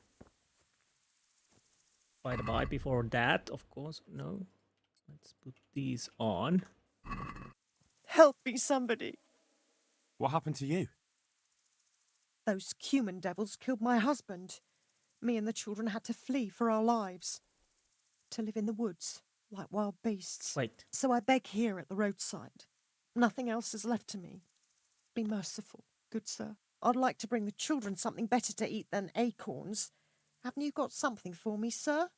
By the by, before that, of course, no. Let's put these on. Help me, somebody. What happened to you? Those cumin devils killed my husband. Me and the children had to flee for our lives. To live in the woods, like wild beasts. Wait. So I beg here at the roadside. Nothing else is left to me. Be merciful, good sir. I'd like to bring the children something better to eat than acorns. Haven't you got something for me, sir?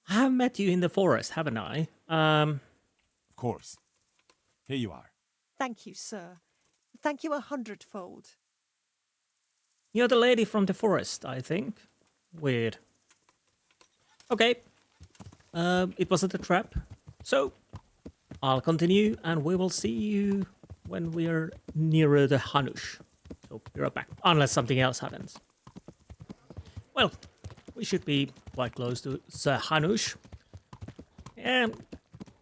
I have met you in the forest, haven't I? Of course. Here you are. Thank you, sir. Thank you 100-fold. You're the lady from the forest, I think. Weird. Okay. It wasn't a trap. So, I'll continue, and we will see you when we're nearer the Hanush. So, be right back. Unless something else happens. Well, we should be quite close to Sir Hanush. And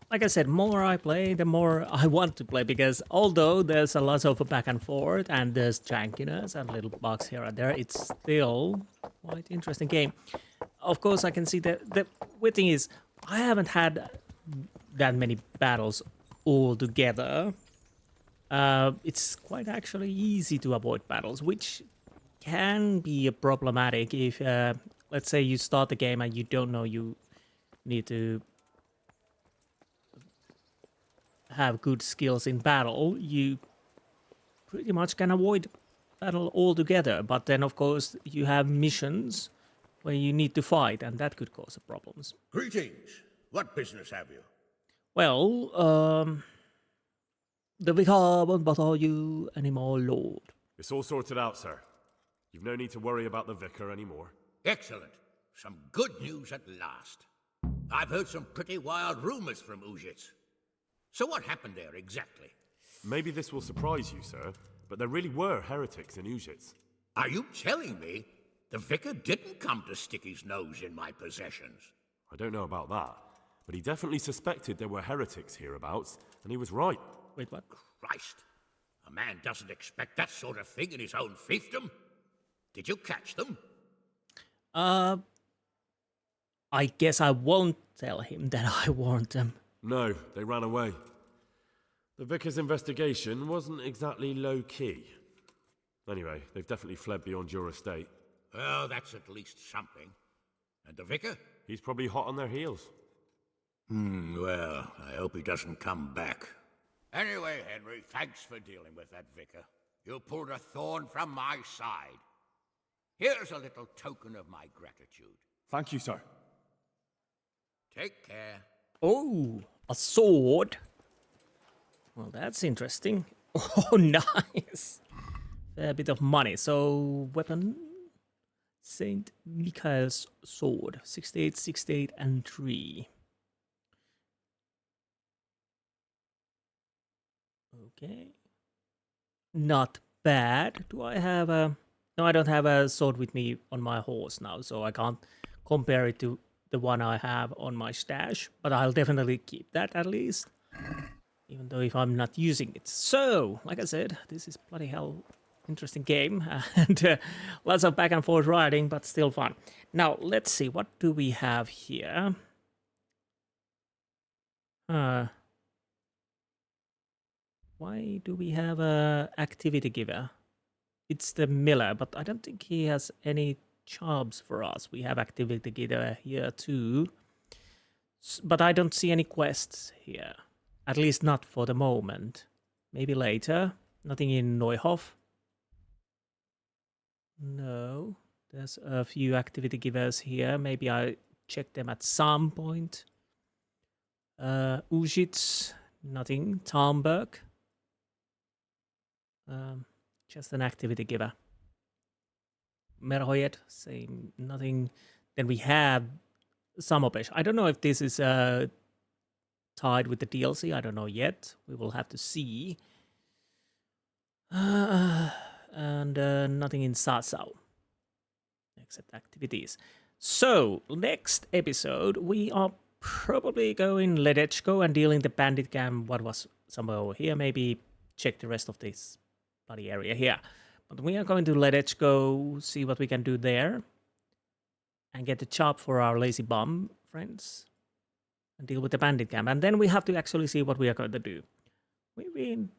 like I said, more I play, the more I want to play, because although there's a lot of back and forth and there's jankiness and little bugs here and there, it's still quite interesting game. Of course, I can see that the weird thing is I haven't had that many battles all together. It's quite actually easy to avoid battles, which can be problematic if, let's say, you start the game and you don't know you need to have good skills in battle. You pretty much can avoid battle altogether. But then, of course, you have missions where you need to fight, and that could cause problems. Greetings. What business have you? Well, the Vicar won't bother you anymore, Lord. It's all sorted out, sir. You've no need to worry about the Vicar anymore. Excellent. Some good news at last. I've heard some pretty wild rumors from Uzhitz. So what happened there exactly? Maybe this will surprise you, sir, but there really were heretics in Uzhitz. Are you telling me the Vicar didn't come to stick his nose in my possessions? I don't know about that, but he definitely suspected there were heretics hereabouts, and he was right. Wait, what? Christ. A man doesn't expect that sort of thing in his own fiefdom. Did you catch them? I guess I won't tell him that I warned them. No, they ran away. The Vicar's investigation wasn't exactly low-key. Anyway, they've definitely fled beyond your estate. Well, that's at least something. And the Vicar? He's probably hot on their heels. Well, I hope he doesn't come back. Anyway, Henry, thanks for dealing with that Vicar. You pulled a thorn from my side. Here's a little token of my gratitude. Thank you, sir. Take care. Oh, a sword. Well, that's interesting. Oh, nice. Fair bit of money. So, weapon. St. Michael's sword. 68, 68, and 3. Okay. Not bad. Do I have a... No, I don't have a sword with me on my horse now, so I can't compare it to the one I have on my stash. But I'll definitely keep that at least. Even though if I'm not using it. So, like I said, this is bloody hell interesting game. And lots of back and forth riding, but still fun. Now, let's see. What do we have here? Why do we have a activity giver? It's the miller, but I don't think he has any jobs for us. We have activity giver here too. But I don't see any quests here. At least not for the moment. Maybe later. Nothing in Neuhof. No. There's a few activity givers here. Maybe I check them at some point. Uzhitz. Nothing. Talmberg. Just an activity giver. Merhoyet, same, nothing. Then we have Samopesh. I don't know if this is tied with the DLC. I don't know yet. We will have to see. And nothing in Sasau. Except activities. So, next episode, we are probably going Ledechko and dealing the bandit camp. What was somewhere over here? Maybe check the rest of this bloody area here. But we are going to Ledechko, see what we can do there. And get the job for our lazy bum friends. And deal with the bandit camp. And then we have to actually see what we are going to do. We've been,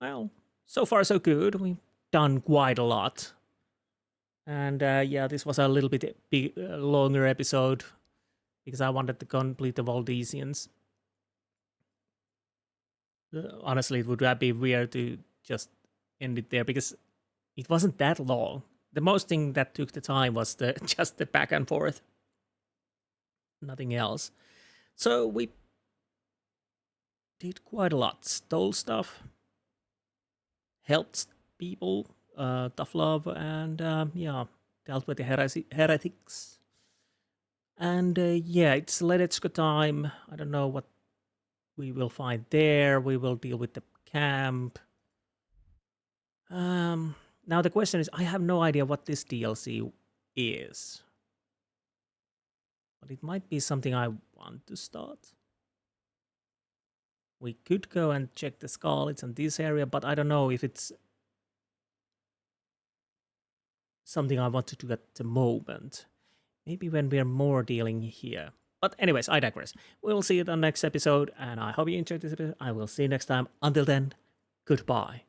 well, so far so good. We've done quite a lot. And yeah, this was a little bit longer episode. Because I wanted to complete the Valdesians. Honestly, it would be weird to just end it there. Because it wasn't that long. The most thing that took the time was just the back and forth. Nothing else. So we did quite a lot. Stole stuff. Helped people. Tough love. And yeah, dealt with the heretics. And yeah, it's Ledechko time. I don't know what we will find there. We will deal with the camp. Now the question is, I have no idea what this DLC is. But it might be something I want to start. We could go and check the Scarlets in this area, but I don't know if it's something I want to do at the moment. Maybe when we're more dealing here. But anyways, I digress. We'll see you in the next episode, and I hope you enjoyed this episode. I will see you next time. Until then, goodbye.